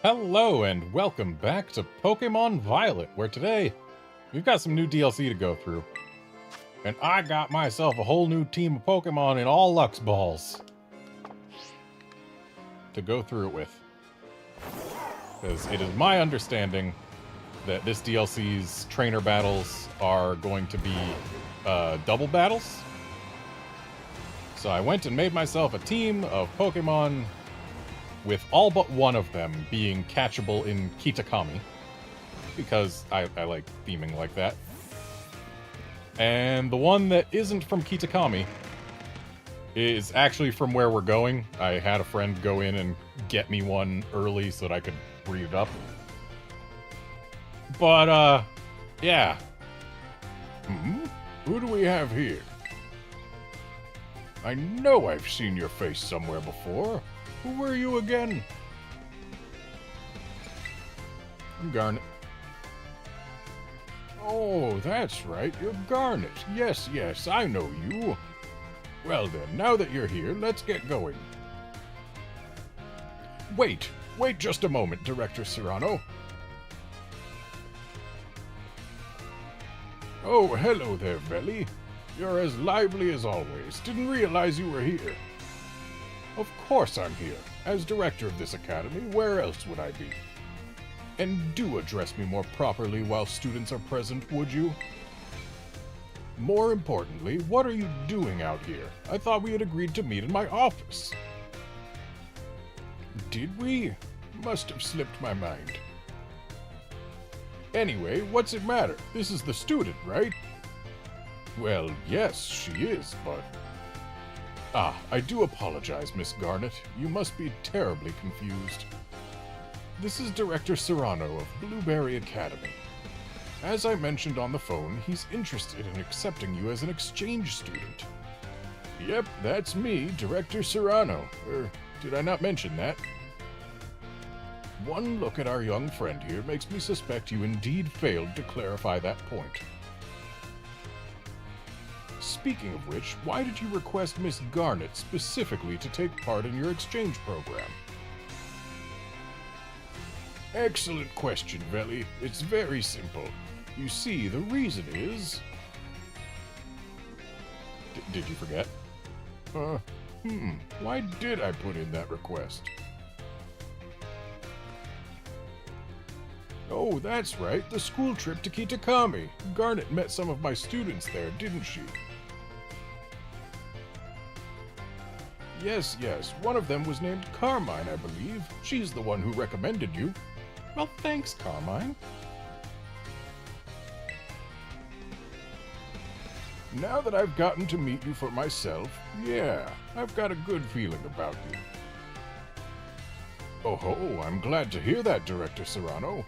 Hello and welcome back to Pokémon Violet, where today we've got some new DLC to go through. And I got myself a whole new team of Pokemon in all Lux Balls to go through it with. Because it is my understanding that this DLC's trainer battles are going to be double battles. So I went and made myself a team of Pokemon with all but one of them being catchable in Kitakami, because I like theming like that. And the one that isn't from Kitakami is actually from where we're going. I had a friend go in and get me one early so that I could breed it up. But, yeah. Who do we have here? I know I've seen your face somewhere before. Who were you again? I'm Garnet. Oh, that's right. You're Garnet. Yes, I know you. Well then, now that you're here, let's get going. Wait just a moment, Director Serrano. Oh, hello there, Velly. You're as lively as always. Didn't realize you were here. Of course I'm here. As director of this academy, where else would I be? And do address me more properly while students are present, would you? More importantly, what are you doing out here? I thought we had agreed to meet in my office. Did we? Must have slipped my mind. Anyway, what's it matter? This is the student, right? Well, yes, she is, but... Ah, I do apologize, Miss Garnet. You must be terribly confused. This is Director Serrano of Blueberry Academy. As I mentioned on the phone, he's interested in accepting you as an exchange student. Yep, that's me, Director Serrano. Did I not mention that? One look at our young friend here makes me suspect you indeed failed to clarify that point. Speaking of which, why did you request Miss Garnet specifically to take part in your exchange program? Excellent question, Velly. It's very simple. You see, the reason is... Did you forget? Why did I put in that request? Oh, that's right, the school trip to Kitakami. Garnet met some of my students there, didn't she? Yes, one of them was named Carmine, I believe. She's the one who recommended you. Well, thanks, Carmine. Now that I've gotten to meet you for myself, yeah, I've got a good feeling about you. Oh, I'm glad to hear that, Director Serrano.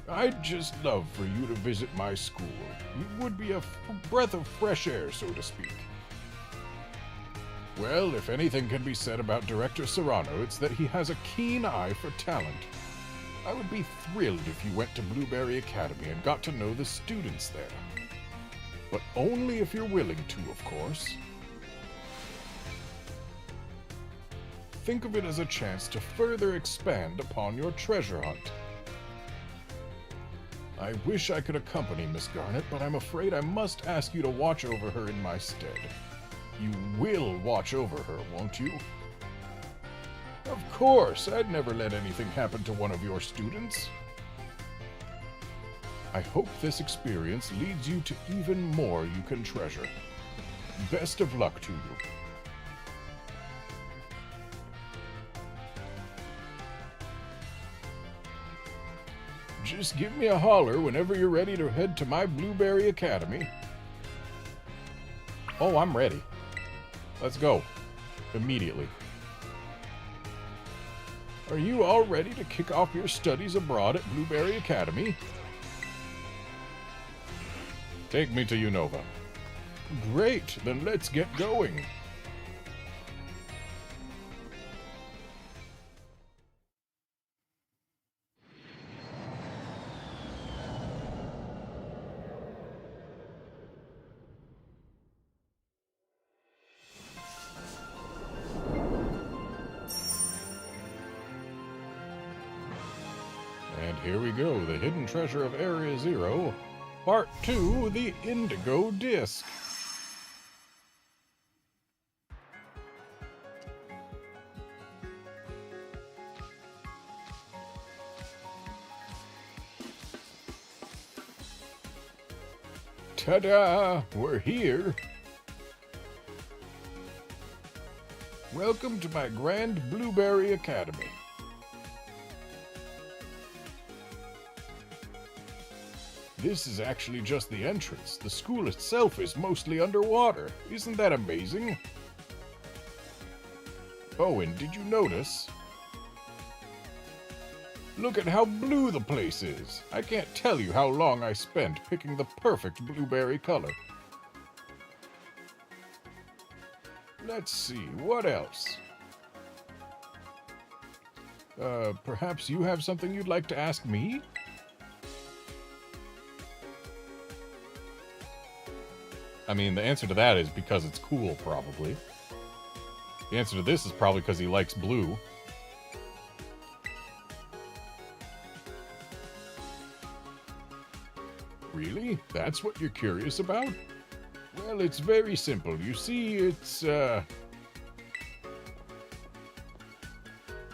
I'd just love for you to visit my school. It would be a breath of fresh air, so to speak. Well, if anything can be said about Director Serrano, it's that he has a keen eye for talent. I would be thrilled if you went to Blueberry Academy and got to know the students there. But only if you're willing to, of course. Think of it as a chance to further expand upon your treasure hunt. I wish I could accompany Miss Garnet, but I'm afraid I must ask you to watch over her in my stead. You will watch over her, won't you? Of course, I'd never let anything happen to one of your students. I hope this experience leads you to even more you can treasure. Best of luck to you. Just give me a holler whenever you're ready to head to my Blueberry Academy. Oh, I'm ready. Let's go. Immediately. Are you all ready to kick off your studies abroad at Blueberry Academy? Take me to Unova. Great, then let's get going. here we go. The hidden treasure of Area Zero. Part 2, the Indigo Disc. Ta-da! We're here. Welcome to my Grand Blueberry Academy. This is actually just the entrance. The school itself is mostly underwater. Isn't that amazing? Oh, and did you notice? Look at how blue the place is. I can't tell you how long I spent picking the perfect blueberry color. Let's see, what else? Perhaps you have something you'd like to ask me? I mean, the answer to that is because it's cool, probably. The answer to this is probably because he likes blue. Really? That's what you're curious about? Well, it's very simple. You see, it's,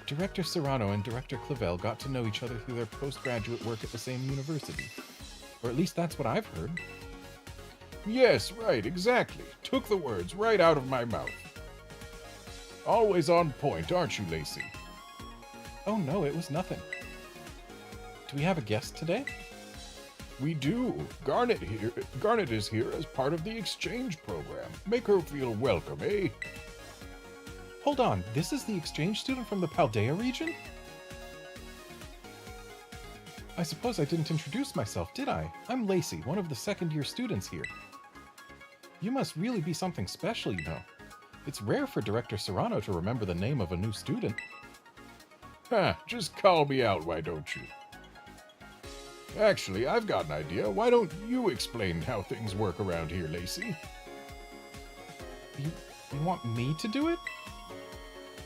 Director Serrano and Director Clavel got to know each other through their postgraduate work at the same university. Or at least that's what I've heard. Yes, right, exactly. Took the words right out of my mouth. Always on point, aren't you, Lacey? Oh no, it was nothing. Do we have a guest today? We do. Garnet is here as part of the exchange program. Make her feel welcome, eh? Hold on, this is the exchange student from the Paldea region? I suppose I didn't introduce myself, did I? I'm Lacey, one of the second-year students here. You must really be something special, you know. It's rare for Director Serrano to remember the name of a new student. Just call me out, why don't you? Actually, I've got an idea. Why don't you explain how things work around here, Lacey? You want me to do it?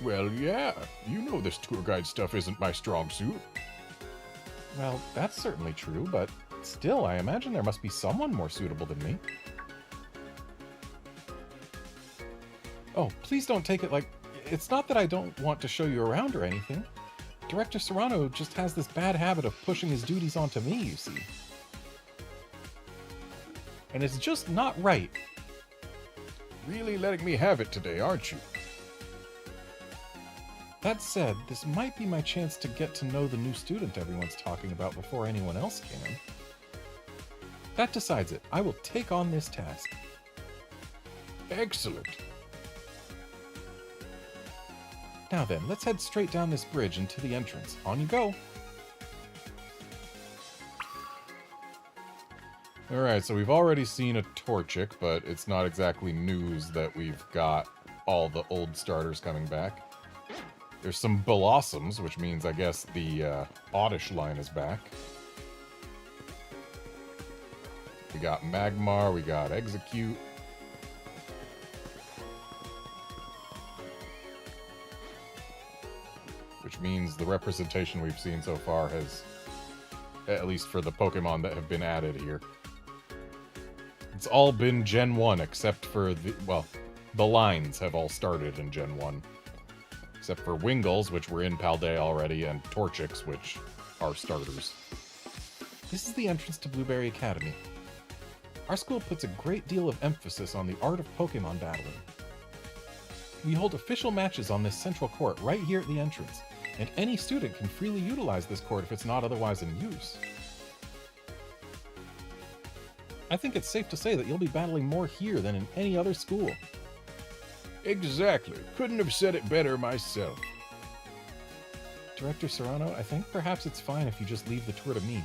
Well, yeah. You know this tour guide stuff isn't my strong suit. Well, that's certainly true, but still, I imagine there must be someone more suitable than me. Oh, please don't take it like... It's not that I don't want to show you around or anything. Director Serrano just has this bad habit of pushing his duties onto me, you see. And it's just not right. Really letting me have it today, aren't you? That said, this might be my chance to get to know the new student everyone's talking about before anyone else can. That decides it. I will take on this task. Excellent. Now then, let's head straight down this bridge into the entrance. On you go! Alright, so we've already seen a Torchic, but it's not exactly news that we've got all the old starters coming back. There's some Blossoms, which means, I guess, the Oddish line is back. We got Magmar, we got Execute. Which means the representation we've seen so far has, at least for the Pokemon that have been added here, it's all been Gen 1, except for the, well, the lines have all started in Gen 1. Except for Wingles, which were in Paldea already, and Torchics, which are starters. This is the entrance to Blueberry Academy. Our school puts a great deal of emphasis on the art of Pokemon battling. We hold official matches on this central court right here at the entrance, and any student can freely utilize this court if it's not otherwise in use. I think it's safe to say that you'll be battling more here than in any other school. Exactly. Couldn't have said it better myself. Director Serrano, I think perhaps it's fine if you just leave the tour to me.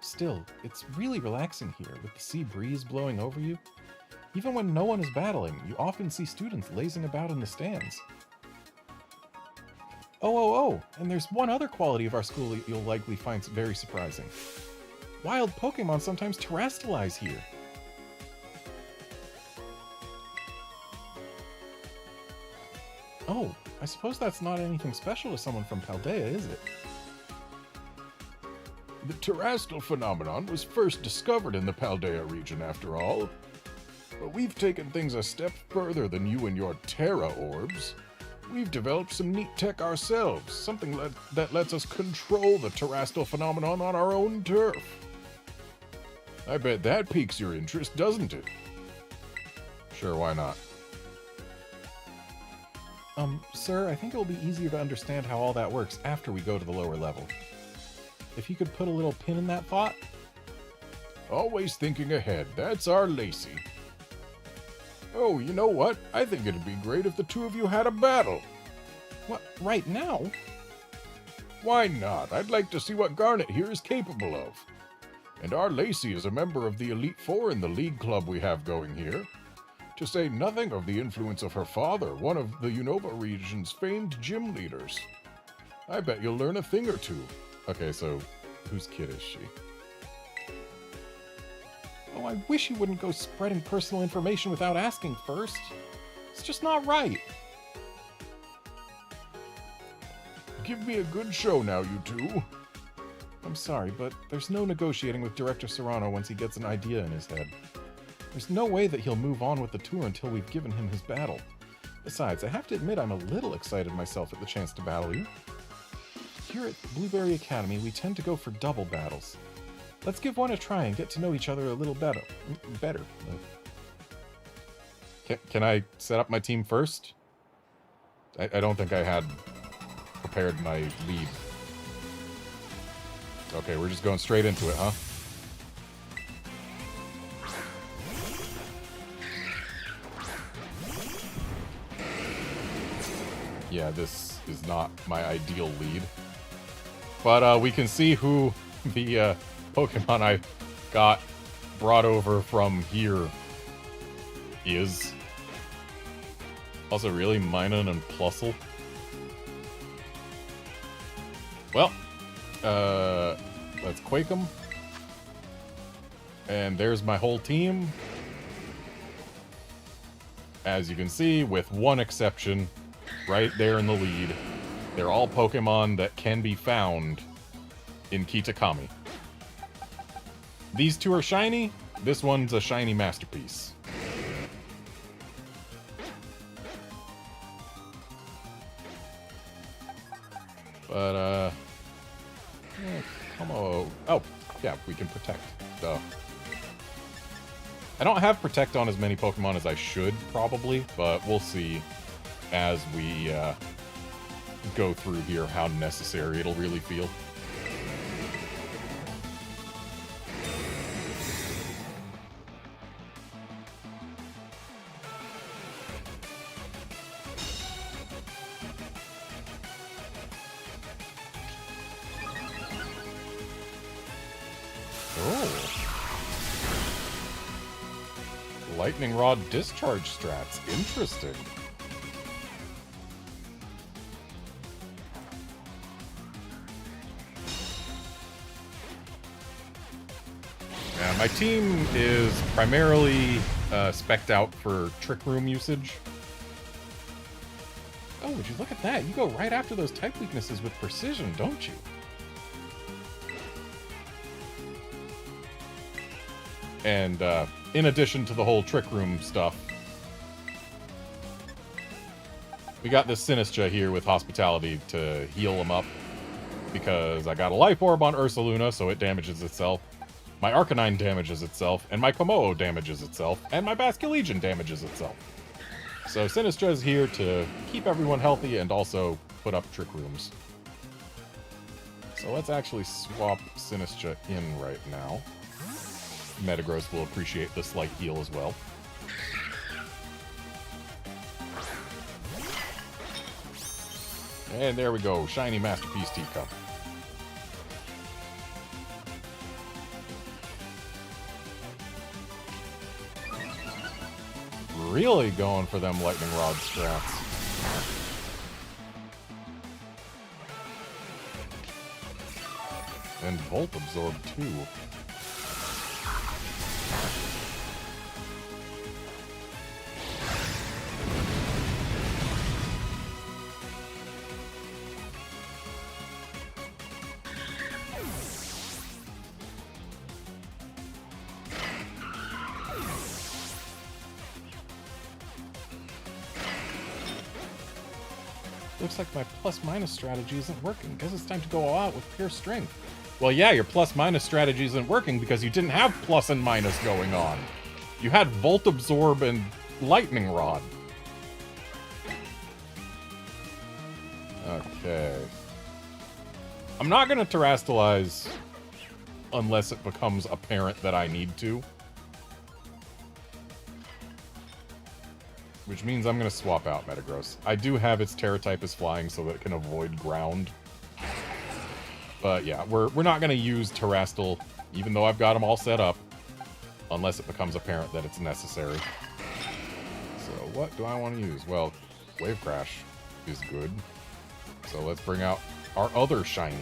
Still, it's really relaxing here, with the sea breeze blowing over you. Even when no one is battling, you often see students lazing about in the stands. Oh, and there's one other quality of our school that you'll likely find very surprising. Wild Pokemon sometimes terrestrialize here. Oh, I suppose that's not anything special to someone from Paldea, is it? The terrestrial phenomenon was first discovered in the Paldea region, after all. But we've taken things a step further than you and your Terra orbs. We've developed some neat tech ourselves, something that lets us control the terrestrial phenomenon on our own turf. I bet that piques your interest, doesn't it? Sure, why not? Sir, I think it'll be easier to understand how all that works after we go to the lower level. If you could put a little pin in that thought? Always thinking ahead, that's our Lacey. Oh, you know what? I think it'd be great if the two of you had a battle. What, right now? Why not? I'd like to see what Garnet here is capable of. And our Lacey is a member of the Elite Four in the league club we have going here. To say nothing of the influence of her father, one of the Unova region's famed gym leaders. I bet you'll learn a thing or two. Okay, so whose kid is she? Oh, I wish you wouldn't go spreading personal information without asking first. It's just not right. Give me a good show now, you two. I'm sorry, but there's no negotiating with Director Serrano once he gets an idea in his head. There's no way that he'll move on with the tour until we've given him his battle. Besides, I have to admit I'm a little excited myself at the chance to battle you. Here at Blueberry Academy, we tend to go for double battles. Let's give one a try and get to know each other a little better. Can I set up my team first? I don't think I had prepared my lead. Okay, we're just going straight into it, huh? Yeah, this is not my ideal lead. But we can see who the Pokemon I got brought over from here is. Also, really? Minun and Plusle? Well, let's Quake them. And there's my whole team. As you can see, with one exception, right there in the lead. They're all Pokemon that can be found in Kitakami. These two are shiny. This one's a shiny masterpiece. But, come on. Oh, yeah, we can Protect. Duh. I don't have Protect on as many Pokemon as I should, probably, but we'll see as we go through here how necessary it'll really feel. Lightning Rod discharge strats. Interesting. Yeah, my team is primarily spec'd out for Trick Room usage. Oh, would you look at that? You go right after those type weaknesses with precision, don't you? And, in addition to the whole Trick Room stuff, we got this Sinistcha here with Hospitality to heal him up, because I got a Life Orb on Ursaluna, so it damages itself, my Arcanine damages itself, and my Kommo-o damages itself, and my Basculegion damages itself. So Sinistcha is here to keep everyone healthy and also put up Trick Rooms. So let's actually swap Sinistcha in right now. Metagross will appreciate the slight heal as well. And there we go, shiny Masterpiece Teacup. Really going for them Lightning Rod strats. And Volt Absorb too. Looks like my plus-minus strategy isn't working. Guess it's time to go all out with pure strength. Well, yeah, your plus-minus strategy isn't working because you didn't have plus and minus going on. You had Volt Absorb and Lightning Rod. Okay. I'm not going to terrastalize unless it becomes apparent that I need to. Which means I'm going to swap out Metagross. I do have its Terra type as flying so that it can avoid ground. But yeah, we're not going to use Terrastal, even though I've got them all set up, unless it becomes apparent that it's necessary. So what do I want to use? Well, Wave Crash is good. So let's bring out our other shiny.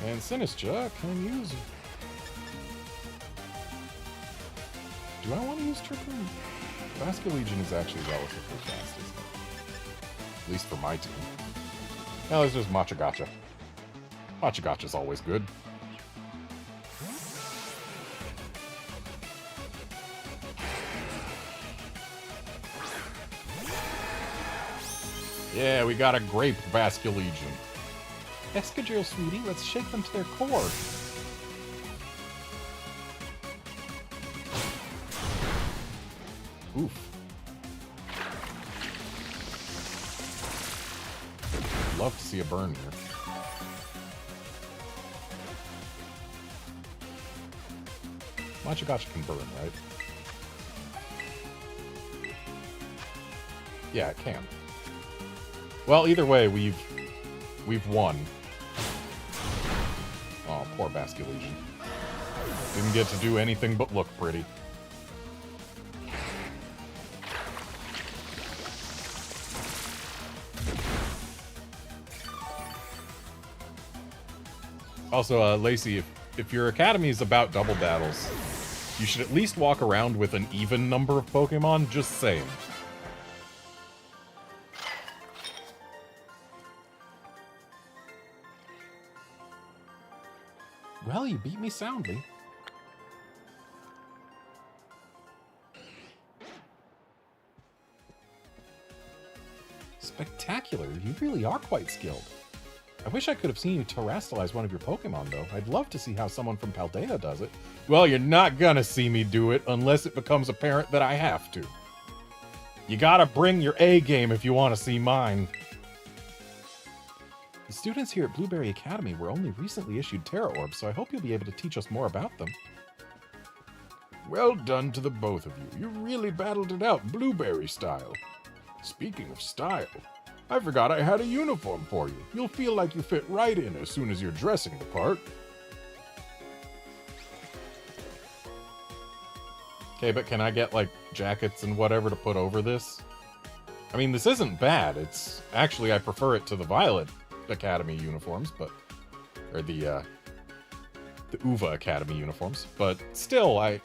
And Sinistcha can use... Do I want to use Triple? Basculegion is actually relatively fast, isn't it? At least for my team. Now there's just Machagacha. Machagacha's always good. Yeah, we got a Grape Basculegion. Excadrill, sweetie, let's shake them to their core. Oof. Love to see a burn here. Machagacha can burn, right? Yeah, it can. Well, either way, we've won. Oh, poor Basculegion. Didn't get to do anything but look pretty. Also, Lacey, if your academy is about double battles, you should at least walk around with an even number of Pokemon, just saying. Well, you beat me soundly. Spectacular, you really are quite skilled. I wish I could have seen you terrastalize one of your Pokemon, though. I'd love to see how someone from Paldea does it. Well, you're not gonna see me do it unless it becomes apparent that I have to. You gotta bring your A game if you want to see mine. The students here at Blueberry Academy were only recently issued Terra Orbs, so I hope you'll be able to teach us more about them. Well done to the both of you. You really battled it out Blueberry style. Speaking of style, I forgot I had a uniform for you. You'll feel like you fit right in as soon as you're dressing the part. Okay, but can I get, like, jackets and whatever to put over this? I mean, this isn't bad. It's... Actually, I prefer it to the Violet Academy uniforms, but... Or the Uva Academy uniforms. But still,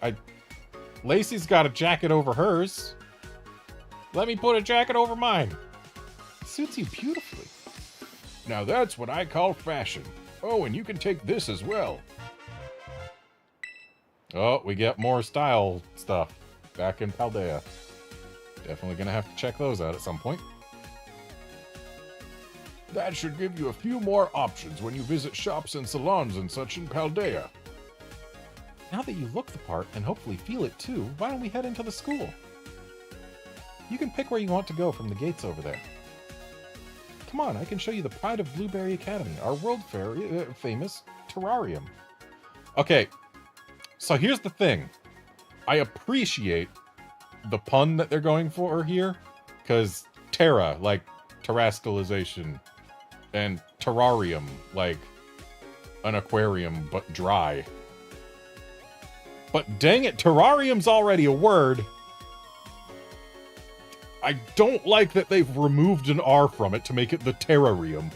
Lacey's got a jacket over hers. Let me put a jacket over mine. Suits you beautifully. Now that's what I call fashion. Oh, and you can take this as well. Oh, we get more style stuff back in Paldea. Definitely gonna have to check those out at some point. That should give you a few more options when you visit shops and salons and such in Paldea. Now that you look the part and hopefully feel it too, why don't we head into the school? You can pick where you want to go from the gates over there. Come on, I can show you the pride of Blueberry Academy, our world famous terrarium. Okay, so here's the thing. I appreciate the pun that they're going for here, because Terra, like terrastalization, and terrarium, like an aquarium, but dry. But dang it, terrarium's already a word. I don't like that they've removed an R from it to make it the terrarium.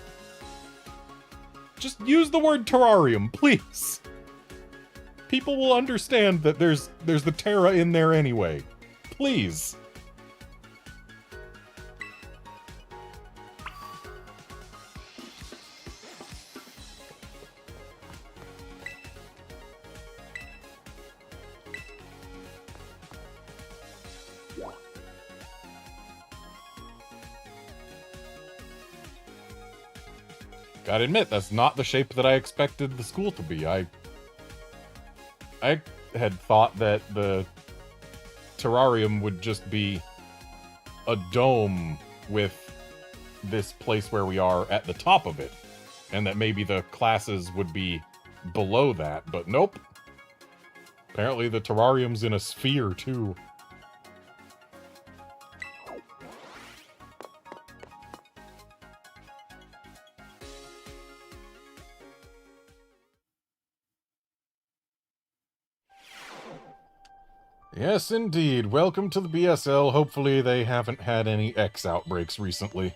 Just use the word terrarium, please. People will understand that there's the Terra in there anyway. Please. Gotta admit, that's not the shape that I expected the school to be. I had thought that the terrarium would just be a dome with this place where we are at the top of it, and that maybe the classes would be below that, but nope. Apparently the terrarium's in a sphere, too. Yes, indeed. Welcome to the BSL. Hopefully they haven't had any X outbreaks recently.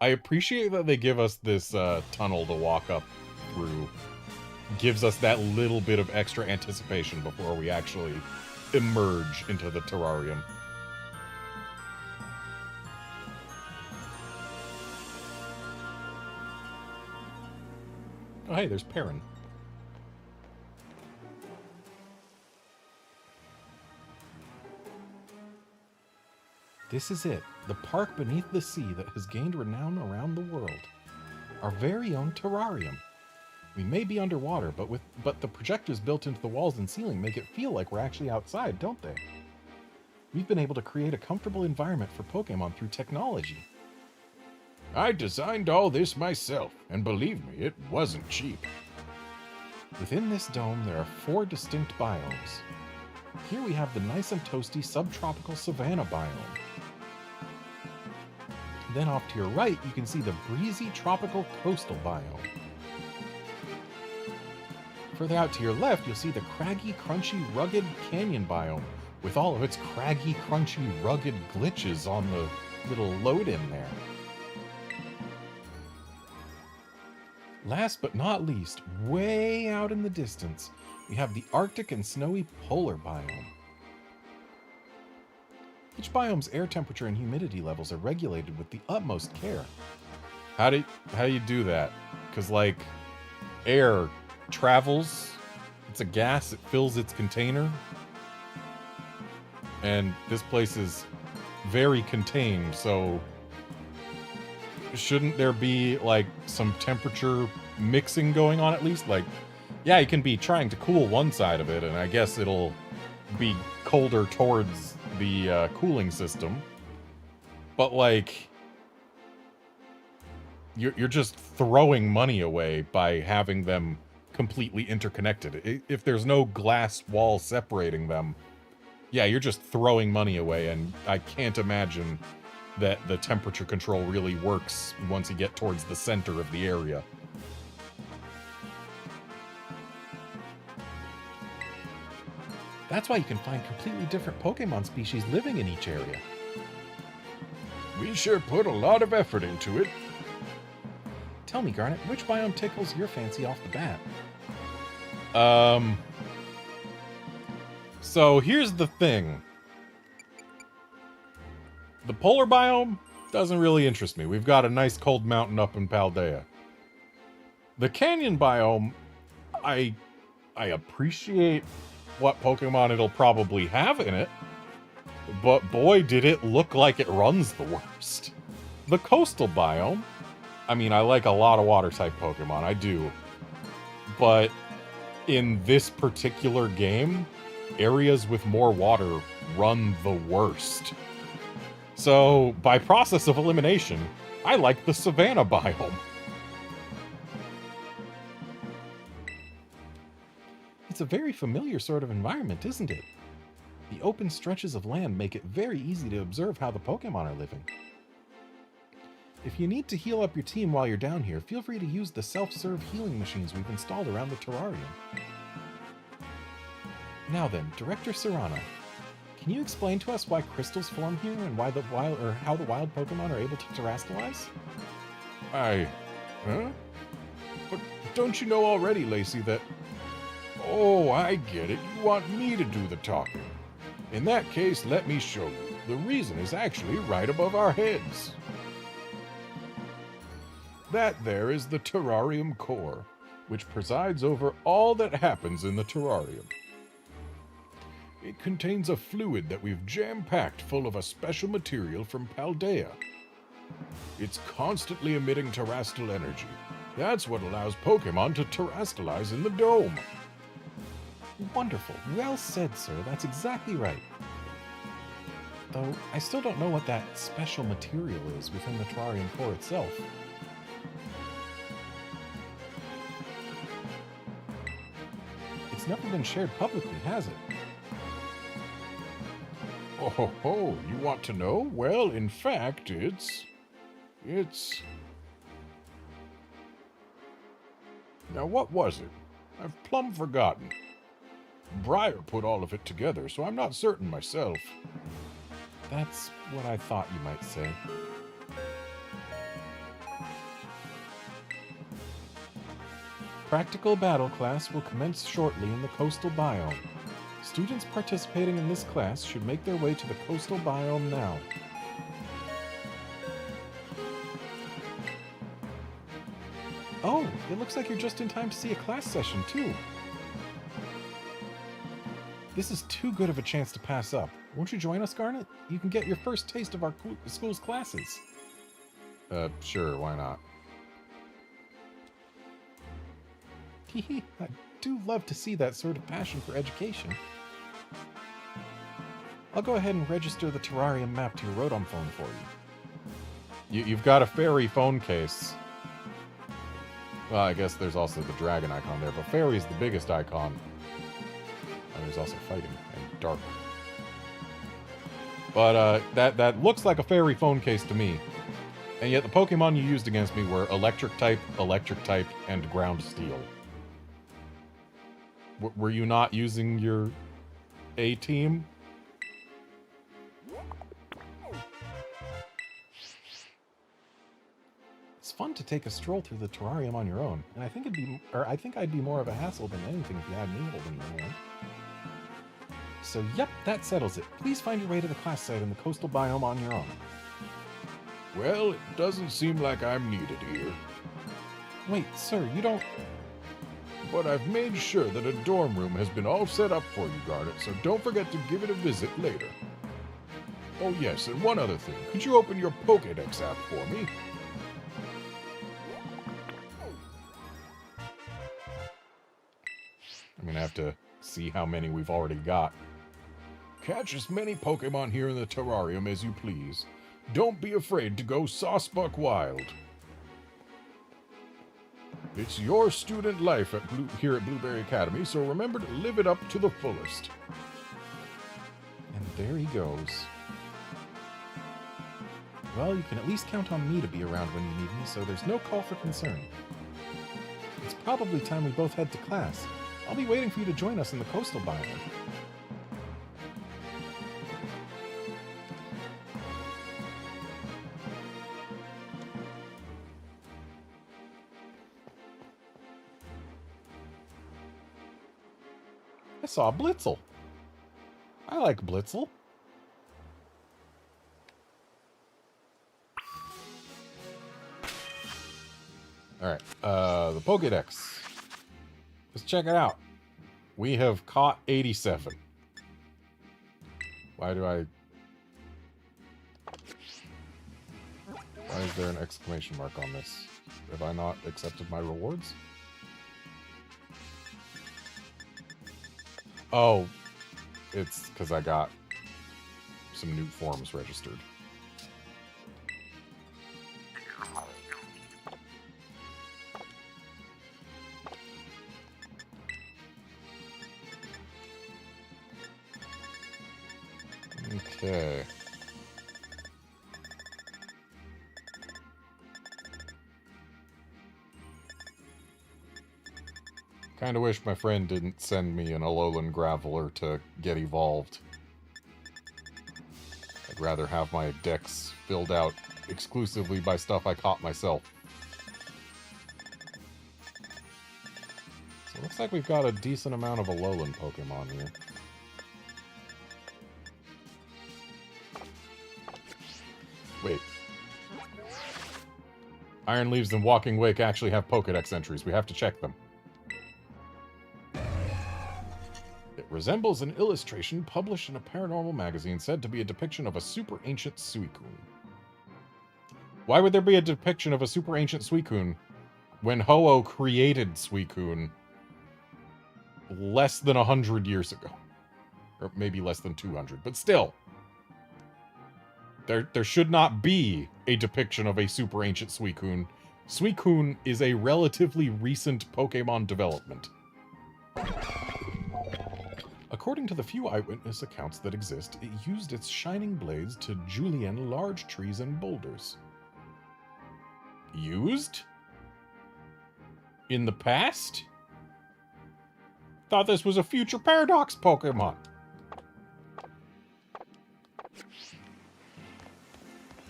I appreciate that they give us this tunnel to walk up through. Gives us that little bit of extra anticipation before we actually emerge into the terrarium. Oh, hey, there's Perrin. This is it, the park beneath the sea that has gained renown around the world. Our very own terrarium. We may be underwater, but the projectors built into the walls and ceiling make it feel like we're actually outside, don't they? We've been able to create a comfortable environment for Pokémon through technology. I designed all this myself, and believe me, it wasn't cheap. Within this dome, there are 4 distinct biomes. Here we have the nice and toasty subtropical savanna biome. Then off to your right, you can see the breezy tropical coastal biome. Further out to your left, you'll see the craggy, crunchy, rugged canyon biome, with all of its craggy, crunchy, rugged glitches on the little load-in there. Last but not least, way out in the distance, we have the Arctic and snowy polar biome. Each biome's air temperature and humidity levels are regulated with the utmost care. How do you do that? Because, like, air travels, it's a gas, it fills its container, and this place is very contained, so shouldn't there be, like, some temperature mixing going on at least? Like, yeah, you can be trying to cool one side of it, and I guess it'll be colder towards the cooling system. But, like, you're just throwing money away by having them completely interconnected. If there's no glass wall separating them, yeah, you're just throwing money away, and I can't imagine that the temperature control really works once you get towards the center of the area. That's why you can find completely different Pokemon species living in each area. We sure put a lot of effort into it. Tell me, Garnet, which biome tickles your fancy off the bat? So here's the thing. The polar biome doesn't really interest me. We've got a nice cold mountain up in Paldea. The canyon biome, I appreciate what Pokemon it'll probably have in it, but boy, did it look like it runs the worst. The coastal biome, I mean, I like a lot of water-type Pokemon, I do, but in this particular game, areas with more water run the worst. So, by process of elimination, I like the savanna biome. It's a very familiar sort of environment, isn't it? The open stretches of land make it very easy to observe how the Pokemon are living. If you need to heal up your team while you're down here, feel free to use the self-serve healing machines we've installed around the terrarium. Now then, Director Serrano, can you explain to us why crystals form here and why how the wild Pokemon are able to terastallize? Huh? But don't you know already, Lacey, that... Oh, I get it. You want me to do the talking. In that case, let me show you. The reason is actually right above our heads. That there is the terrarium core, which presides over all that happens in the terrarium. It contains a fluid that we've jam-packed full of a special material from Paldea. It's constantly emitting terrestrial energy. That's what allows Pokémon to terrestrialize in the dome. Wonderful. Well said, sir. That's exactly right. Though, I still don't know what that special material is within the terrarium core itself. It's never been shared publicly, has it? Oh ho ho, you want to know? Well, in fact, it's... Now what was it? I've plumb forgotten. Briar put all of it together, so I'm not certain myself. That's what I thought you might say. Practical Battle class will commence shortly in the coastal biome. Students participating in this class should make their way to the coastal biome now. Oh, it looks like you're just in time to see a class session, too. This is too good of a chance to pass up. Won't you join us, Garnet? You can get your first taste of our school's classes. Sure, why not? Hehe, I do love to see that sort of passion for education. I'll go ahead and register the terrarium map to your Rotom phone for you. You've got a fairy phone case. Well, I guess there's also the dragon icon there, but fairy's the biggest icon. And there's also fighting and dark. But that looks like a fairy phone case to me. And yet the Pokemon you used against me were electric type, and ground steel. Were you not using your A-team? It's fun to take a stroll through the terrarium on your own, and I think I'd be more of a hassle than anything if you had me holding your hand. So yep, that settles it. Please find your way to the class site in the coastal biome on your own. Well, it doesn't seem like I'm needed here. Wait, sir, you don't... But I've made sure that a dorm room has been all set up for you, Garnet, so don't forget to give it a visit later. Oh yes, and one other thing. Could you open your Pokédex app for me? I'm gonna have to see how many we've already got. Catch as many Pokemon here in the terrarium as you please. Don't be afraid to go saucebuck wild. It's your student life here at Blueberry Academy, so remember to live it up to the fullest. And there he goes. Well, you can at least count on me to be around when you need me, so there's no call for concern. It's probably time we both head to class. I'll be waiting for you to join us in the coastal biome. I saw Blitzel. I like Blitzel. Alright, the Pokédex. Let's check it out. We have caught 87. Why is there an exclamation mark on this? Have I not accepted my rewards? Oh, it's because I got some new forms registered. Okay. Kinda wish my friend didn't send me an Alolan Graveler to get evolved. I'd rather have my dex filled out exclusively by stuff I caught myself. So it looks like we've got a decent amount of Alolan Pokemon here. Wait. Iron Leaves and Walking Wake actually have Pokédex entries. We have to check them. Resembles an illustration published in a paranormal magazine said to be a depiction of a super ancient Suicune. Why would there be a depiction of a super ancient Suicune when Ho-Oh created Suicune less than 100 years ago? Or maybe less than 200, but still. There should not be a depiction of a super ancient Suicune. Suicune is a relatively recent Pokemon development. According to the few eyewitness accounts that exist, it used its shining blades to julienne large trees and boulders. Used? In the past? Thought this was a future Paradox Pokemon.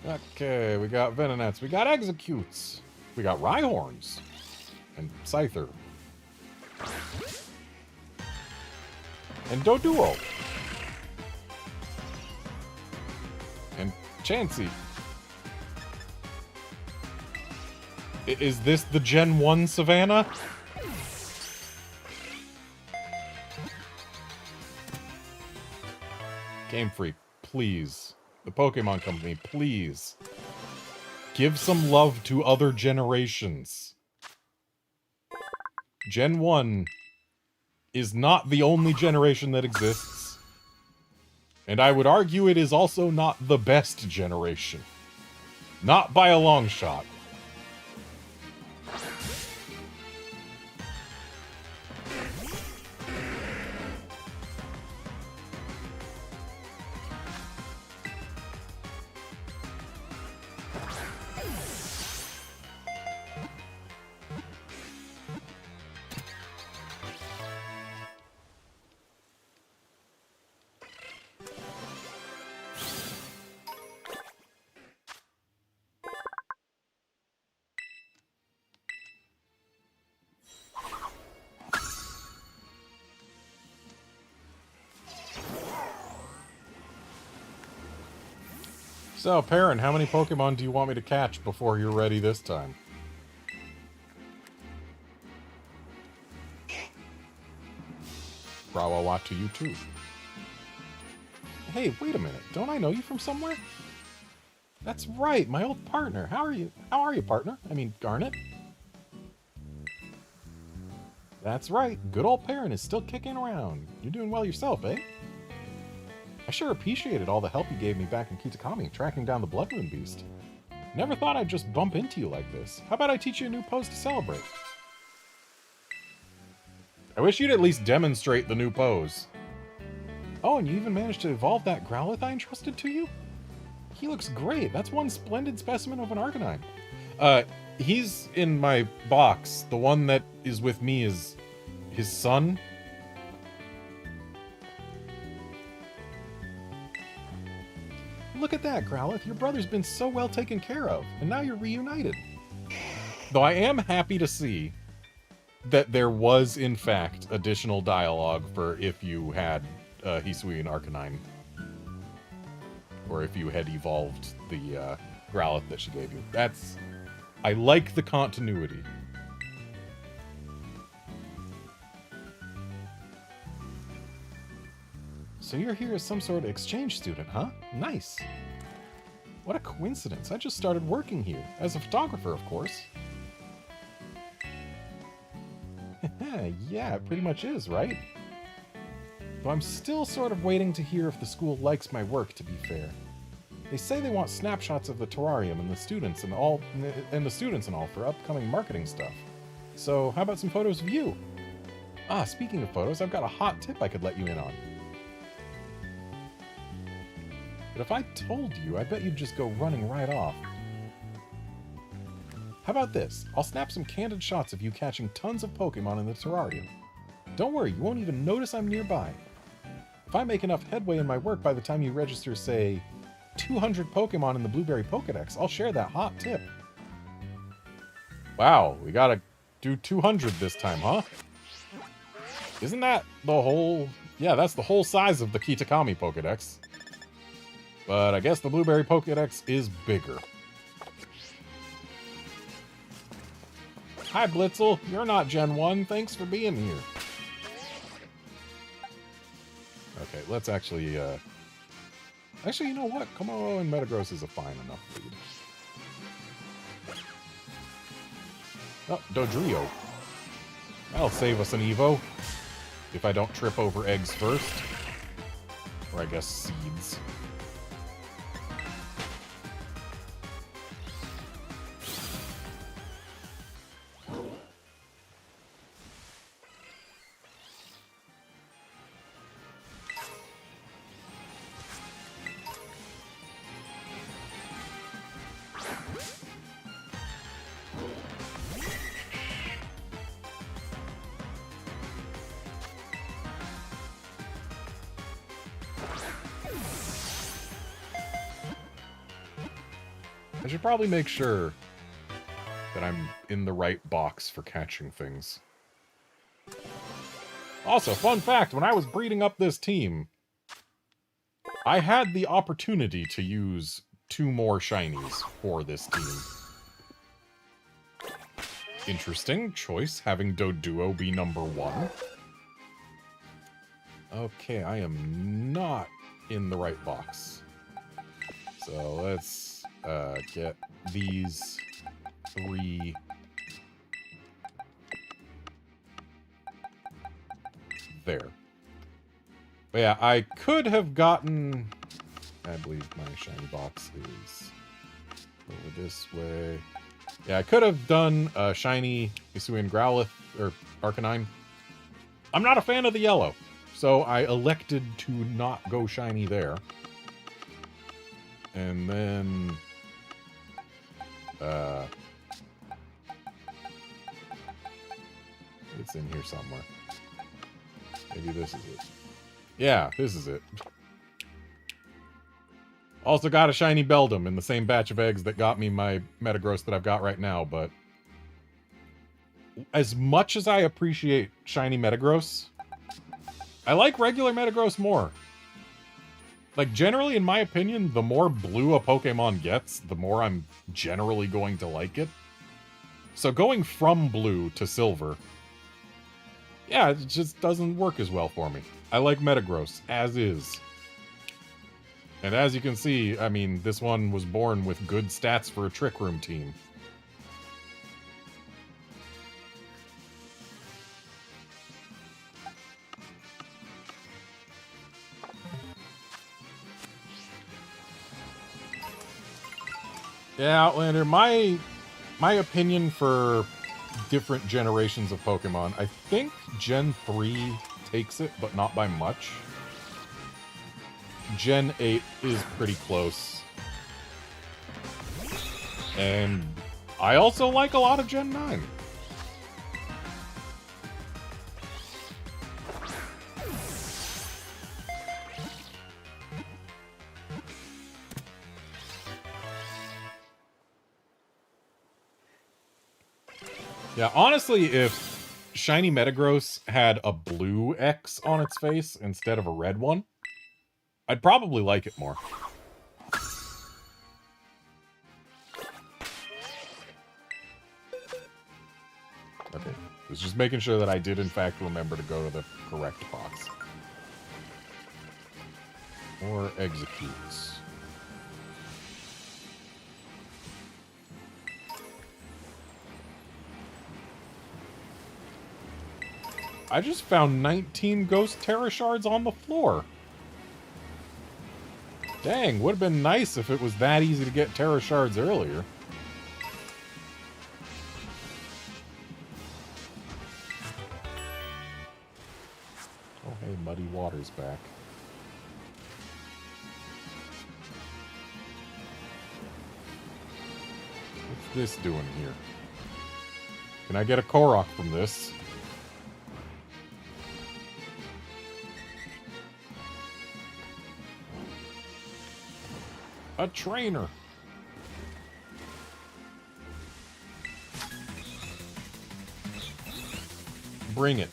Okay, we got Venonats, we got Executes, we got Rhyhorns, and Scyther. And Doduo. And Chansey. Is this the Gen 1 Savannah? Game Freak, please. The Pokemon Company, please. Give some love to other generations. Gen 1 is not the only generation that exists. And I would argue it is also not the best generation. Not by a long shot. So, Perrin, how many Pokemon do you want me to catch before you're ready this time? Brawawa to you too. Hey, wait a minute. Don't I know you from somewhere? That's right, my old partner. How are you? How are you, partner? I mean, Garnet. That's right. Good old Perrin is still kicking around. You're doing well yourself, eh? I sure appreciated all the help you gave me back in Kitakami, tracking down the Blood Moon Beast. Never thought I'd just bump into you like this. How about I teach you a new pose to celebrate? I wish you'd at least demonstrate the new pose. Oh, and you even managed to evolve that Growlithe I entrusted to you? He looks great. That's one splendid specimen of an Arcanine. He's in my box. The one that is with me is his son. Look at that, Growlithe. Your brother's been so well taken care of, and now you're reunited. Though I am happy to see that there was, in fact, additional dialogue for if you had Hisuian Arcanine. Or if you had evolved the Growlithe that she gave you. That's... I like the continuity. So you're here as some sort of exchange student, huh? Nice. What a coincidence. I just started working here. As a photographer, of course. Yeah, it pretty much is, right? Though I'm still sort of waiting to hear if the school likes my work, to be fair. They say they want snapshots of the terrarium and the students and all for upcoming marketing stuff. So, how about some photos of you? Ah, speaking of photos, I've got a hot tip I could let you in on. But if I told you, I bet you'd just go running right off. How about this? I'll snap some candid shots of you catching tons of Pokemon in the terrarium. Don't worry, you won't even notice I'm nearby. If I make enough headway in my work by the time you register, say, 200 Pokemon in the Blueberry Pokedex, I'll share that hot tip. Wow, we gotta do 200 this time, huh? Isn't that the whole... Yeah, that's the whole size of the Kitakami Pokedex. But I guess the Blueberry Pokedex is bigger. Hi, Blitzel. You're not Gen 1. Thanks for being here. Alright, let's actually, Actually, you know what? Komodo and Metagross is a fine enough lead. Oh, Dodrio. That'll save us an Evo. If I don't trip over eggs first. Or I guess seeds. I should probably make sure that I'm in the right box for catching things. Also, fun fact, when I was breeding up this team, I had the opportunity to use 2 more shinies for this team. Interesting choice, having Doduo be number 1. Okay, I am not in the right box. So let's get these 3 there. But yeah, I could have gotten... I believe my shiny box is over this way. Yeah, I could have done a shiny Hisuian Growlithe, or Arcanine. I'm not a fan of the yellow, so I elected to not go shiny there. And then... it's in here somewhere. Maybe this is it. Yeah, this is it. Also got a shiny Beldum in the same batch of eggs that got me my Metagross that I've got right now, but... as much as I appreciate shiny Metagross, I like regular Metagross more. Like, generally, in my opinion, the more blue a Pokemon gets, the more I'm generally going to like it. So going from blue to silver, yeah, it just doesn't work as well for me. I like Metagross, as is. And as you can see, I mean, this one was born with good stats for a Trick Room team. Yeah, Outlander, my opinion for different generations of Pokemon, I think Gen 3 takes it, but not by much. Gen 8 is pretty close. And I also like a lot of Gen 9. Yeah, honestly, if Shiny Metagross had a blue X on its face instead of a red one, I'd probably like it more. Okay, was just making sure that I did in fact remember to go to the correct box. Or executes. I just found 19 Ghost Terra Shards on the floor. Dang, would have been nice if it was that easy to get Terra Shards earlier. Oh, hey, Muddy Water's back. What's this doing here? Can I get a Korok from this? A trainer. Bring it.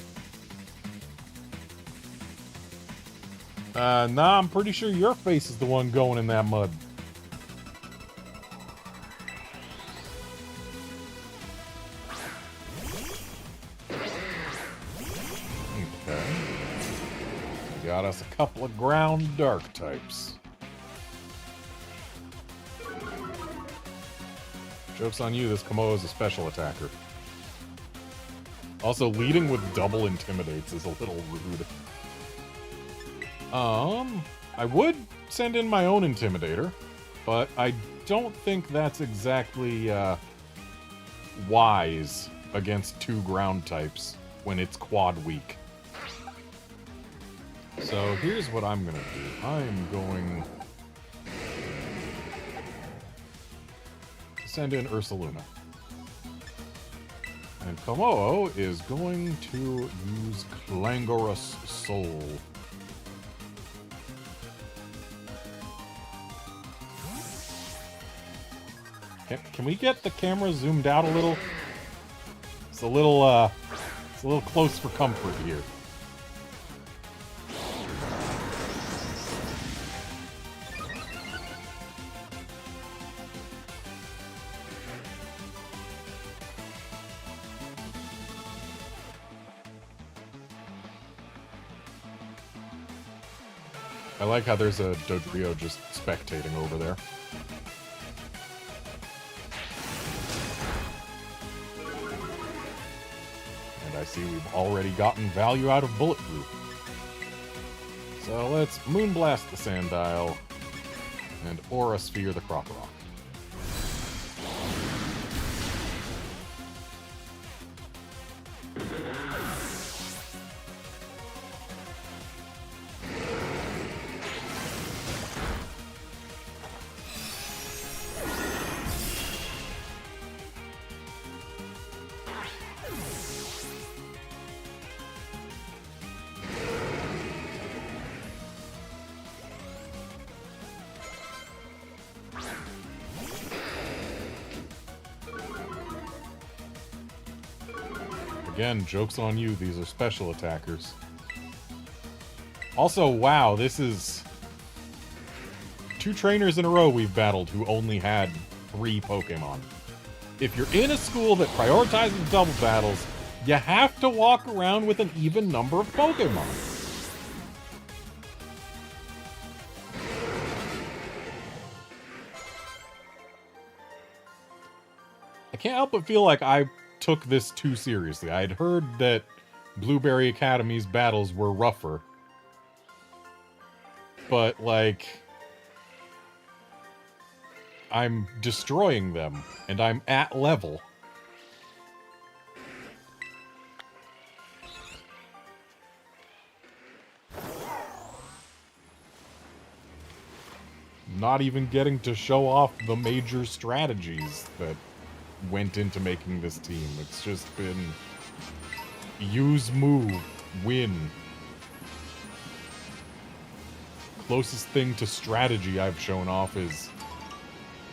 Nah, I'm pretty sure your face is the one going in that mud. got us a couple of ground dark types. Joke's on you, this Kamo is a special attacker. Also, leading with double intimidates is a little rude. I would send in my own intimidator, but I don't think that's exactly, wise against 2 ground types when it's quad weak. So here's what I'm gonna do. I'm going to send in Ursaluna. And Komodo is going to use Clangorous Soul. Can we get the camera zoomed out a little? It's a little close for comfort here. I like how there's a Dodrio just spectating over there. And I see we've already gotten value out of Bulletproof. So let's Moonblast the Sandile and Aura Sphere the Crocorock. Again, joke's on you, these are special attackers. Also, wow, this is 2 trainers in a row we've battled who only had 3 Pokemon. If you're in a school that prioritizes double battles, you have to walk around with an even number of Pokemon. I can't help but feel like I took this too seriously. I'd heard that Blueberry Academy's battles were rougher. But, like, I'm destroying them, and I'm at level. Not even getting to show off the major strategies that went into making this team. It's just been use move, win. Closest thing to strategy I've shown off is,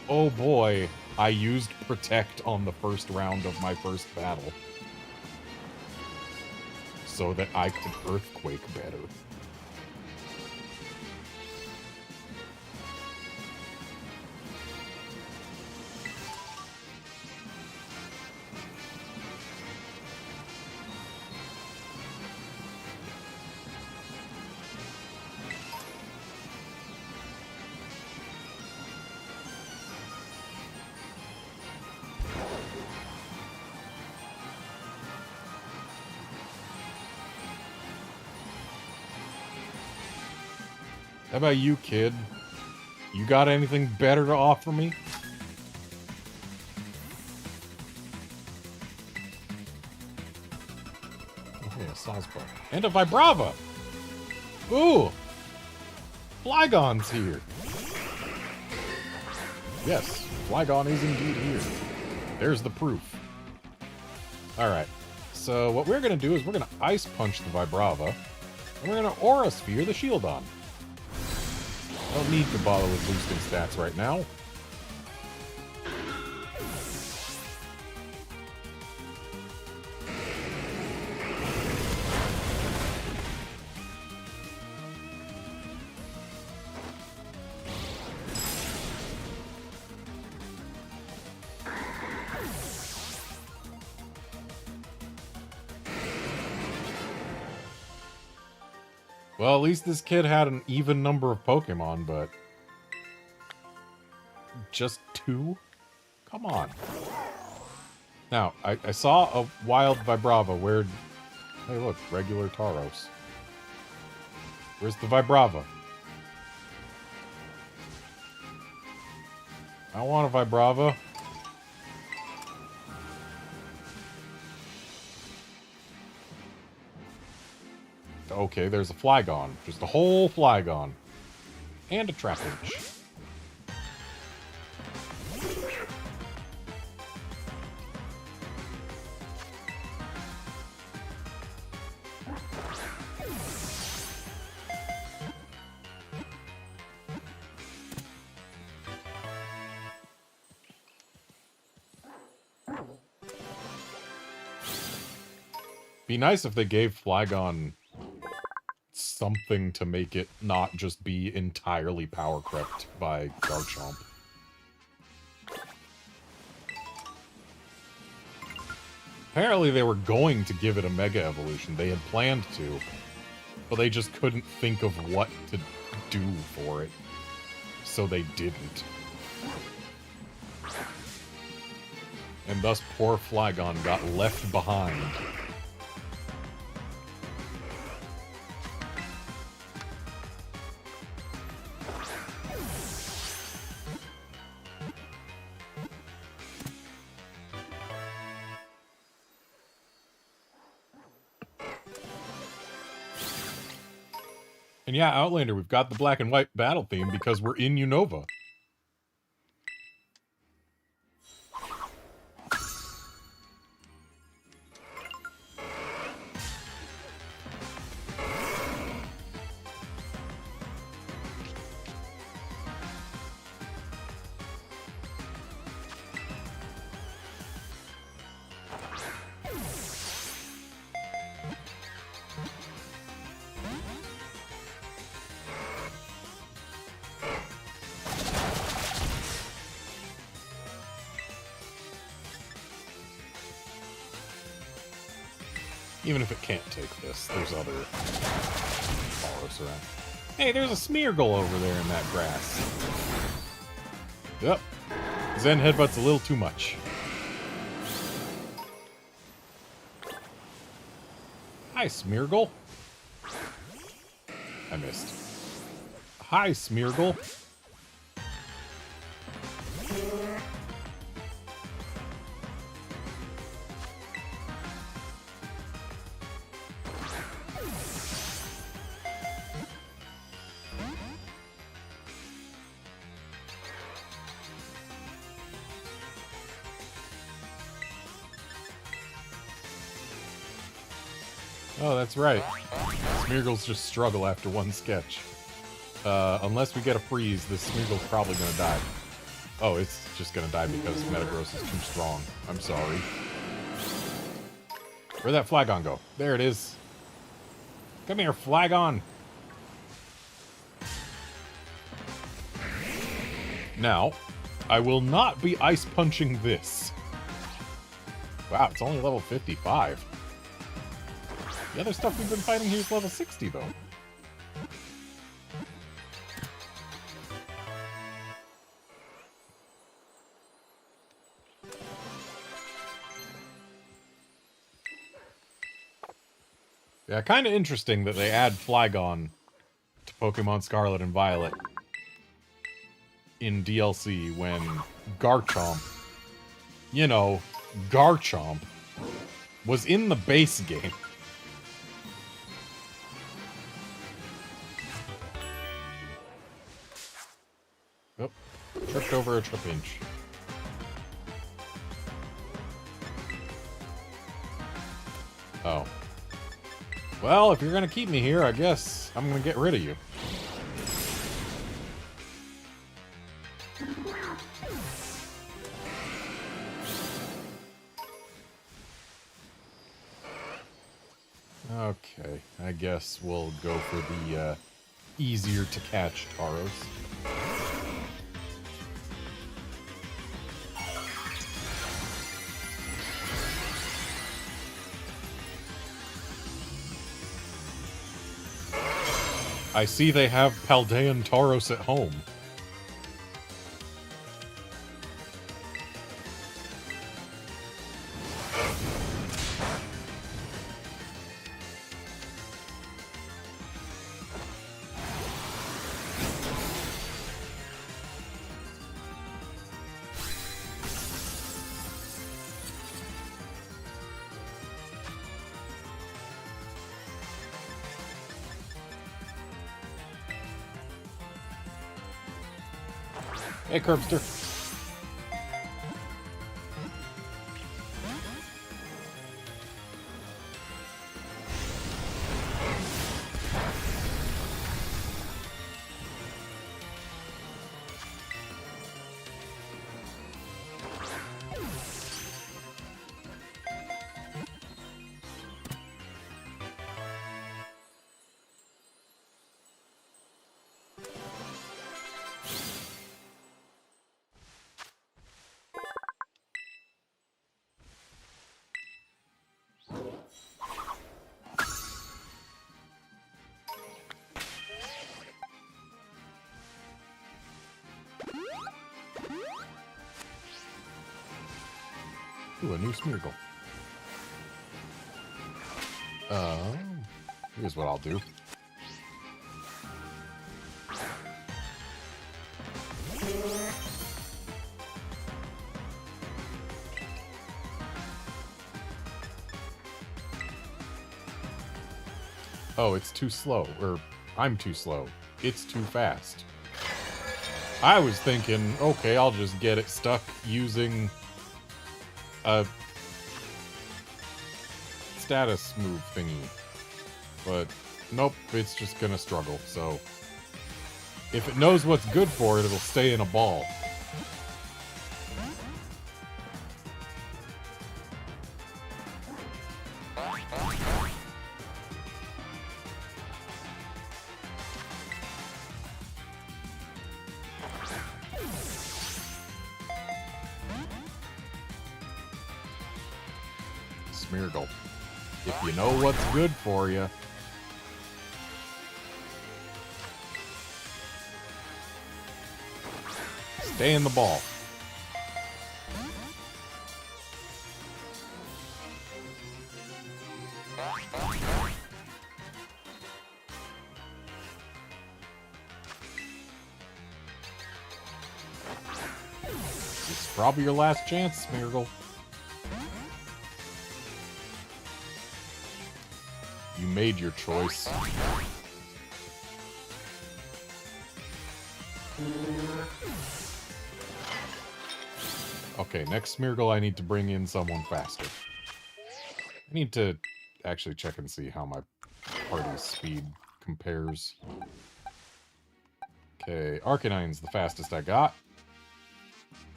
oh boy, I used Protect on the first round of my first battle so that I could Earthquake better. How about you, kid? You got anything better to offer me? Okay, a Sawsbuck. And a Vibrava! Ooh! Flygon's here! Yes, Flygon is indeed here. There's the proof. Alright, so what we're gonna do is we're gonna Ice Punch the Vibrava, and we're gonna Aura Sphere the Shieldon. Don't need to bother with boosting stats right now. Well, at least this kid had an even number of Pokemon, but... just 2? Come on. Now, I saw a wild Vibrava. Where'd... Hey, look, regular Tauros. Where's the Vibrava? I want a Vibrava. Okay, there's a Flygon. Just a whole Flygon. And a Trapinch. Be nice if they gave Flygon something to make it not just be entirely power crept by Garchomp. Apparently they were going to give it a Mega Evolution. They had planned to, but they just couldn't think of what to do for it. So they didn't. And thus poor Flygon got left behind. And yeah, Outlander, we've got the black and white battle theme because we're in Unova. Even if it can't take this, there's other Tauros around. Hey, there's a Smeargle over there in that grass. Yep. Zen Headbutt's a little too much. Hi, Smeargle. I missed. Hi, Smeargle. Oh, that's right. Smeargles just struggle after one sketch. Unless we get a freeze, this Smeargle's probably gonna die. Oh, it's just gonna die because Metagross is too strong. I'm sorry. Where'd that Flygon go? There it is. Come here, Flygon! Now, I will not be ice punching this. Wow, it's only level 55. The other stuff we've been fighting here is level 60, though. Yeah, kind of interesting that they add Flygon to Pokemon Scarlet and Violet in DLC when Garchomp, you know, Garchomp, was in the base game. Oh, tripped over a Trapinch. Oh. Well, if you're gonna keep me here, I guess I'm gonna get rid of you. Okay, I guess we'll go for the easier to catch Tauros. I see they have Paldean Tauros at home. Hey, Curbster. Ooh, a new Smeargle. Here's what I'll do. Oh, it's too slow. Or, I'm too slow. It's too fast. I was thinking, okay, I'll just get it stuck using a status move thingy. But, nope, it's just gonna struggle, so... If it knows what's good for it, it'll stay in a ball. Smeargle. If you know what's good for you. Stay in the ball. It's probably your last chance, Smeargle. You made your choice. Okay, next Smeargle I need to bring in someone faster. I need to actually check and see how my party's speed compares. Okay, Arcanine's the fastest I got.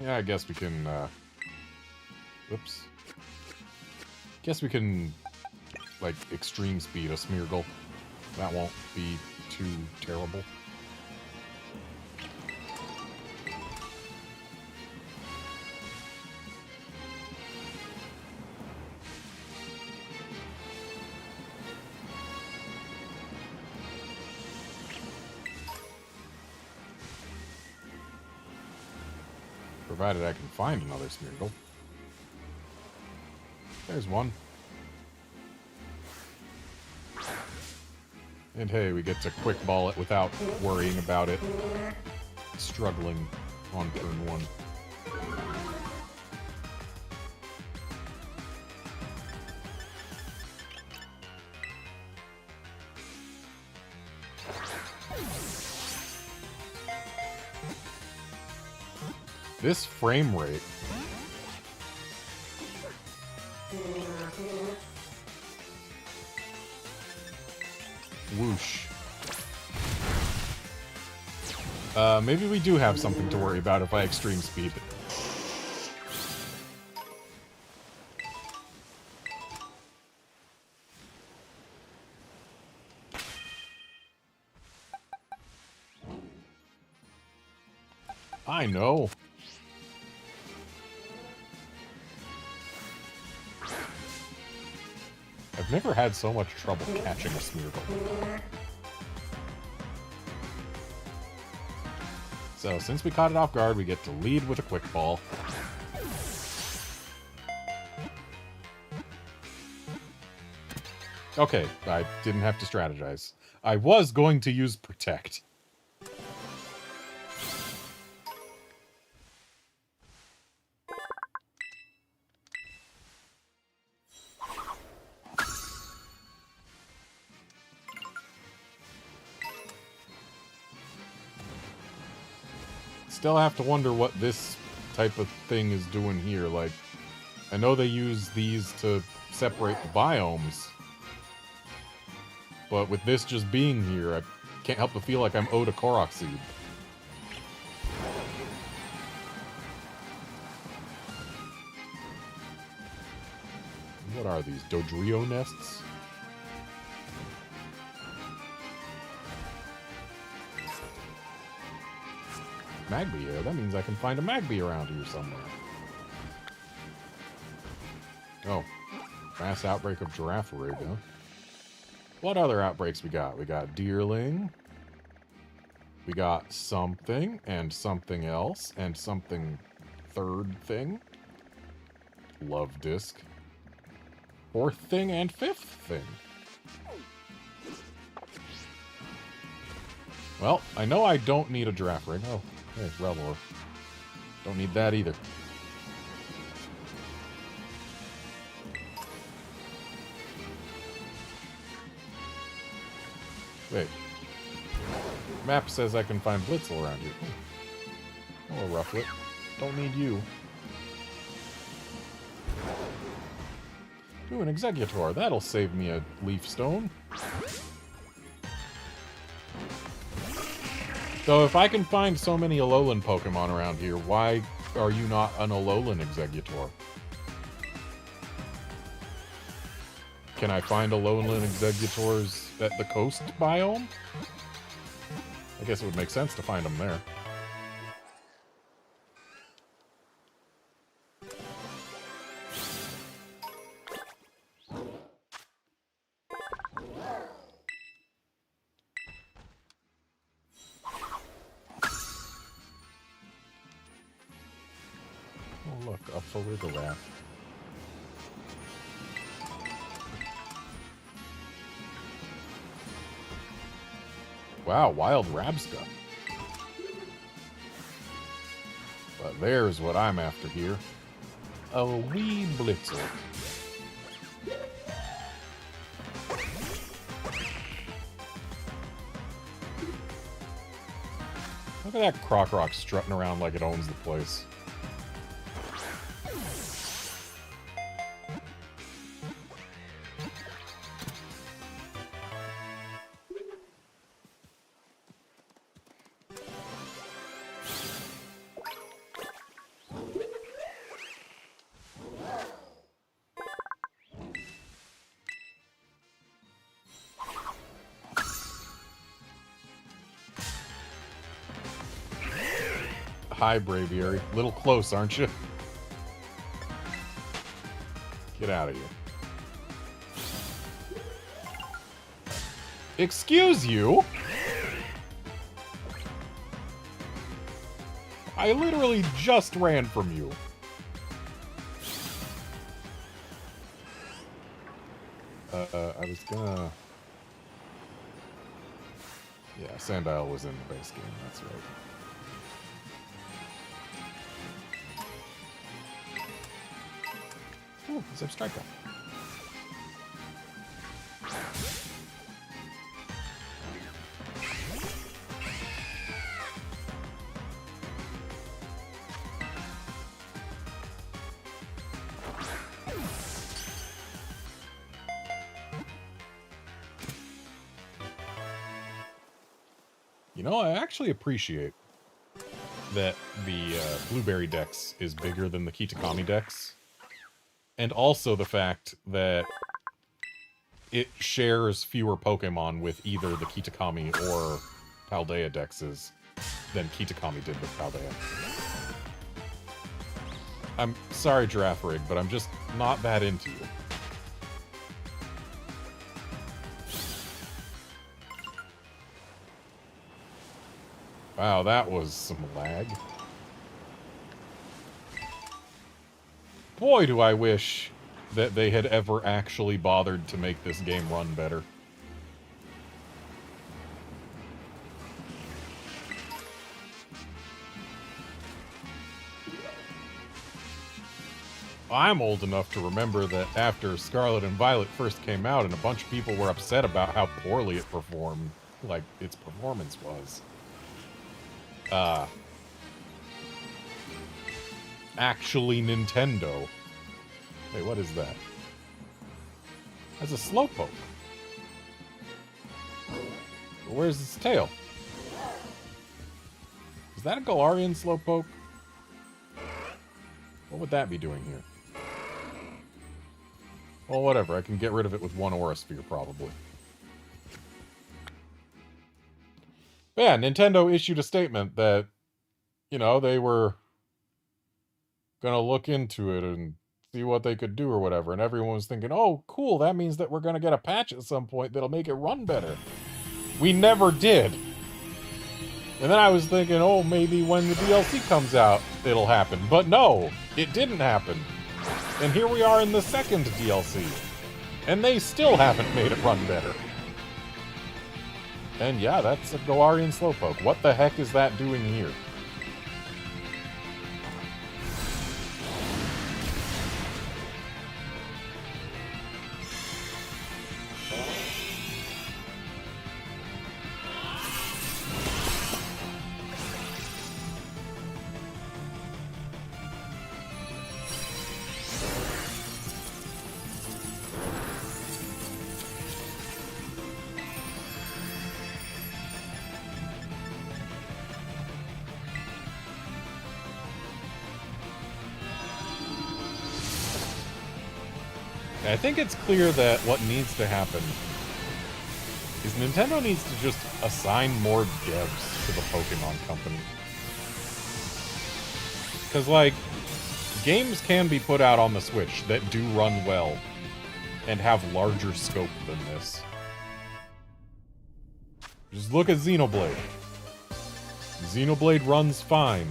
Yeah, I guess we can, whoops. Guess we can, like, extreme speed a Smeargle. That won't be too terrible. Provided I can find another Smeargle. There's one. And hey, we get to quick ball it without worrying about it struggling on turn one. This frame rate. Whoosh. Maybe we do have something to worry about if I extreme speed it. I know. I've never had so much trouble catching a Smeargle. So, since we caught it off guard, we get to lead with a quick ball. Okay, I didn't have to strategize. I was going to use Protect. Still have to wonder what this type of thing is doing here. Like, I know they use these to separate the biomes, but with this just being here, I can't help but feel like I'm owed a Korok seed. What are these? Dodrio nests? Magby here. That means I can find a Magby around here somewhere. Oh. Mass outbreak of Giraffe Rig, huh? What other outbreaks we got? We got Deerling. We got something, and something else, and something third thing. Love Disc. Fourth thing and fifth thing. Well, I know I don't need a Giraffe Ring. Oh, hey, Revlor. Don't need that either. Wait. Map says I can find Blitzel around here. Hello, Rufflet. Don't need you. Ooh, an Exeggutor. That'll save me a Leaf Stone. So if I can find so many Alolan Pokemon around here, why are you not an Alolan Exeggutor? Can I find Alolan Exeggutors at the coast biome? I guess it would make sense to find them there. Oh look, a Farigiraf. Wow, Wild Rabska. But there's what I'm after here. A wee Blitzel. Look at that Croc strutting around like it owns the place. Hi, Braviary. Little close, aren't you? Get out of here. Excuse you? I literally just ran from you. I was gonna... Yeah, Sandile was in the base game, that's right. Ooh, Zebstrika. You know, I actually appreciate that the Blueberry Dex is bigger than the Kitakami Dex. And also the fact that it shares fewer Pokemon with either the Kitakami or Paldea Dexes than Kitakami did with Paldea. I'm sorry, Giraffe Rig, but I'm just not that into you. Wow, that was some lag. Boy, do I wish that they had ever actually bothered to make this game run better. I'm old enough to remember that after Scarlet and Violet first came out and a bunch of people were upset about how poorly it performed, like its performance was. Actually Nintendo. Wait, what is that? That's a Slowpoke. Where's its tail? Is that a Galarian Slowpoke? What would that be doing here? Well, whatever. I can get rid of it with one Aura Sphere, probably. But yeah, Nintendo issued a statement that, you know, they were gonna look into it and see what they could do or whatever. And everyone was thinking, oh, cool, that means that we're gonna get a patch at some point that'll make it run better. We never did. And then I was thinking, oh, maybe when the DLC comes out, it'll happen. But no, it didn't happen. And here we are in the second DLC. And they still haven't made it run better. And yeah, that's a Galarian Slowpoke. What the heck is that doing here? I think it's clear that what needs to happen is Nintendo needs to just assign more devs to the Pokemon Company. Because, like, games can be put out on the Switch that do run well and have larger scope than this. Just look at Xenoblade. Xenoblade runs fine.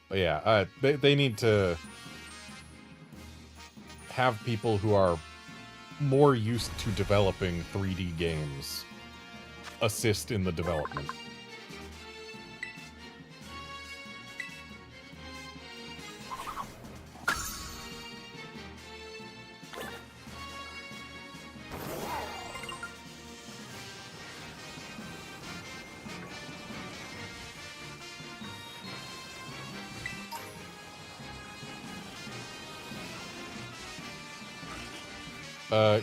But yeah, they need to have people who are more used to developing 3D games assist in the development.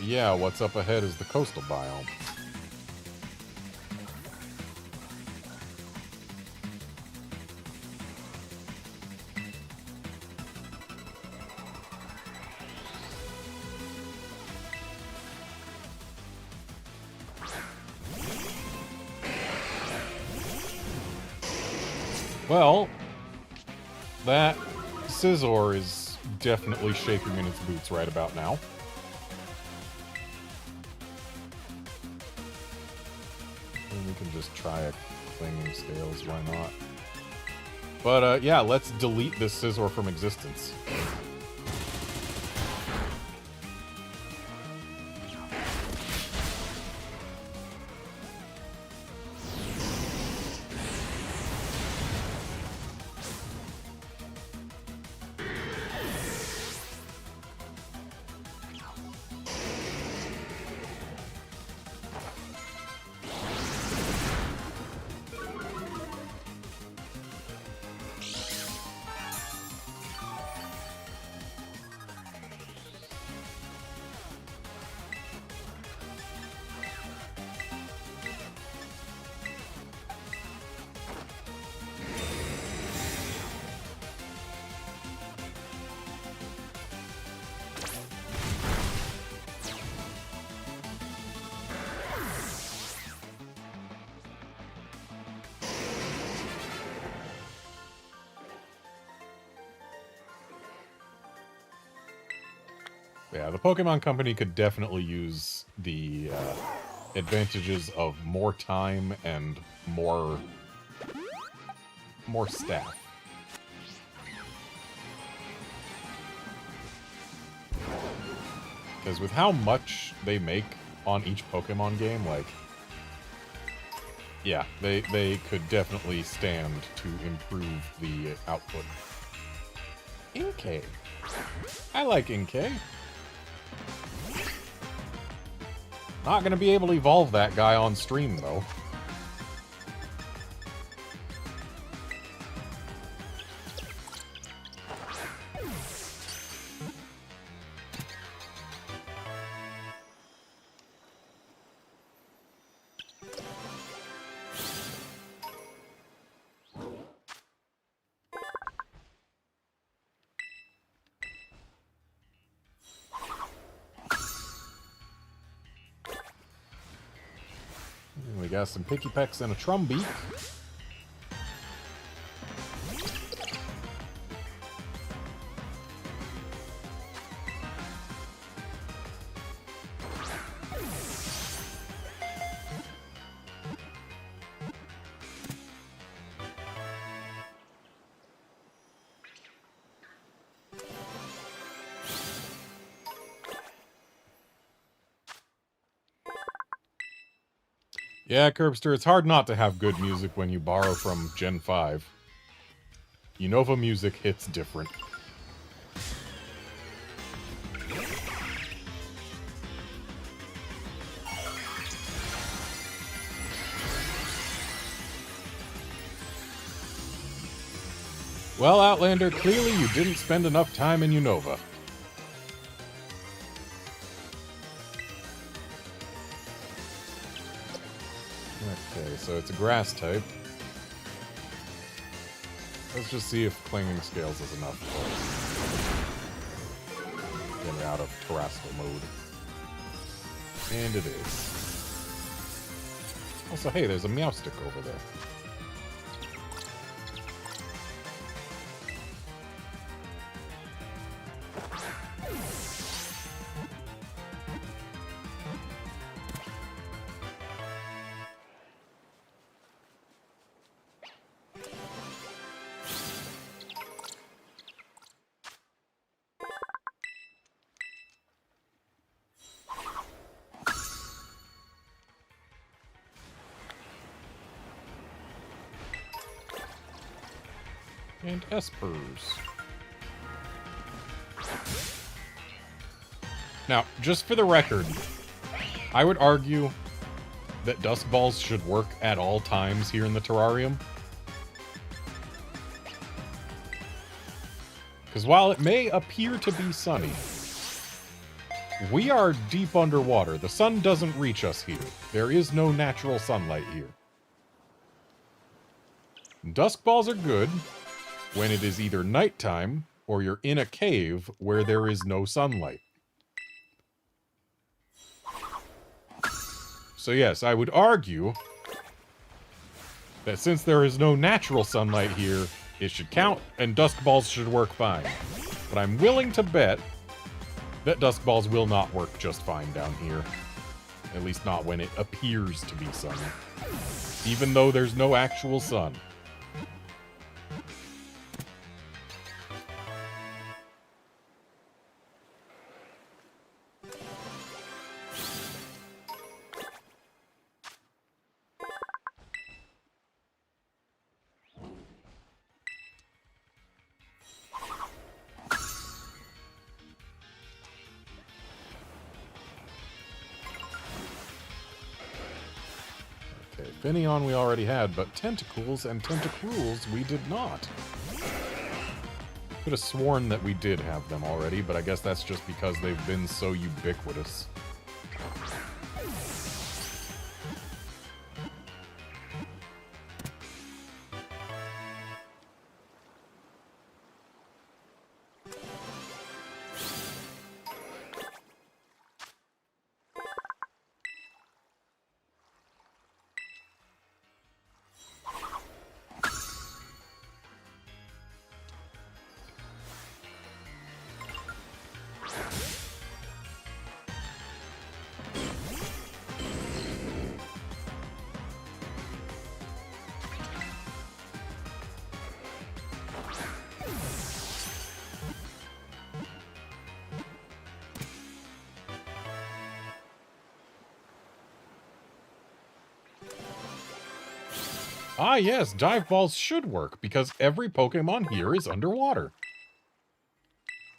Yeah, what's up ahead is the coastal biome. Well, that Scizor is definitely shaking in its boots right about now. And we can just try a Clinging Scales, why not? But, yeah, let's delete this Scizor from existence. Yeah, the Pokemon Company could definitely use the advantages of more time and more staff. Because with how much they make on each Pokemon game, like, yeah, they could definitely stand to improve the output. Inkay. I like Inkay. Not gonna be able to evolve that guy on stream, though. We got some Pikipeks and a Trumbeak. Yeah, Curbster, it's hard not to have good music when you borrow from Gen 5. Unova music hits different. Well, Outlander, clearly you didn't spend enough time in Unova. Okay, so it's a grass type. Let's just see if Clinging Scales is enough for getting out of Terrestrial mode. And it is. Also, hey, there's a Meowstick over there. And Espers. Now, just for the record, I would argue that Dusk Balls should work at all times here in the terrarium. Because while it may appear to be sunny, we are deep underwater. The sun doesn't reach us here. There is no natural sunlight here. Dusk Balls are good when it is either nighttime or you're in a cave where there is no sunlight. So yes, I would argue that since there is no natural sunlight here, it should count and Dusk Balls should work fine. But I'm willing to bet that Dusk Balls will not work just fine down here. At least not when it appears to be sunny. Even though there's no actual sun. Finneon we already had, but Tentacles and Tentacruels we did not. Could have sworn that we did have them already, but I guess that's just because they've been so ubiquitous. Ah, yes, dive balls should work, because every Pokemon here is underwater.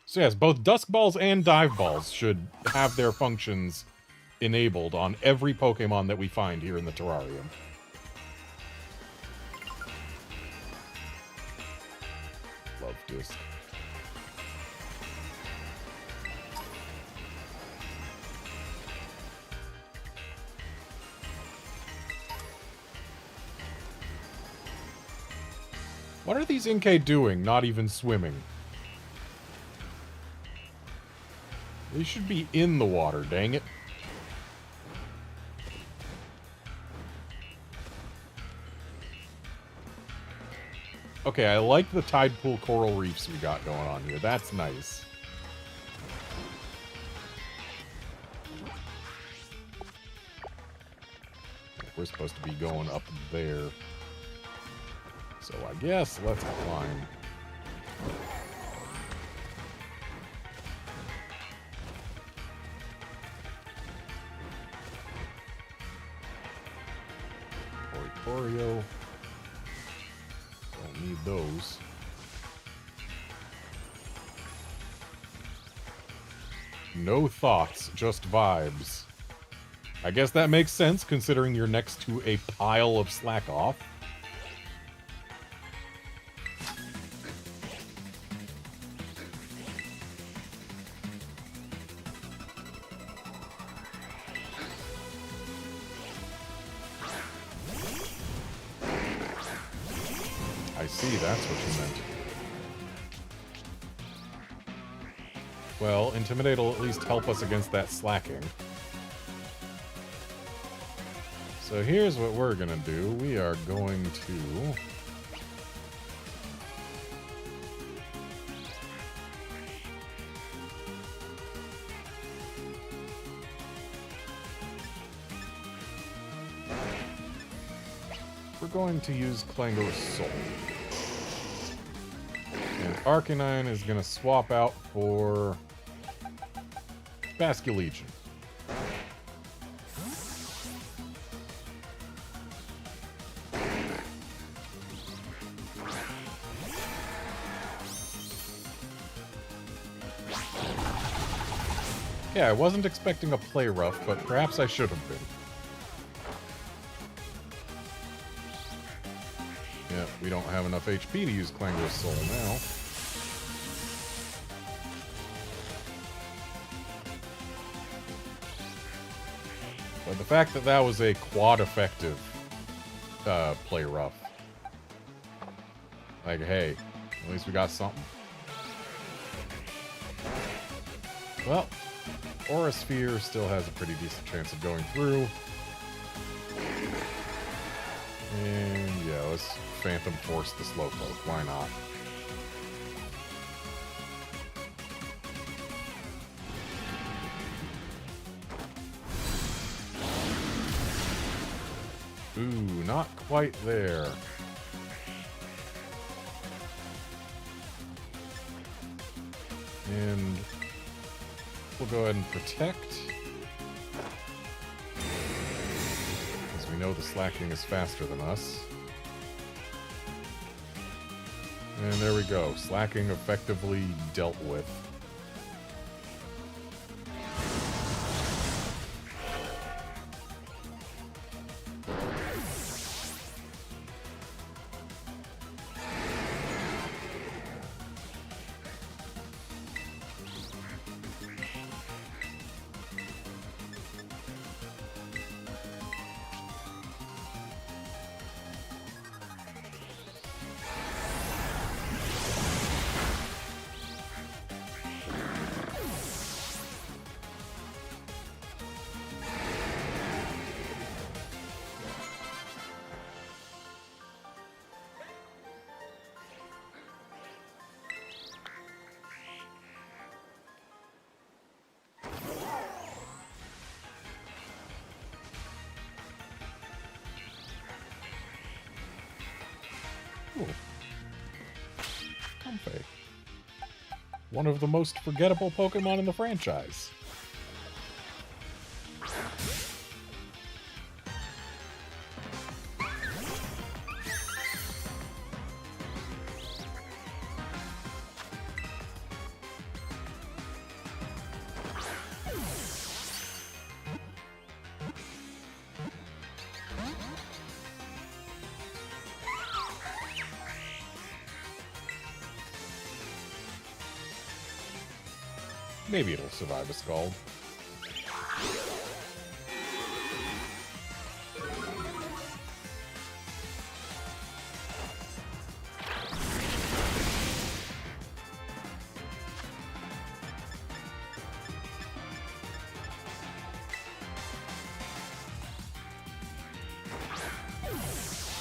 So yes, both Dusk Balls and Dive Balls should have their functions enabled on every Pokemon that we find here in the terrarium. Love Disc. What are these Inkay doing, not even swimming? They should be in the water, dang it. Okay, I like the tide pool coral reefs we got going on here. That's nice. We're supposed to be going up there. So I guess let's climb. Oreo. Don't need those. No thoughts, just vibes. I guess that makes sense considering you're next to a pile of slack off. I see, that's what you meant. Well, Intimidate will at least help us against that slacking. So here's what we're gonna do. We are going to... We're going to use Clango's Soul. And Arcanine is going to swap out for Basculegion. Yeah, I wasn't expecting a play rough, but perhaps I should have been. Yeah, we don't have enough HP to use Clango's Soul now. But the fact that that was a quad effective play rough. Like, hey, at least we got something. Well, Aura Sphere still has a pretty decent chance of going through. And yeah, let's Phantom Force the Slowpoke. Why not? Ooh, not quite there. And we'll go ahead and protect. Because we know the slacking is faster than us. And there we go. Slacking effectively dealt with. Ooh. Comfey. One of the most forgettable Pokemon in the franchise. Maybe it'll survive a scald.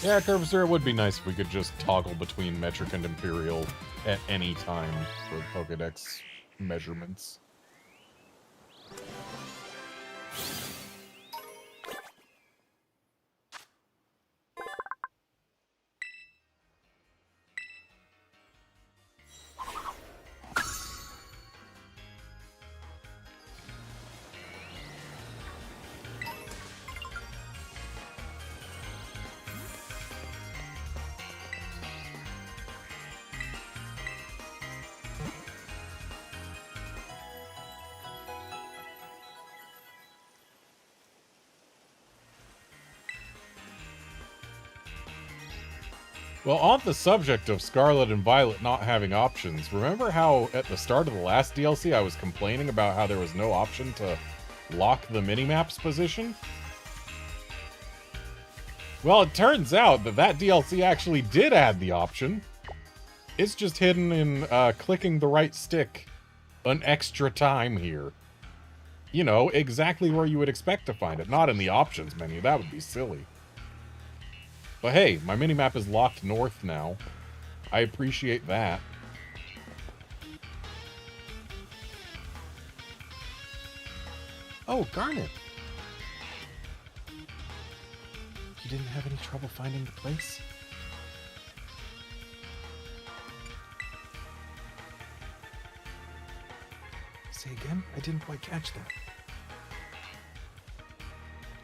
Yeah, Curvaster, it would be nice if we could just toggle between Metric and Imperial at any time for Pokedex measurements. Well, on the subject of Scarlet and Violet not having options, remember how at the start of the last DLC I was complaining about how there was no option to lock the minimap's position? Well, it turns out that that DLC actually did add the option. It's just hidden in clicking the right stick an extra time here. You know, exactly where you would expect to find it, not in the options menu. That would be silly. But hey, my minimap is locked north now. I appreciate that. Oh, Garnet! You didn't have any trouble finding the place? Say again? I didn't quite catch that.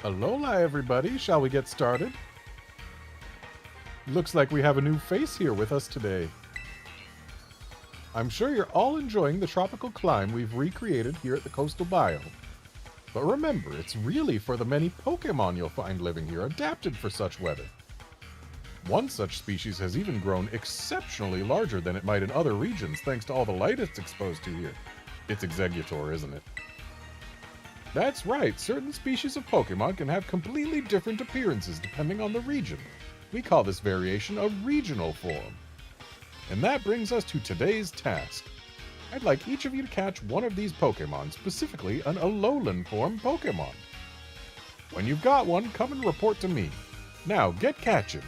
Alola, everybody. Shall we get started? Looks like we have a new face here with us today. I'm sure you're all enjoying the tropical climb we've recreated here at the coastal biome. But remember, it's really for the many Pokémon you'll find living here, adapted for such weather. One such species has even grown exceptionally larger than it might in other regions, thanks to all the light it's exposed to here. It's Exeggutor, isn't it? That's right, certain species of Pokémon can have completely different appearances depending on the region. We call this variation a regional form. And that brings us to today's task. I'd like each of you to catch one of these Pokémon, specifically an Alolan form Pokémon. When you've got one, come and report to me. Now, get catching!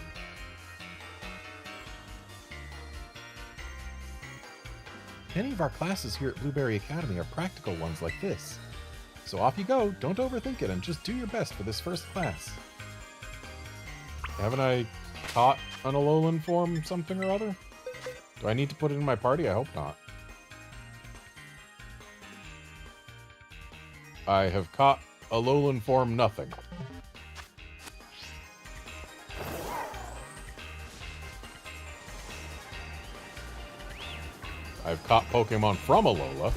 Many of our classes here at Blueberry Academy are practical ones like this. So off you go, don't overthink it, and just do your best for this first class. Haven't I caught an Alolan form something or other? Do I need to put it in my party? I hope not. I have caught Alolan form nothing. I've caught Pokemon from Alola,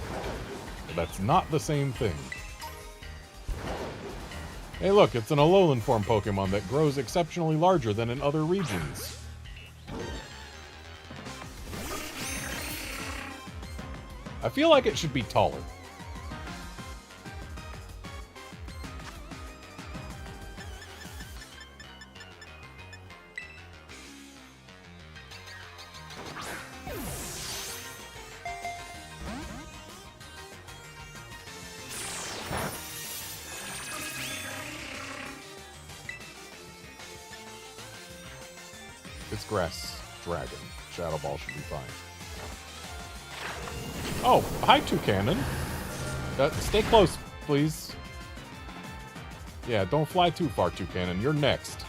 but that's not the same thing. Hey look, it's an Alolan form Pokemon that grows exceptionally larger than in other regions. I feel like it should be taller. It's Grass Dragon. Shadow Ball should be fine. Oh, hi, Toucanon. Stay close, please. Yeah, don't fly too far, Toucanon. You're next.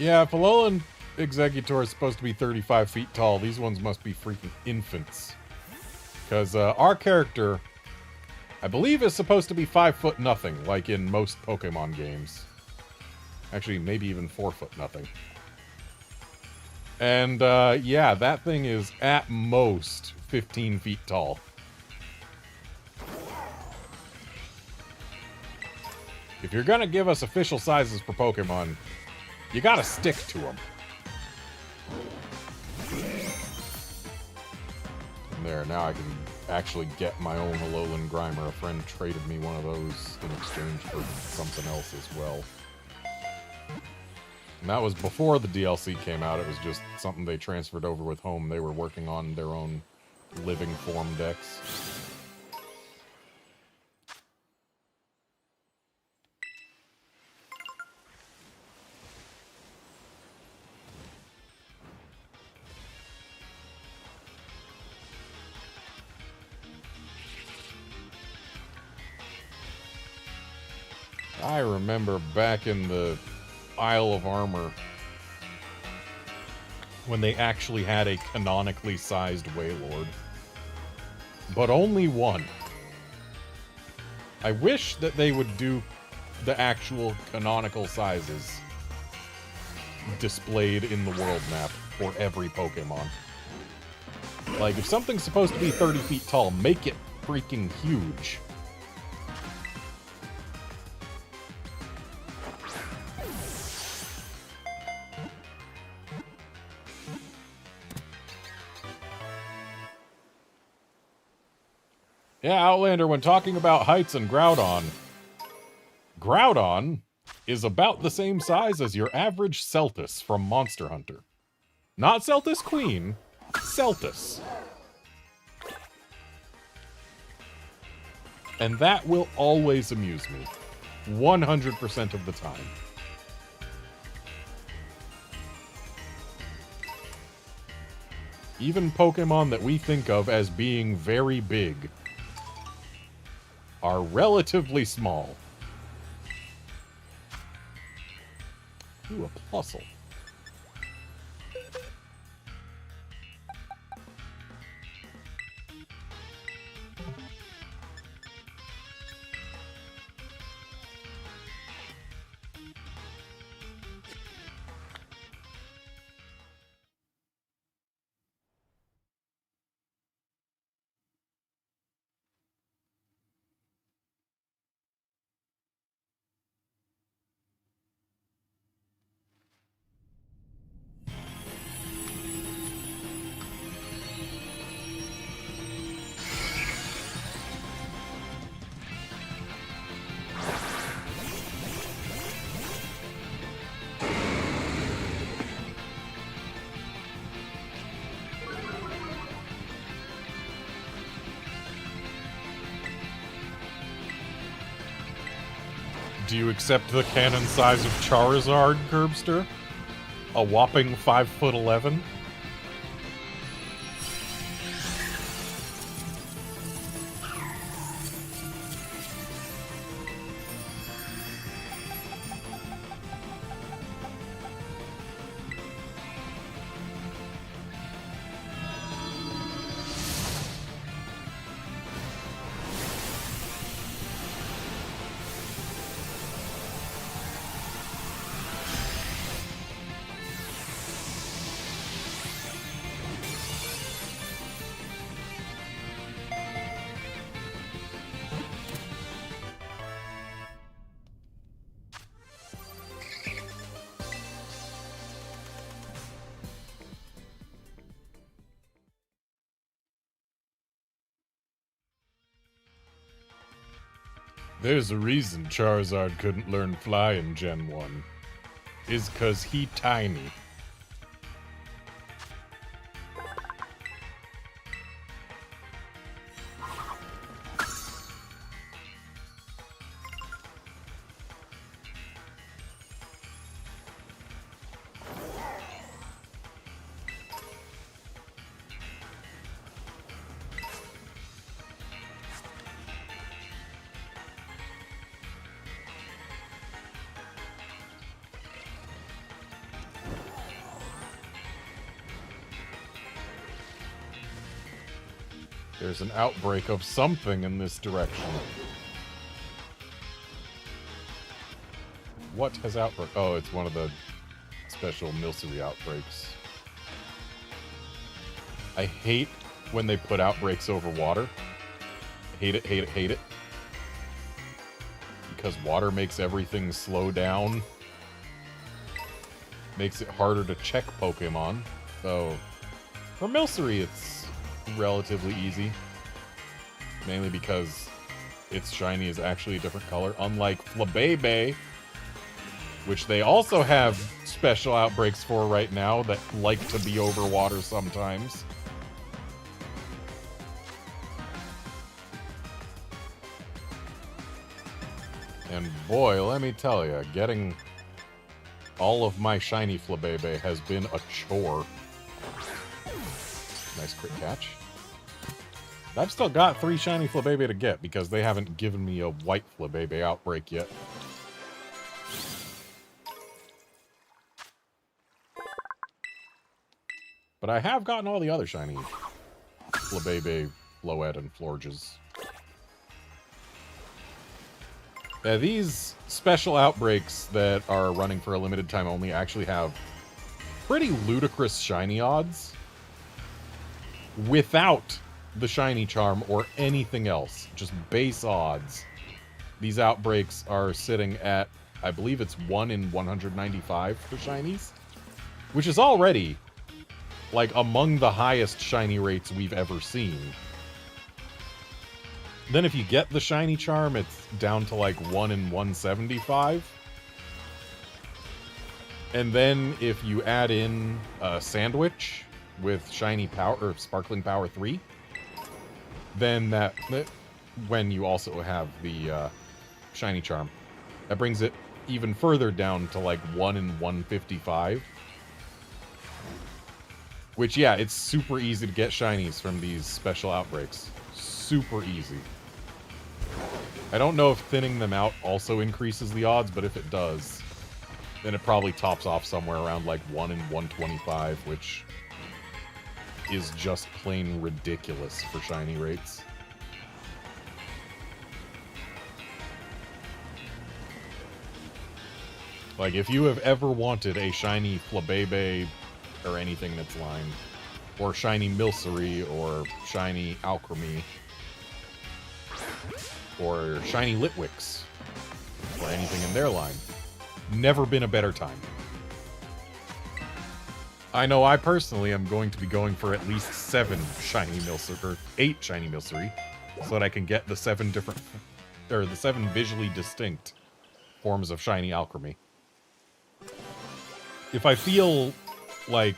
Yeah, if Alolan Exeggutor is supposed to be 35 feet tall, these ones must be freaking infants. Because our character, I believe, is supposed to be 5 foot nothing, like in most Pokemon games. Actually, maybe even 4 foot nothing. And, yeah, that thing is at most 15 feet tall. If you're gonna give us official sizes for Pokemon, you gotta stick to them. And there, now I can actually get my own Alolan Grimer. A friend traded me one of those in exchange for something else as well. And that was before the DLC came out. It was just something they transferred over with Home. They were working on their own living form decks. I remember back in the Isle of Armor when they actually had a canonically sized Wailord. But only one. I wish that they would do the actual canonical sizes displayed in the world map for every Pokemon. Like, if something's supposed to be 30 feet tall, make it freaking huge. Yeah, Outlander, when talking about heights and Groudon, Groudon is about the same size as your average Celtis from Monster Hunter. Not Celtis Queen, Celtis. And that will always amuse me. 100% of the time. Even Pokemon that we think of as being very big are relatively small. Ooh, a Plusle. Do you accept the cannon size of Charizard, Curbster? A whopping 5'11"? There's a reason Charizard couldn't learn Fly in Gen 1. Is 'cause he tiny. There's an outbreak of something in this direction. What has outbreak? Oh, it's one of the special Milcery outbreaks. I hate when they put outbreaks over water. Hate it, hate it, hate it. Because water makes everything slow down. Makes it harder to check Pokemon. So, for Milcery, it's relatively easy. Mainly because its shiny is actually a different color. Unlike Flabébé, which they also have special outbreaks for right now that like to be over water sometimes. And boy, let me tell you, getting all of my shiny Flabébé has been a chore. Nice crit catch. I've still got 3 shiny Flabébé to get because they haven't given me a white Flabébé outbreak yet. But I have gotten all the other shiny Flabébé, Floette, and Florges. Yeah, these special outbreaks that are running for a limited time only actually have pretty ludicrous shiny odds without the shiny charm or anything else. Just base odds. These outbreaks are sitting at, I believe it's 1 in 195 for shinies, which is already like among the highest shiny rates we've ever seen. Then if you get the shiny charm, it's down to like 1 in 175. And then if you add in a sandwich with shiny power or sparkling power 3, then that when you also have the shiny charm, that brings it even further down to like 1 in 155. Which, yeah, it's super easy to get shinies from these special outbreaks. Super easy. I don't know if thinning them out also increases the odds, but if it does, then it probably tops off somewhere around like 1 in 125, which is just plain ridiculous for shiny rates. Like, if you have ever wanted a shiny Flabébé or anything in its line, or shiny Milcery, or shiny Alchemy, or shiny Litwicks, or anything in their line, never been a better time. I know I personally am going to be going for at least 7 shiny Milcery, or 8 shiny Milcery, so that I can get the 7 different, or the 7 visually distinct forms of shiny Alchemy. If I feel like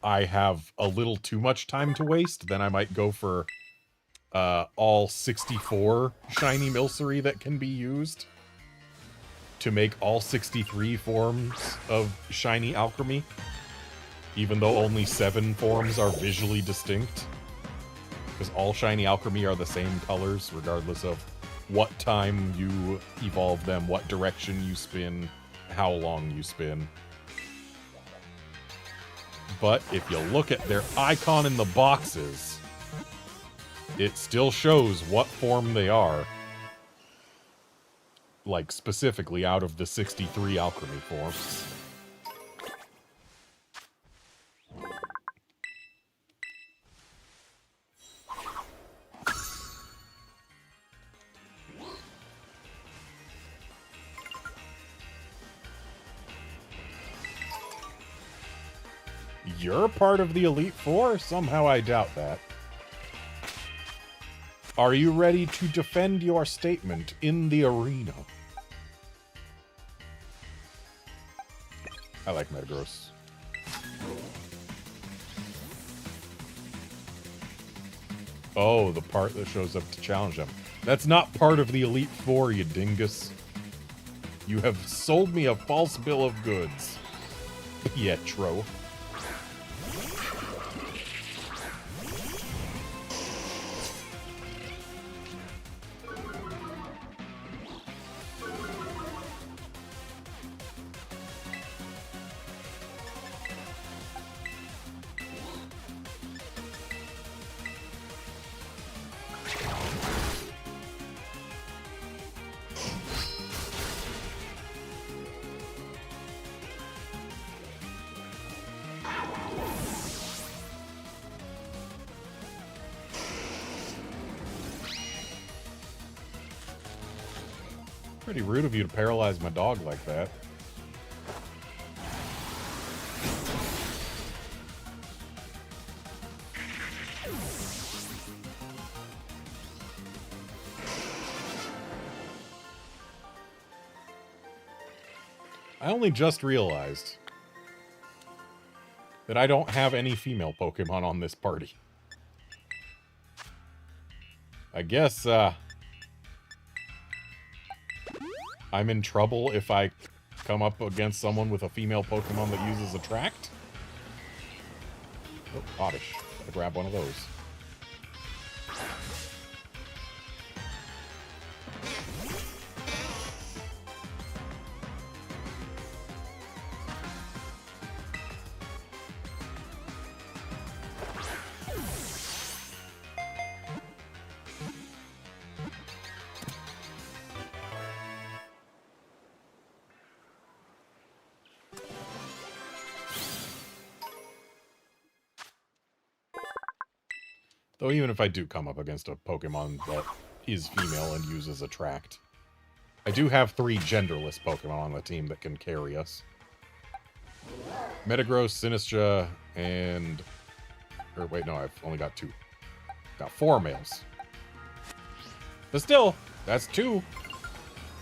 I have a little too much time to waste, then I might go for all 64 shiny Milcery that can be used to make all 63 forms of shiny Alchemy, even though only 7 forms are visually distinct, because all shiny Alchemy are the same colors regardless of what time you evolve them, what direction you spin, how long you spin. But if you look at their icon in the boxes, it still shows what form they are. Like, specifically out of the 63 Alchemy forms. You're part of the Elite Four? Somehow I doubt that. Are you ready to defend your statement in the arena? I like Metagross. Oh, the part that shows up to challenge him. That's not part of the Elite Four, you dingus. You have sold me a false bill of goods. Pietro. Pretty rude of you to paralyze my dog like that. I only just realized that I don't have any female Pokemon on this party. I guess, I'm in trouble if I come up against someone with a female Pokemon that uses Attract. Oh, Oddish. Gotta grab one of those. Though even if I do come up against a Pokemon that is female and uses Attract, I do have 3 genderless Pokemon on the team that can carry us. Metagross, Sinistcha, and... Or wait, no, I've only got 2. Got 4 males. But still, that's 2.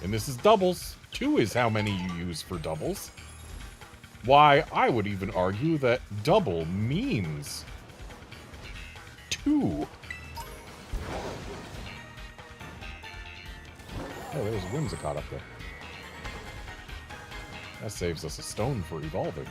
And this is doubles. 2 is how many you use for doubles. Why, I would even argue that double means 2. Oh, there's Whimsicott up there. That saves us a stone for evolving.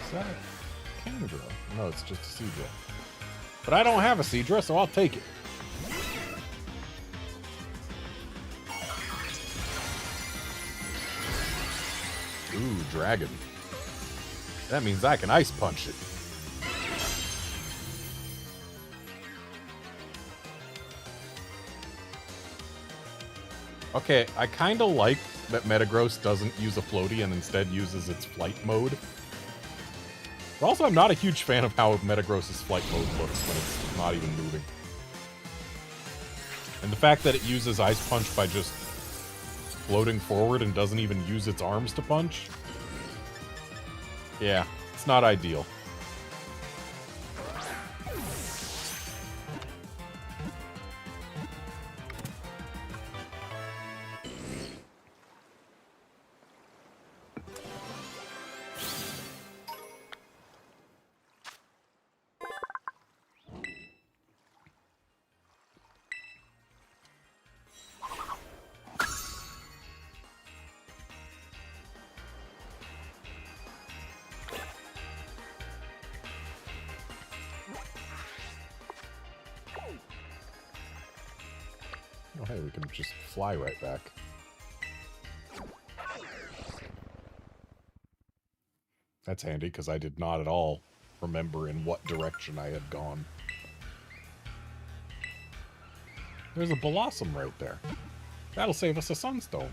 Is that a Kingdra? No, it's just a Seadra. But I don't have a Seadra, so I'll take it. Ooh, dragon. That means I can ice punch it. Okay, I kind of like that Metagross doesn't use a floaty and instead uses its flight mode. But also, I'm not a huge fan of how Metagross's flight mode looks when it's not even moving. And the fact that it uses Ice Punch by just floating forward and doesn't even use its arms to punch. Yeah, it's not ideal. Oh, hey, we can just fly right back. That's handy, because I did not at all remember in what direction I had gone. There's a Blossom right there. That'll save us a Sunstone.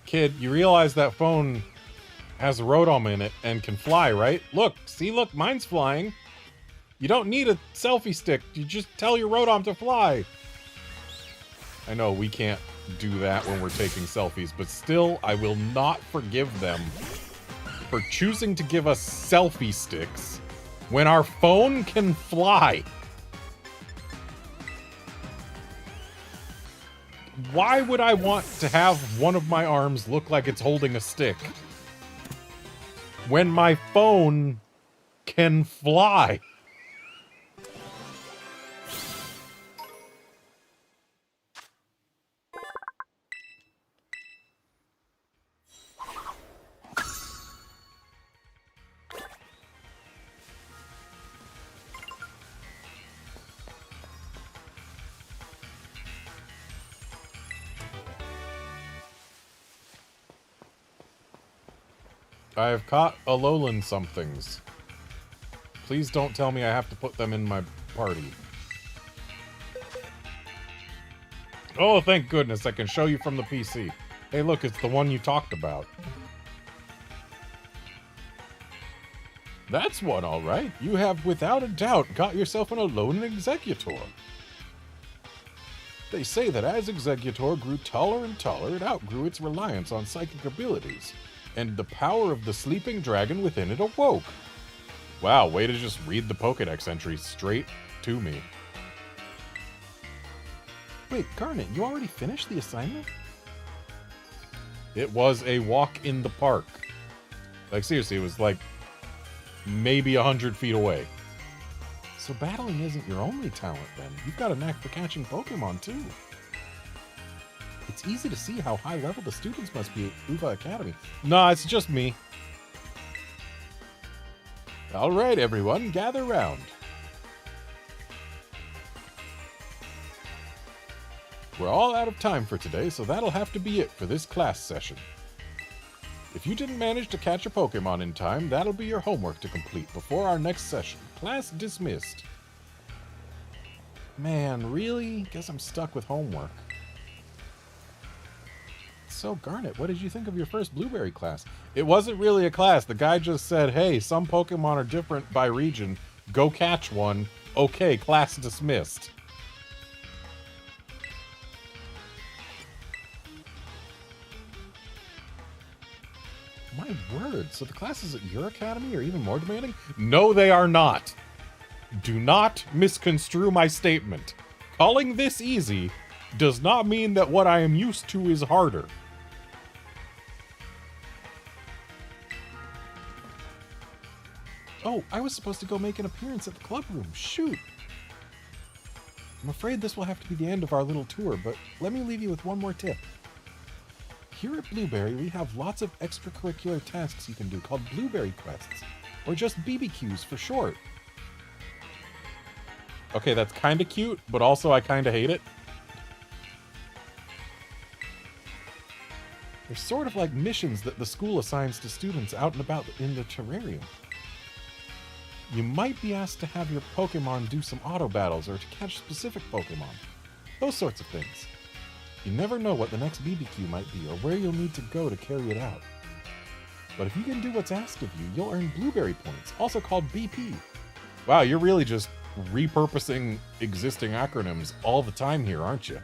Kid, you realize that phone has a Rotom in it and can fly, right? Look, see, look, mine's flying. You don't need a selfie stick. You just tell your Rotom to fly. I know we can't do that when we're taking selfies, but still, I will not forgive them for choosing to give us selfie sticks when our phone can fly. Why would I want to have one of my arms look like it's holding a stick when my phone can fly? I have caught Alolan somethings. Please don't tell me I have to put them in my party. Oh, thank goodness, I can show you from the PC. Hey, look, it's the one you talked about. That's one, all right. You have, without a doubt, got yourself an Alolan Executor. They say that as Executor grew taller and taller, it outgrew its reliance on psychic abilities, and the power of the sleeping dragon within it awoke. Wow, way to just read the Pokédex entry straight to me. Wait, Garnet, you already finished the assignment? It was a walk in the park. Like, seriously, it was like maybe 100 feet away. So battling isn't your only talent, then. You've got a knack for catching Pokemon, too. It's easy to see how high level the students must be at Uva Academy. Nah, it's just me. All right, everyone, gather round. We're all out of time for today, so that'll have to be it for this class session. If you didn't manage to catch a Pokemon in time, that'll be your homework to complete before our next session. Class dismissed. Man, really? Guess I'm stuck with homework. So, Garnet, what did you think of your first Blueberry class? It wasn't really a class. The guy just said, hey, some Pokemon are different by region. Go catch one. Okay, class dismissed. My word, so the classes at your academy are even more demanding? No, they are not. Do not misconstrue my statement. Calling this easy does not mean that what I am used to is harder. Oh, I was supposed to go make an appearance at the club room. Shoot. I'm afraid this will have to be the end of our little tour, but let me leave you with one more tip. Here at Blueberry, we have lots of extracurricular tasks you can do called Blueberry Quests, or just BBQs for short. Okay, that's kind of cute, but also I kind of hate it. They're sort of like missions that the school assigns to students out and about in the terrarium. You might be asked to have your Pokemon do some auto battles or to catch specific Pokemon. Those sorts of things. You never know what the next BBQ might be or where you'll need to go to carry it out. But if you can do what's asked of you, you'll earn Blueberry points, also called BP. Wow, you're really just repurposing existing acronyms all the time here, aren't you?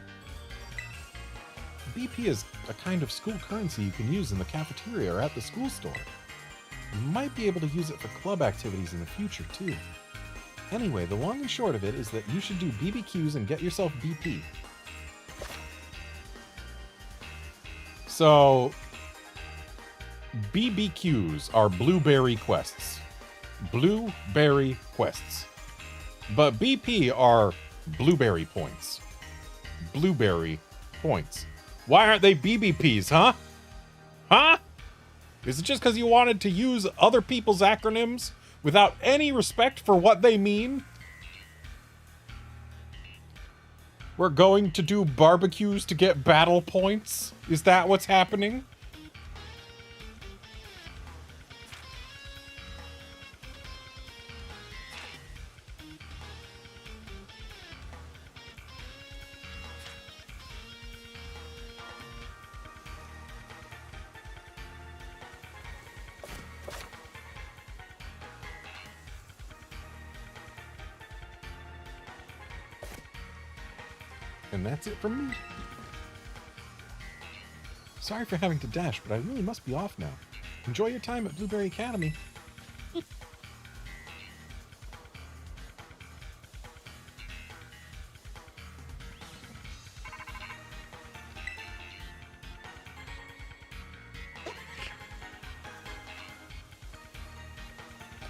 BP is a kind of school currency you can use in the cafeteria or at the school store. You might be able to use it for club activities in the future, too. Anyway, the long and short of it is that you should do BBQs and get yourself BP. So, BBQs are Blueberry Quests. Blueberry Quests. But BP are Blueberry Points. Blueberry Points. Why aren't they BBPs, huh? Huh? Is it just because you wanted to use other people's acronyms without any respect for what they mean? We're going to do barbecues to get battle points? Is that what's happening? And that's it from me. Sorry for having to dash, but I really must be off now. Enjoy your time at Blueberry Academy.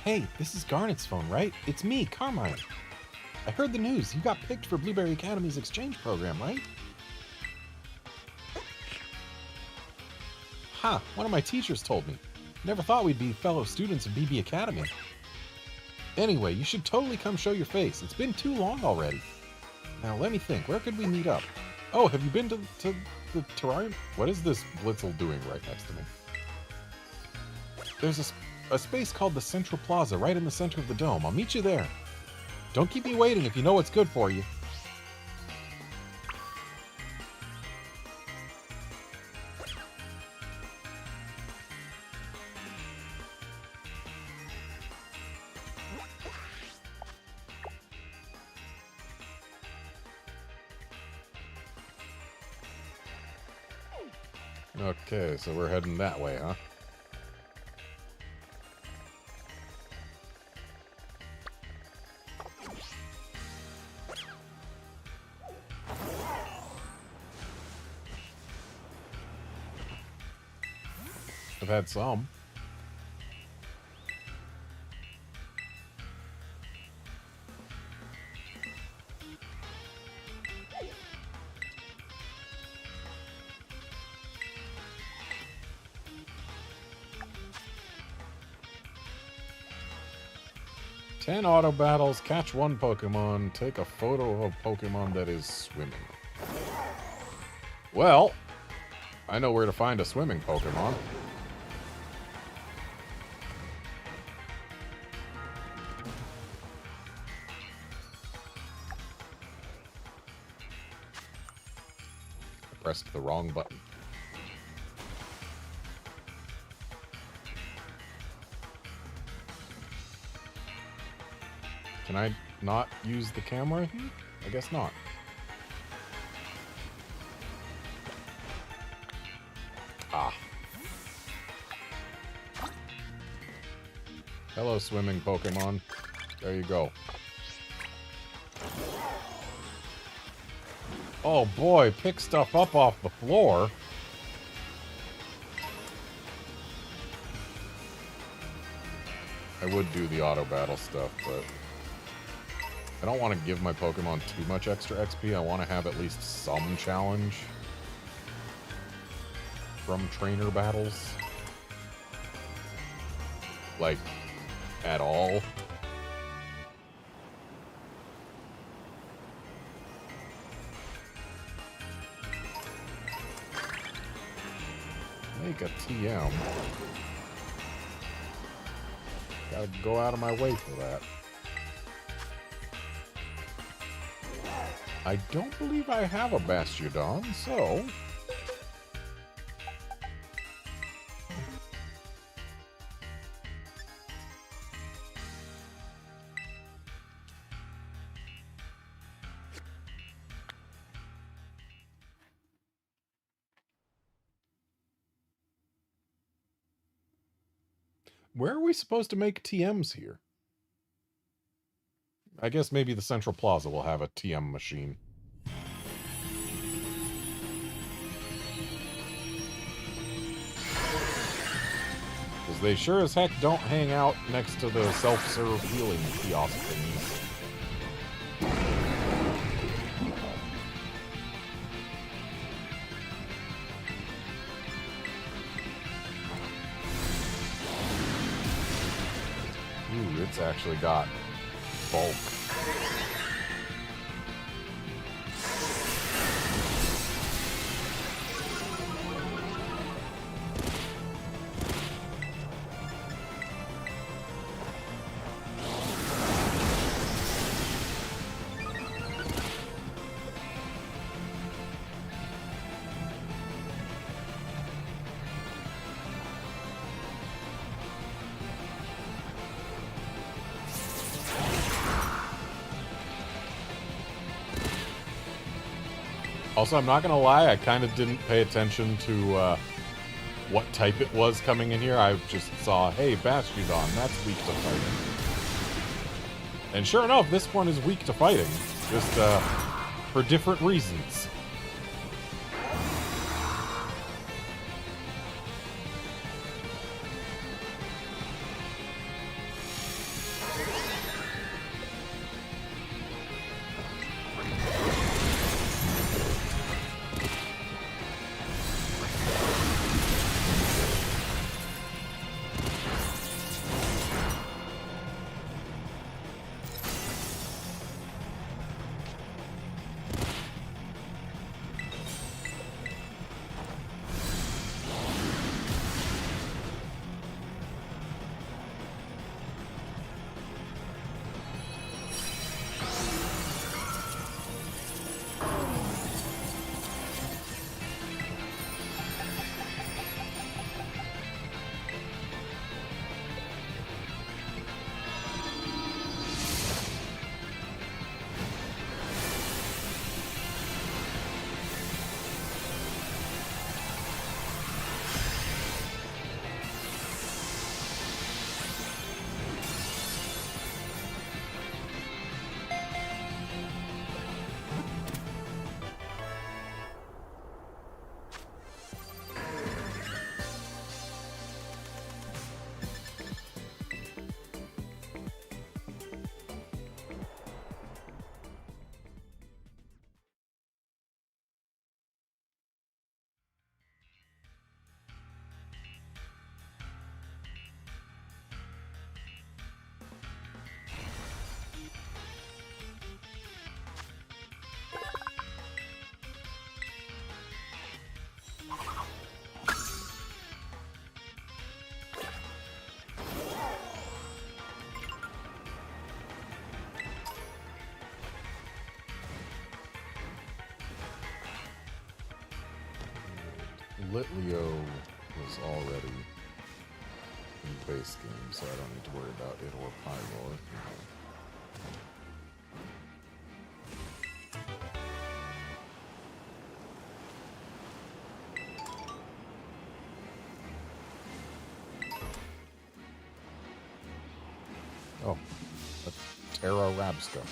Hey, this is Garnet's phone, right? It's me, Carmine. I heard the news. You got picked for Blueberry Academy's exchange program, right? Ha! One of my teachers told me. Never thought we'd be fellow students of BB Academy. Anyway, you should totally come show your face. It's been too long already. Now, let me think. Where could we meet up? Oh, have you been to the terrarium? What is this Blitzel doing right next to me? There's a space called the Central Plaza right in the center of the dome. I'll meet you there. Don't keep me waiting if you know what's good for you. Okay, so we're heading that way, huh? I've had some. Ten auto battles, catch one Pokemon, take a photo of a Pokemon that is swimming. Well, I know where to find a swimming Pokemon. I pressed the wrong button. Can I not use the camera here? I guess not. Ah. Hello, swimming Pokemon. There you go. Oh boy, pick stuff up off the floor. I would do the auto battle stuff, but I don't want to give my Pokemon too much extra XP. I want to have at least some challenge from trainer battles. Like, at all. Make a TM. Gotta go out of my way for that. I don't believe I have a Bastiodon, so... Where are we supposed to make TMs here? I guess maybe the Central Plaza will have a TM machine. Because they sure as heck don't hang out next to the self-serve healing kiosk thingies. Ooh, it's actually got bulk. Also, I'm not gonna lie, I kind of didn't pay attention to what type it was coming in here. I just saw, hey, Bastiodon, that's weak to fighting. And sure enough, this one is weak to fighting, just for different reasons. Litleo was already in the base game, so I don't need to worry about it or Pyroar. Oh, a Terra Rabska.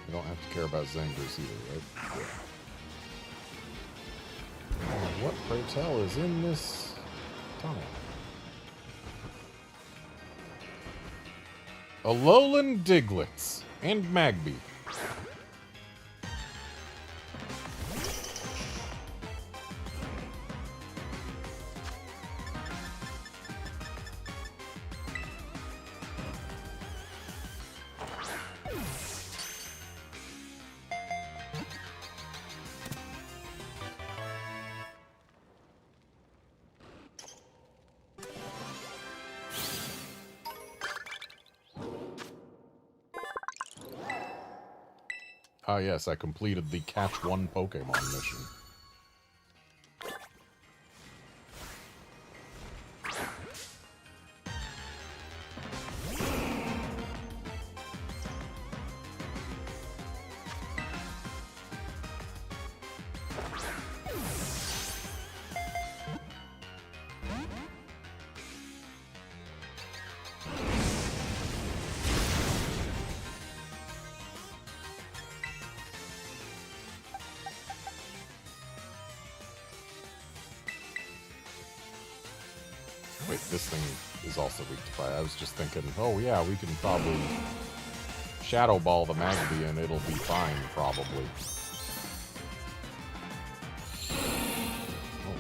You don't have to care about Zangers either, right? Yeah. What, pray tell, is in this tunnel? Alolan Diglets and Magby. Ah, yes, I completed the Catch One Pokemon mission. Wait, this thing is also weak to fire. I was just thinking, oh yeah, we can probably Shadow Ball the Magby and it'll be fine, probably. Oh.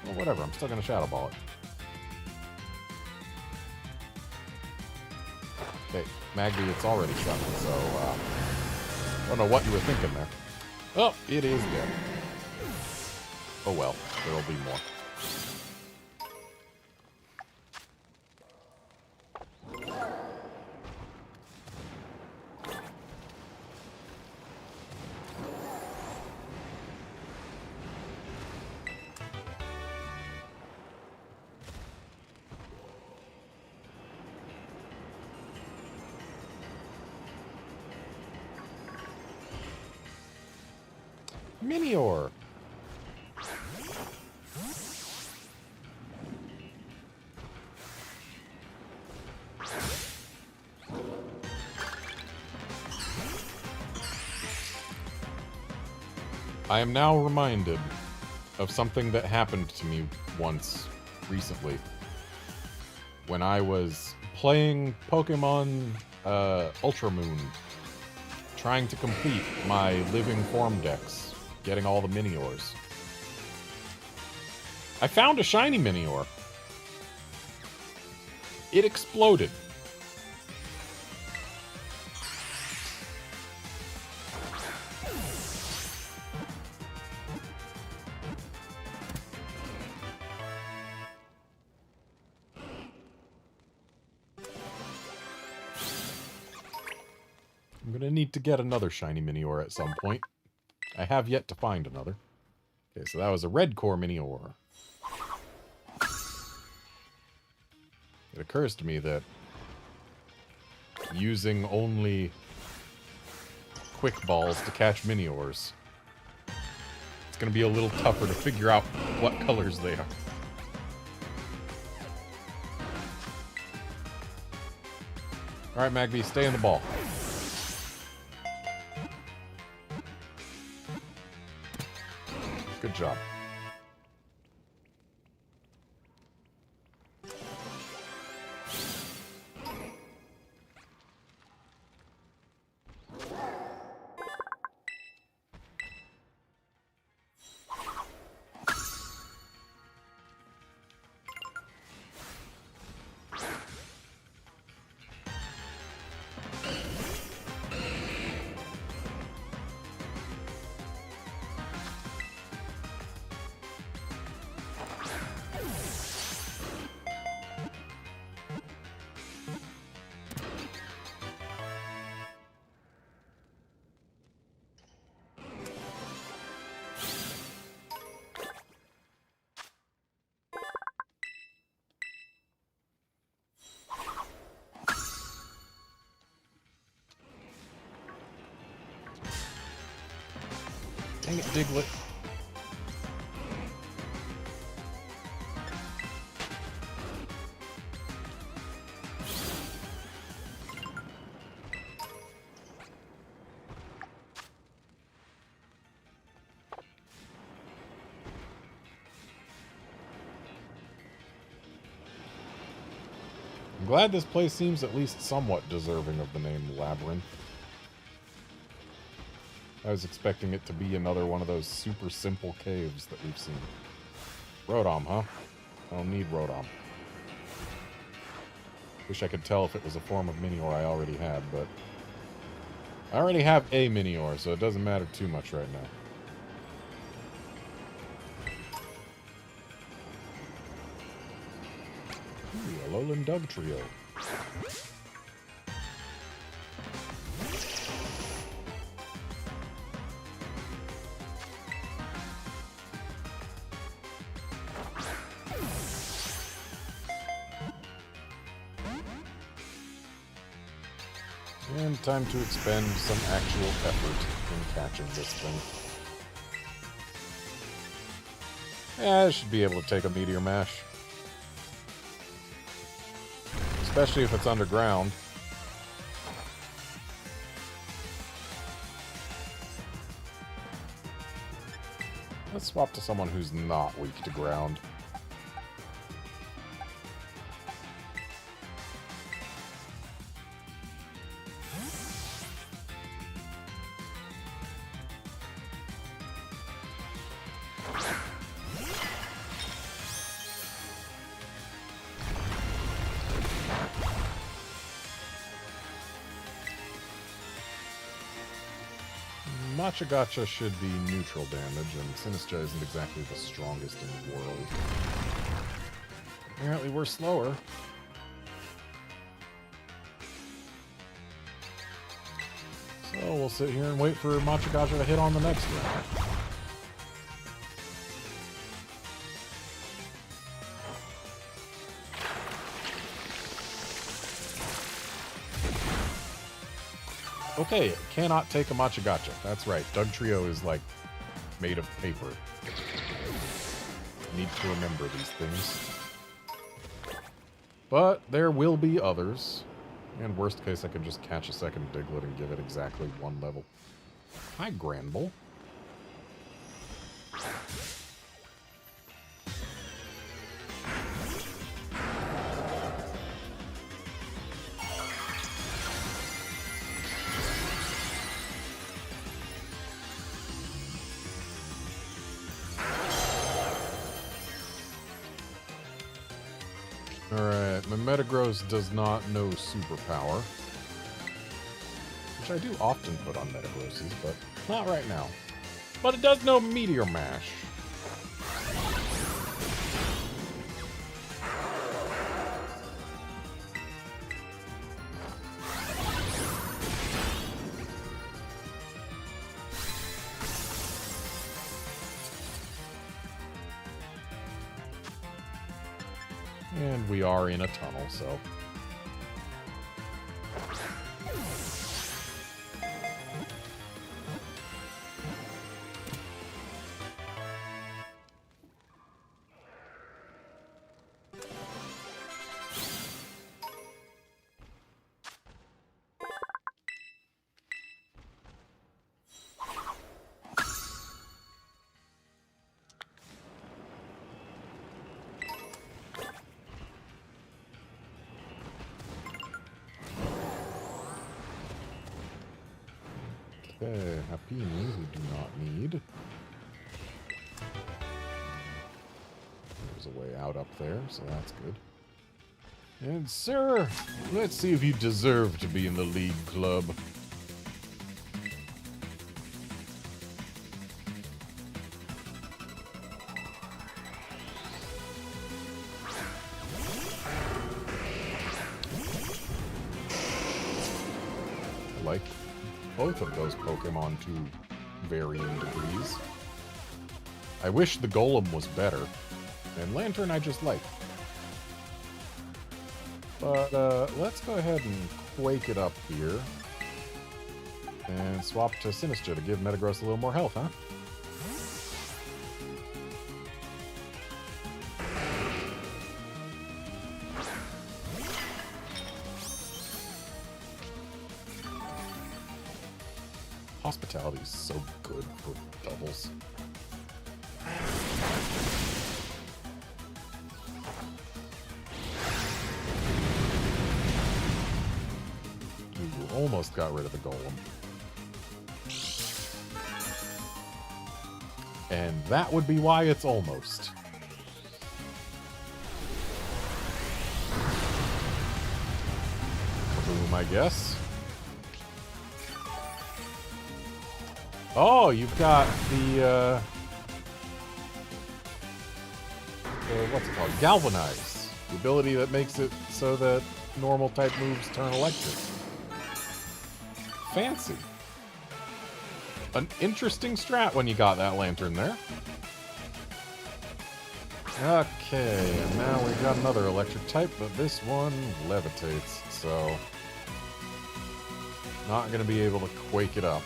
Well, whatever, I'm still gonna Shadow Ball it. Okay, Magby, it's already stunned, so, I don't know what you were thinking there. Oh, it is dead. Oh well, there'll be more. Minior! I am now reminded of something that happened to me once recently. When I was playing Pokemon Ultra Moon, trying to complete my living form decks, getting all the Miniors. I found a shiny Minior. It exploded. I'm gonna need to get another shiny Minior at some point. I have yet to find another. Okay, so that was a red core Minior. It occurs to me that using only quick balls to catch Miniors, it's gonna be a little tougher to figure out what colors they are. Alright, Magby, stay in the ball. Good job. Dang it, Diglett. I'm glad this place seems at least somewhat deserving of the name Labyrinth. I was expecting it to be another one of those super simple caves that we've seen. Rotom, huh? I don't need Rotom. Wish I could tell if it was a form of Minior I already had, but... I already have a Minior, so it doesn't matter too much right now. Ooh, a Alolan Dugtrio. And time to expend some actual effort in catching this thing. Yeah, I should be able to take a Meteor Mash. Especially if it's underground. Let's swap to someone who's not weak to ground. Machagacha should be neutral damage, and Sinistcha isn't exactly the strongest in the world. Apparently we're slower. So we'll sit here and wait for Machagacha to hit on the next round. Okay, it cannot take a Machagacha. That's right. Dugtrio is, like, made of paper. Need to remember these things. But there will be others. And worst case, I could just catch a second Diglett and give it exactly one level. Hi, Granbull. Alright, my Metagross does not know Superpower. Which I do often put on Metagrosses, but not right now. But it does know Meteor Mash. And we are in a tunnel, so... Okay, Happini, we do not need. There's a way out up there, so that's good. And sir, let's see if you deserve to be in the League Club. Like both of those Pokemon to varying degrees. I wish the Golem was better, and Lantern I just like. But let's go ahead and Quake it up here. And swap to Sinistcha to give Metagross a little more health, huh? Hospitality is so good for doubles. Ooh, almost got rid of the golem. And that would be why it's almost. Kaboom, I guess. Oh, you've got the, what's it called? Galvanize. The ability that makes it so that normal type moves turn electric. Fancy. An interesting strat when you got that lantern there. Okay, and now we've got another electric type, but this one levitates, so not going to be able to quake it up.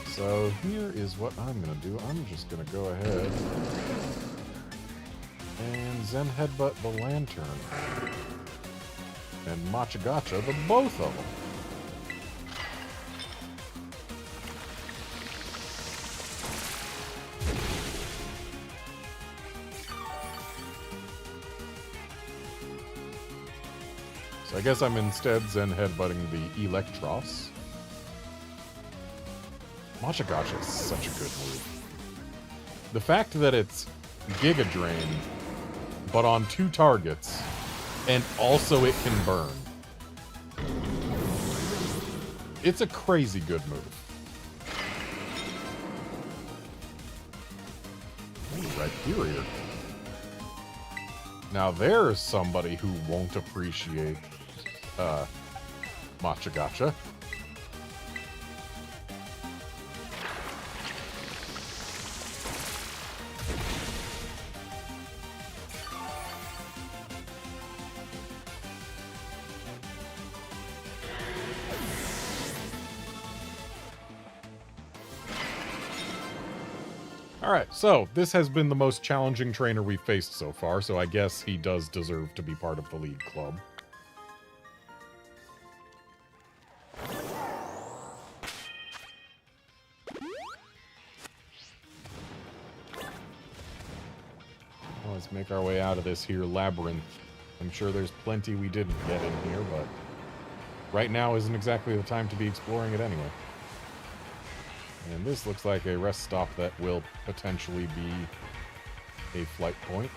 So here is what I'm going to do. I'm just going to go ahead and Zen Headbutt the lantern and Machagacha the both of them. So I guess I'm instead Zen Headbutting the Electros. Machagacha is such a good move. The fact that it's Giga Drain, but on 2 targets, and also it can burn. It's a crazy good move. Ooh, Rhyperior. Now there's somebody who won't appreciate Machagacha. Alright, so this has been the most challenging trainer we've faced so far, so I guess he does deserve to be part of the league club. Let's make our way out of this here labyrinth. I'm sure there's plenty we didn't get in here, but right now isn't exactly the time to be exploring it anyway. And this looks like a rest stop that will potentially be a flight point.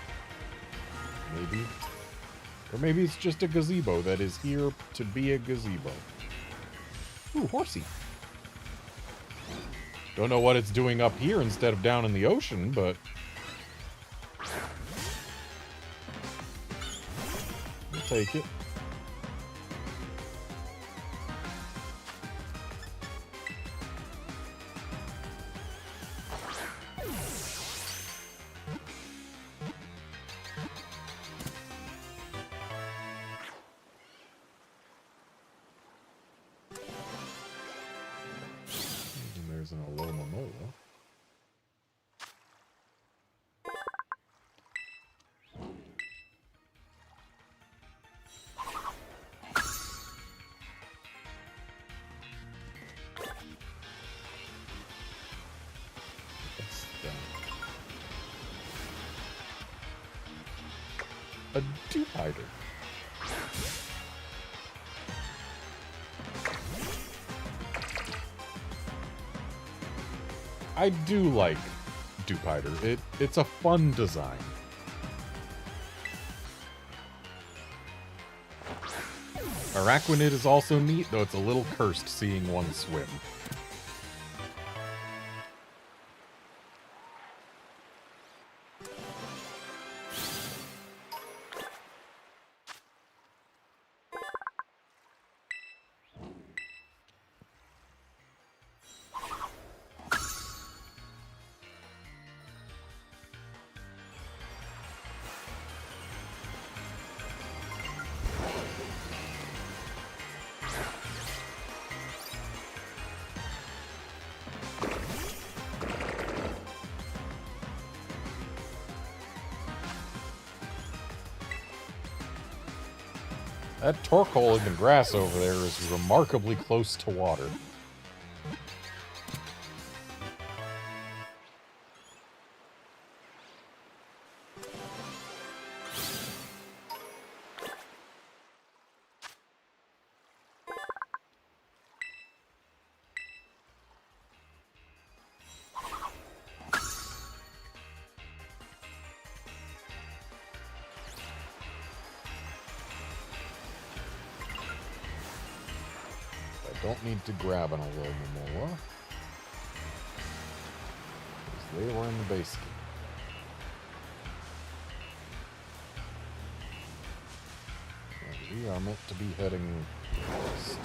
Maybe. Or maybe it's just a gazebo that is here to be a gazebo. Ooh, horsey. Don't know what it's doing up here instead of down in the ocean, but we'll take it. There's an Alomomola. What's that? A Dewpider. I do like Dewpider. It's a fun design. Araquanid is also neat, though it's a little cursed seeing one swim. That Torkoal in the grass over there is remarkably close to water. Don't need to grab an Alomomola. Because they were in the base game. And we are meant to be heading west.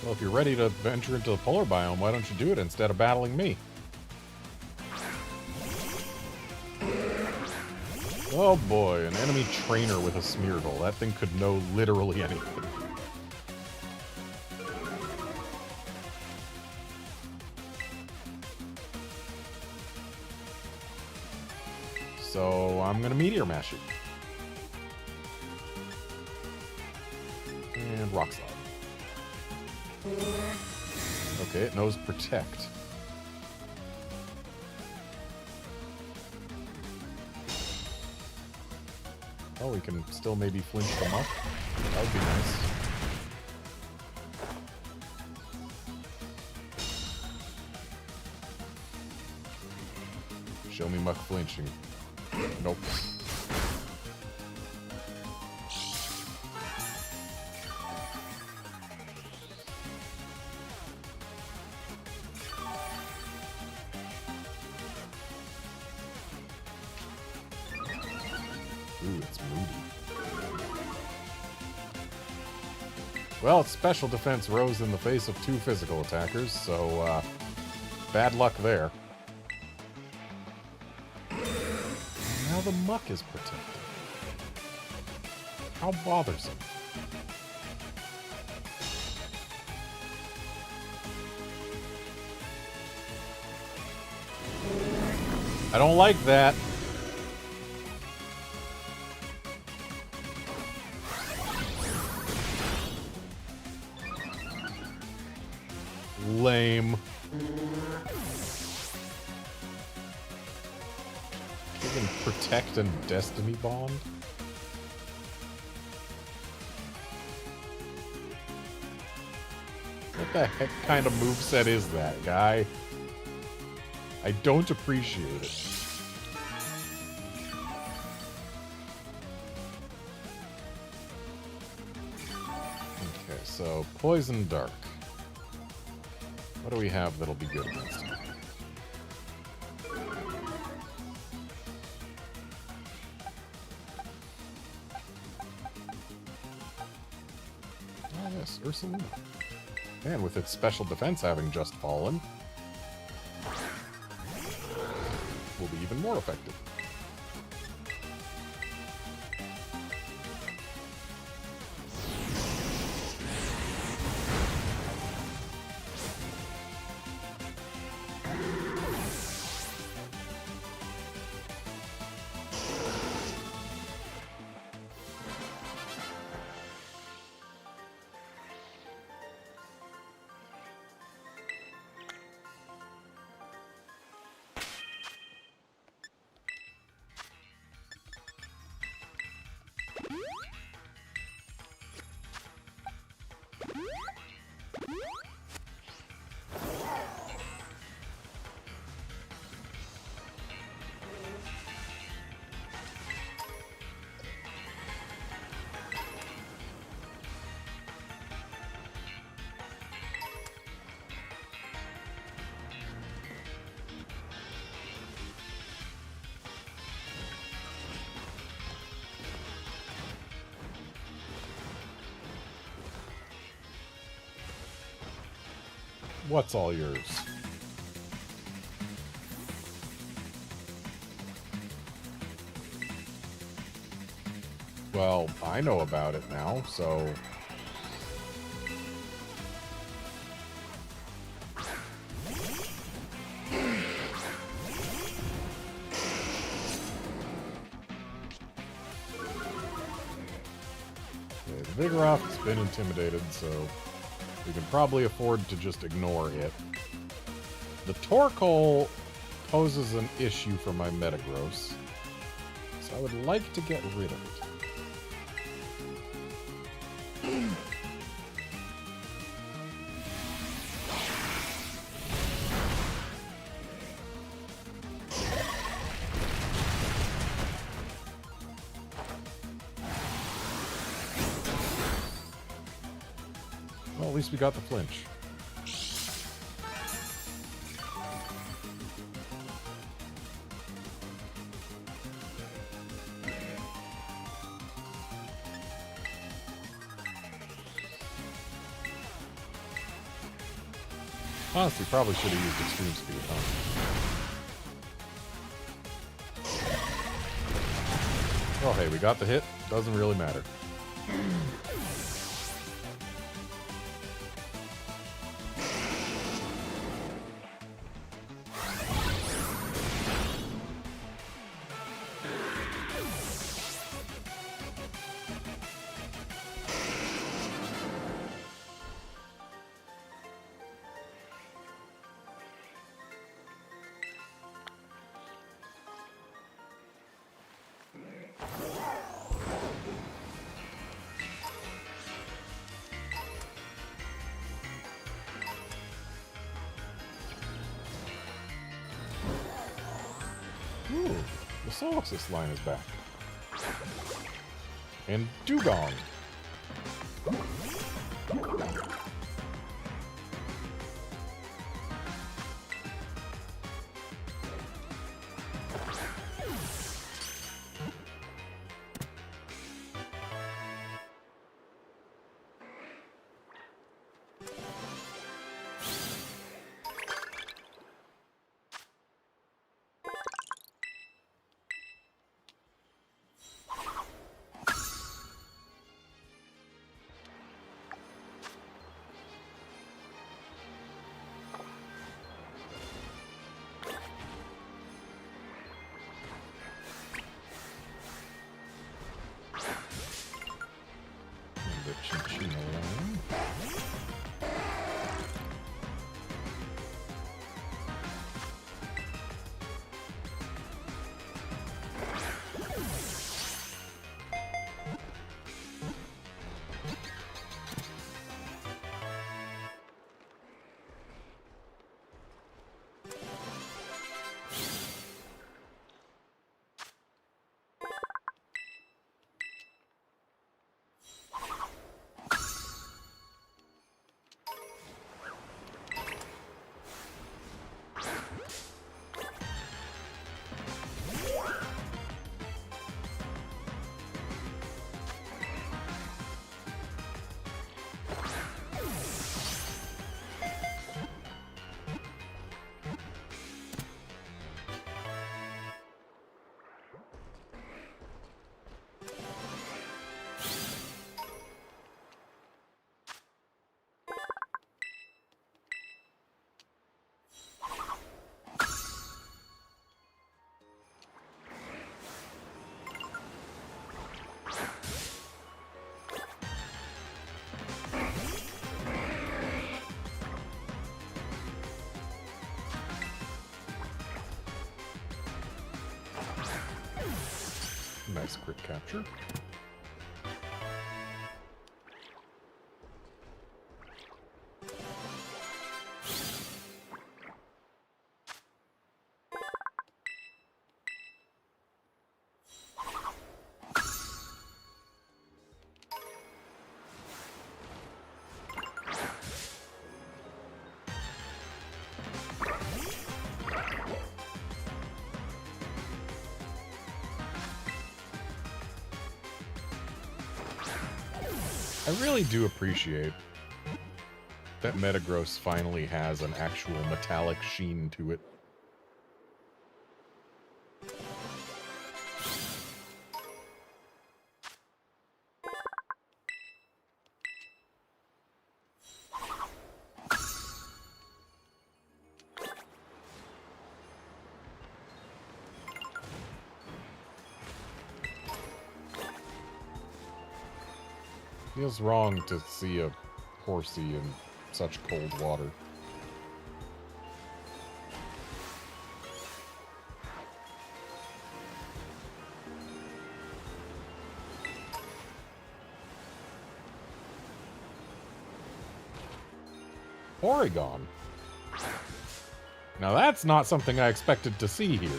Well, if you're ready to venture into the polar biome, why don't you do it instead of battling me? Oh boy, an enemy trainer with a Smeargle. That thing could know literally anything. So I'm gonna Meteor Mash it. And Rock Slide. Okay, it knows Protect. Oh, we can still maybe flinch them up. That would be nice. Show me Muck flinching. Nope. Ooh, it's moody. Well, its special defense rose in the face of 2 physical attackers, so, bad luck there. Now the Muck is protected. How bothersome. I don't like that. Lame. Even Protect and Destiny Bond? What the heck kind of moveset is that, guy? I don't appreciate it. Okay, so Poison Dark. What do we have that'll be good against him? Oh yes, Ursaluna. And with its special defense having just fallen, will be even more effective. What's all yours? Well, I know about it now, so... Vigoroth has been intimidated, so we can probably afford to just ignore it. The Torkoal poses an issue for my Metagross, so I would like to get rid of it. Well, at least we got the flinch. Honestly, probably should have used extreme speed, huh? Oh, hey, we got the hit. Doesn't really matter. Ooh, the Solixus line is back. And Dugong. Nice quick capture. I really do appreciate that Metagross finally has an actual metallic sheen to it. Feels wrong to see a horsey in such cold water. Oregon. Now that's not something I expected to see here.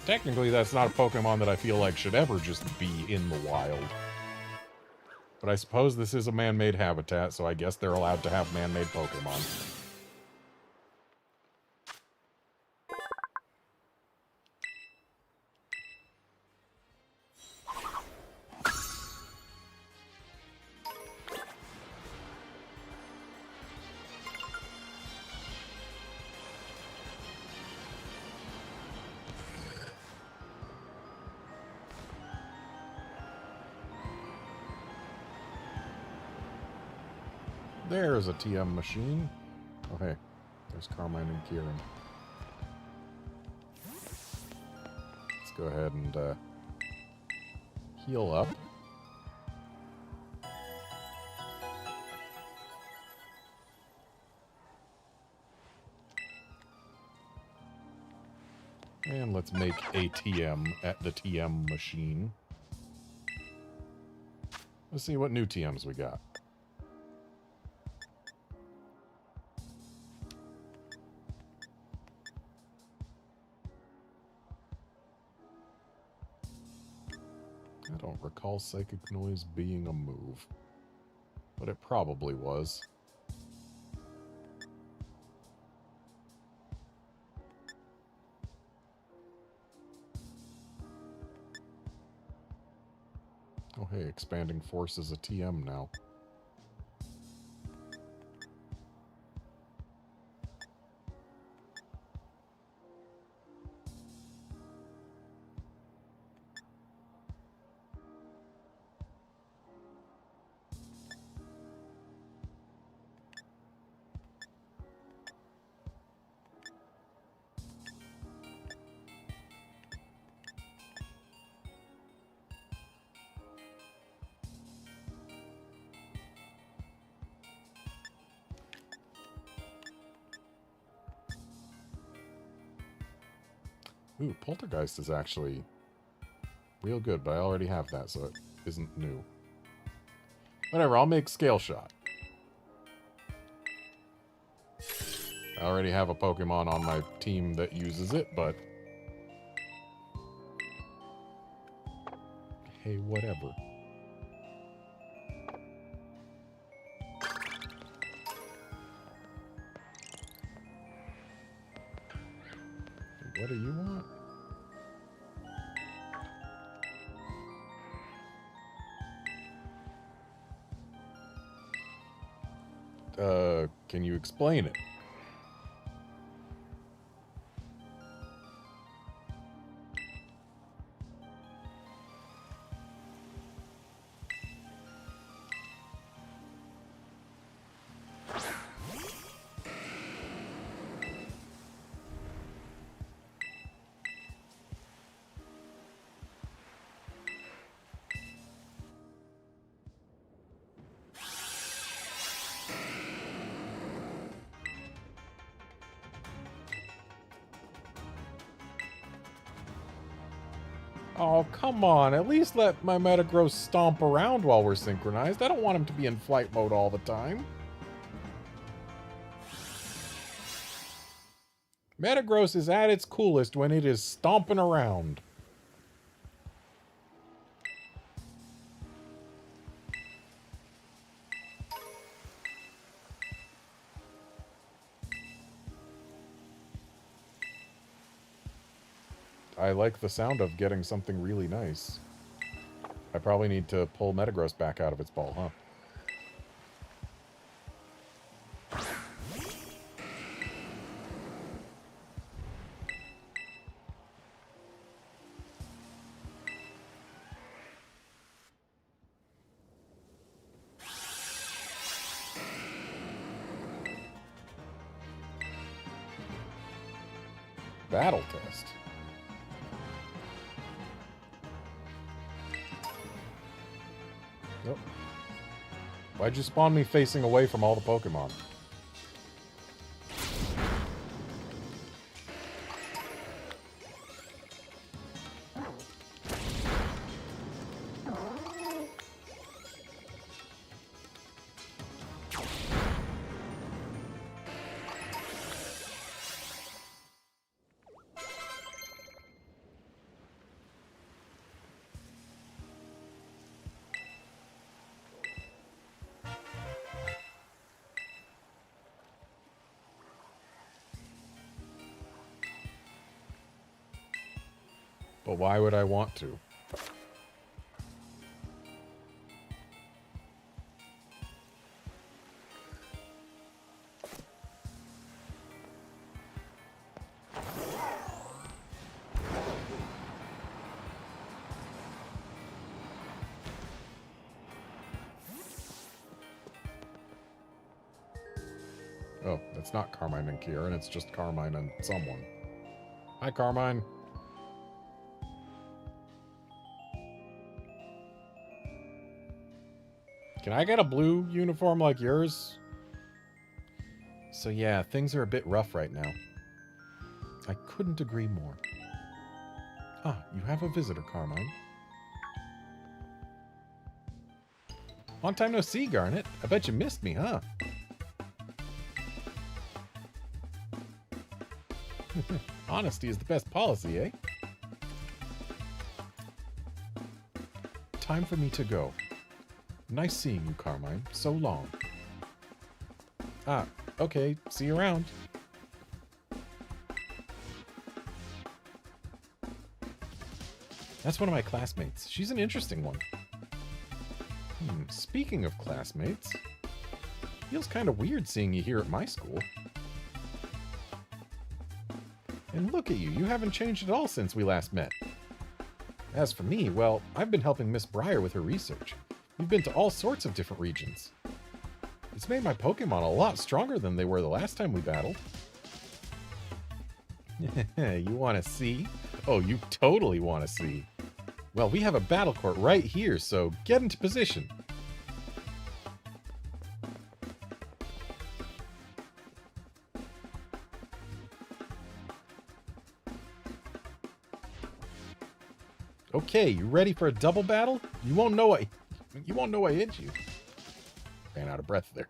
Technically, that's not a Pokemon that I feel like should ever just be in the wild. But I suppose this is a man-made habitat, so I guess they're allowed to have man-made Pokemon. There's a TM machine. Oh, hey. There's Carmine and Kieran. Let's go ahead and heal up. And let's make a TM at the TM machine. Let's see what new TMs we got. I don't recall Psychic Noise being a move, but it probably was. Oh hey, Expanding Force is a TM now. Ooh, Poltergeist is actually real good, but I already have that, so it isn't new. Whatever, I'll make Scale Shot. I already have a Pokemon on my team that uses it, but... hey, whatever. What do you want? Can you explain it? Oh, come on. At least let my Metagross stomp around while we're synchronized. I don't want him to be in flight mode all the time. Metagross is at its coolest when it is stomping around. I like the sound of getting something really nice. I probably need to pull Metagross back out of its ball, huh? Battle test. Nope. Why'd you spawn me facing away from all the Pokemon? But why would I want to? Oh, it's not Carmine and Kieran, it's just Carmine and someone. Hi, Carmine. Can I get a blue uniform like yours? So yeah, things are a bit rough right now. I couldn't agree more. Ah, you have a visitor, Carmine. Long time no see, Garnet. I bet you missed me, huh? Honesty is the best policy, eh? Time for me to go. Nice seeing you, Carmine. So long. Ah, okay. See you around. That's one of my classmates. She's an interesting one. Speaking of classmates, feels kind of weird seeing you here at my school. And look at you. You haven't changed at all since we last met. As for me, well, I've been helping Miss Breyer with her research. We've been to all sorts of different regions. It's made my Pokemon a lot stronger than they were the last time we battled. You want to see? Oh, you totally want to see. Well, we have a battle court right here, so get into position. Okay, you ready for a double battle? You won't know I hit you. Ran out of breath there.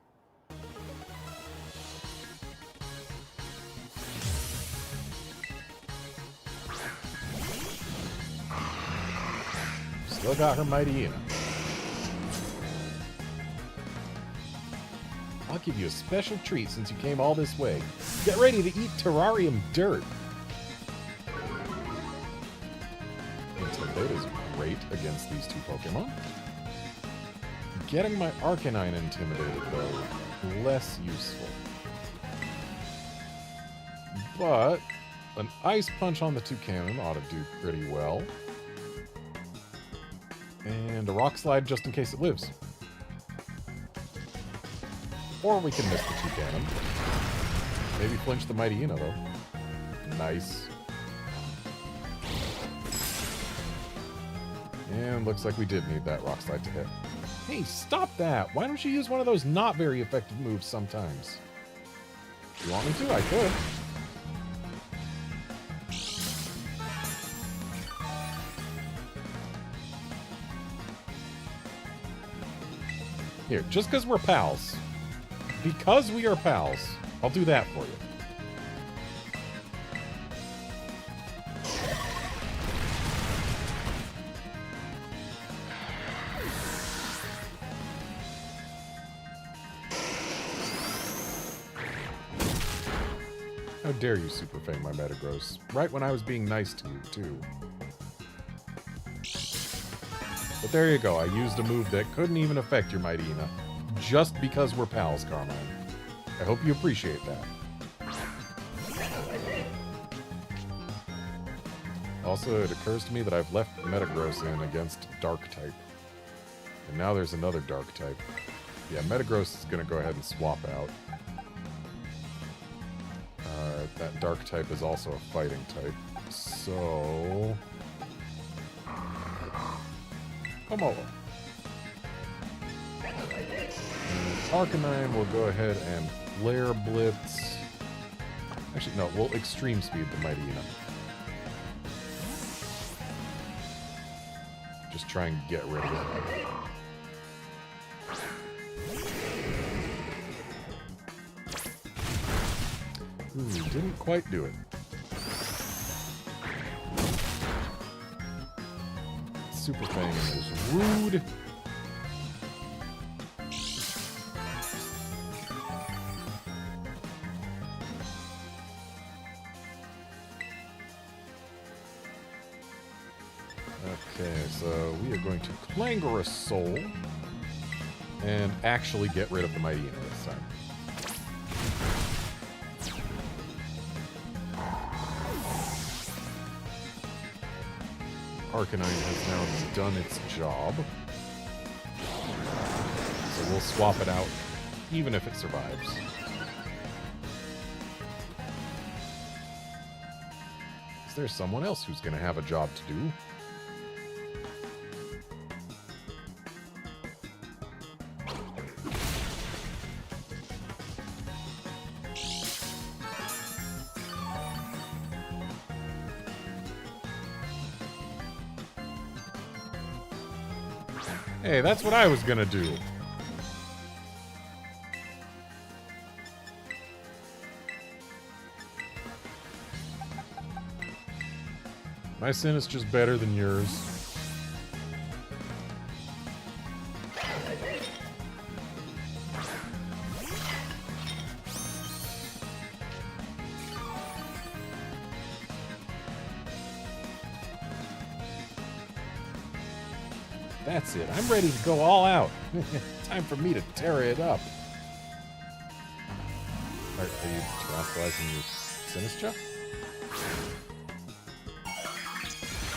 Still got her mighty in. I'll give you a special treat since you came all this way. Get ready to eat terrarium dirt. Intimidate's great against these two Pokemon. Getting my Arcanine intimidated, though, less useful. But an Ice Punch on the Toucannon ought to do pretty well. And a Rock Slide just in case it lives. Or we can miss the Toucannon. Maybe flinch the Mightyena, though. Nice. And looks like we did need that Rock Slide to hit. Hey, stop that! Why don't you use one of those not very effective moves sometimes? You want me to? I could. Here, just because we're pals. Because we are pals, I'll do that for you. How dare you Super Fang my Metagross? Right when I was being nice to you, too. But there you go, I used a move that couldn't even affect your Mightyena. Just because we're pals, Carmine. I hope you appreciate that. Also, it occurs to me that I've left Metagross in against Dark-type. And now there's another Dark-type. Yeah, Metagross is going to go ahead and swap out. that dark type is also a fighting type. So... come over. Arcanine will go ahead and Flare Blitz. Actually, no, we'll Extreme Speed the Mightyena. Just try and get rid of it. Ooh, didn't quite do it. Super Fang is rude. Okay, so we are going to Clangorous Soul and actually get rid of the Mightyena this time. Arcanine has now done its job. So we'll swap it out, even if it survives. Is there someone else who's going to have a job to do? Hey, that's what I was gonna do. My sin is just better than yours. That's it. I'm ready to go all out. Time for me to tear it up. Are you terrestrializing your Sinistcha?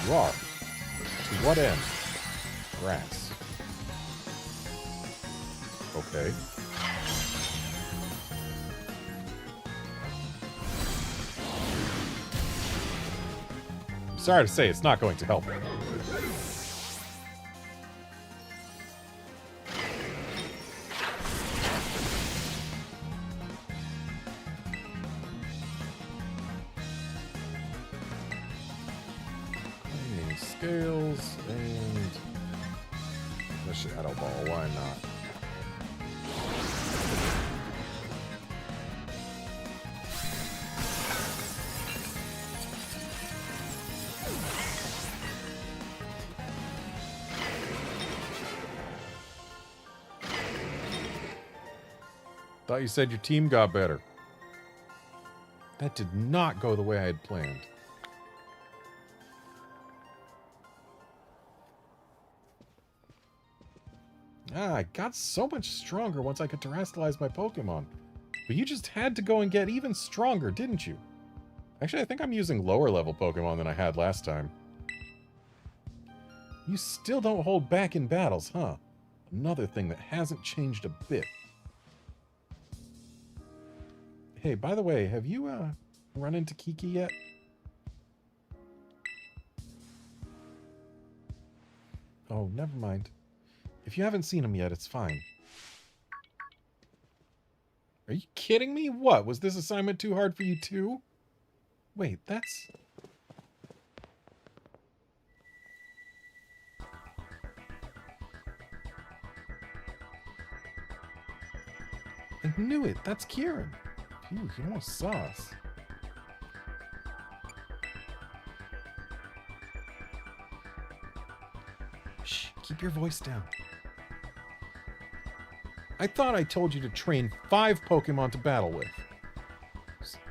You are. To what end? Grass. Okay. I'm sorry to say, it's not going to help. Scales and the Shadow Ball, why not? Thought you said your team got better. That did not go the way I had planned. Ah, I got so much stronger once I could terrestrialize my Pokemon. But you just had to go and get even stronger, didn't you? Actually, I think I'm using lower level Pokemon than I had last time. You still don't hold back in battles, huh? Another thing that hasn't changed a bit. Hey, by the way, have you, run into Kiki yet? Oh, never mind. If you haven't seen him yet, it's fine. Are you kidding me? What? Was this assignment too hard for you too? Wait, that's... I knew it. That's Kieran. Phew, he almost saw us. Shh, keep your voice down. I thought I told you to train 5 Pokemon to battle with.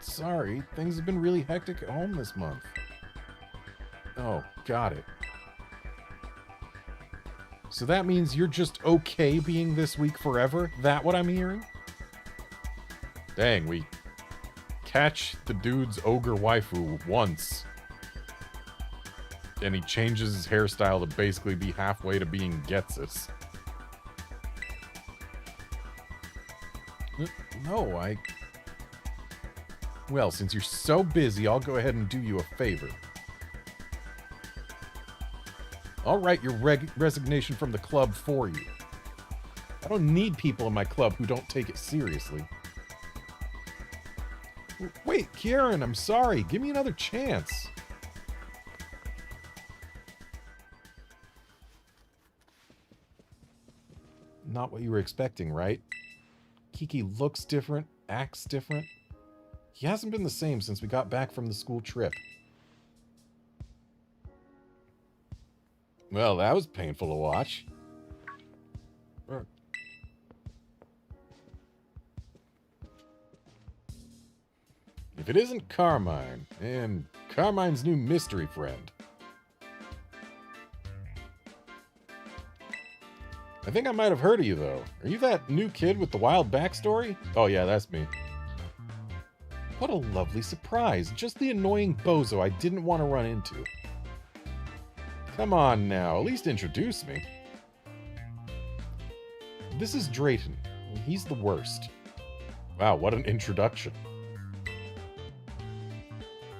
Sorry, things have been really hectic at home this month. Oh, got it. So that means you're just okay being this weak forever? That what I'm hearing? Dang, we catch the dude's ogre waifu once. And he changes his hairstyle to basically be halfway to being Getsus. No, Well, since you're so busy, I'll go ahead and do you a favor. I'll write your resignation from the club for you. I don't need people in my club who don't take it seriously. Wait, Kieran, I'm sorry. Give me another chance. Not what you were expecting, right? Kiki looks different, acts different. He hasn't been the same since we got back from the school trip. Well, that was painful to watch. If it isn't Carmine, and Carmine's new mystery friend. I think I might have heard of you, though. Are you that new kid with the wild backstory? Oh yeah, that's me. What a lovely surprise. Just the annoying bozo I didn't want to run into. Come on now, at least introduce me. This is Drayton. He's the worst. Wow, what an introduction.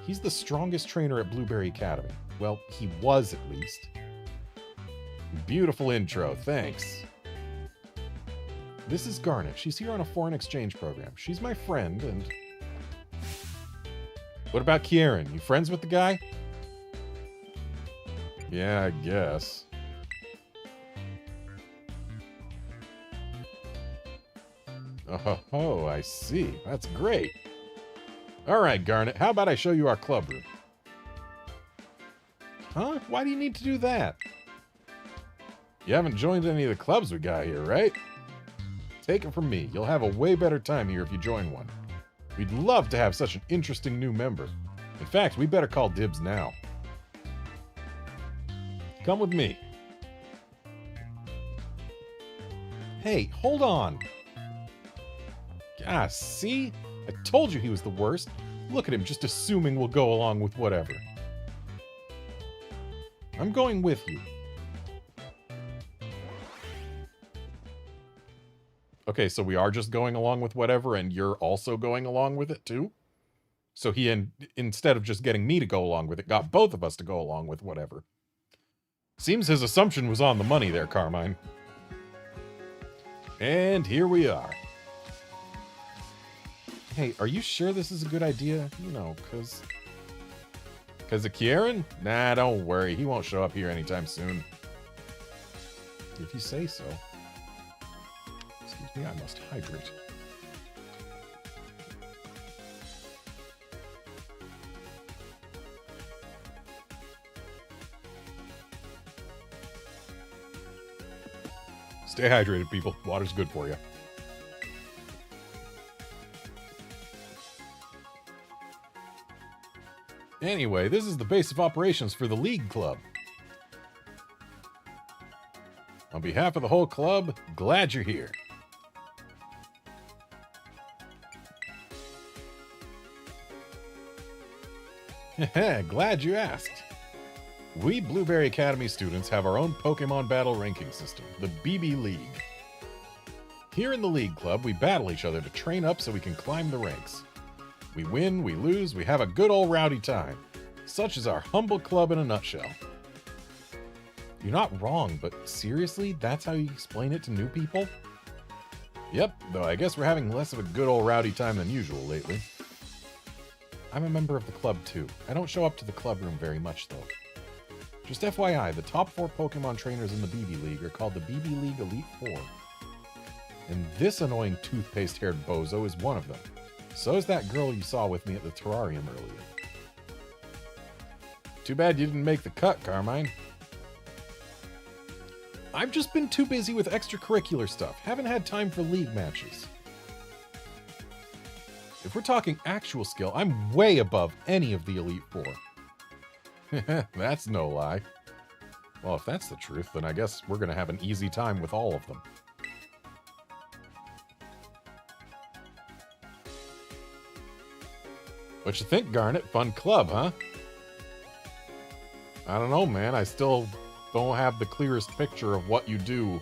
He's the strongest trainer at Blueberry Academy. Well, he was at least. Beautiful intro, thanks. This is Garnet. She's here on a foreign exchange program. She's my friend, and... What about Kieran? You friends with the guy? Yeah, I guess. Oh, I see. That's great. Alright, Garnet, how about I show you our club room? Huh? Why do you need to do that? You haven't joined any of the clubs we got here, right? Take it from me, you'll have a way better time here if you join one. We'd love to have such an interesting new member. In fact, we better call dibs now. Come with me. Hey, hold on. Ah, see? I told you he was the worst. Look at him just assuming we'll go along with whatever. I'm going with you. Okay, so we are just going along with whatever, and you're also going along with it too? So he, instead of just getting me to go along with it, got both of us to go along with whatever. Seems his assumption was on the money there, Carmine. And here we are. Hey, are you sure this is a good idea? You know, cause of Kieran? Nah, don't worry. He won't show up here anytime soon. If you say so. Excuse me, I must hydrate. Stay hydrated, people. Water's good for you. Anyway, this is the base of operations for the League Club. On behalf of the whole club, glad you're here. Glad you asked. We Blueberry Academy students have our own Pokemon battle ranking system, the BB League. Here in the League Club, we battle each other to train up so we can climb the ranks. We win, we lose, we have a good old rowdy time. Such is our humble club in a nutshell. You're not wrong, but seriously, that's how you explain it to new people? Yep, though I guess we're having less of a good old rowdy time than usual lately. I'm a member of the club too. I don't show up to the club room very much though. Just FYI, the top 4 Pokemon trainers in the BB League are called the BB League Elite 4. And this annoying toothpaste-haired bozo is one of them. So is that girl you saw with me at the terrarium earlier. Too bad you didn't make the cut, Carmine. I've just been too busy with extracurricular stuff. Haven't had time for league matches. If we're talking actual skill, I'm way above any of the Elite 4. That's no lie. Well, if that's the truth, then I guess we're going to have an easy time with all of them. What you think, Garnet? Fun club, huh? I don't know, man. I still don't have the clearest picture of what you do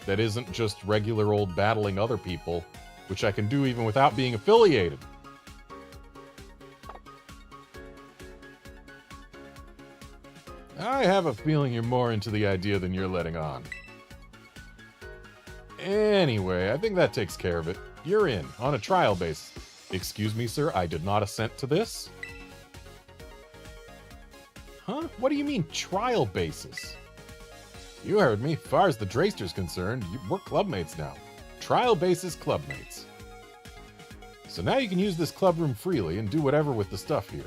that isn't just regular old battling other people, which I can do even without being affiliated. I have a feeling you're more into the idea than you're letting on. Anyway, I think that takes care of it. You're in, on a trial basis. Excuse me, sir, I did not assent to this. Huh? What do you mean, trial basis? You heard me. As far as the Drayster's concerned, we're clubmates now. Trial basis clubmates. So now you can use this club room freely and do whatever with the stuff here.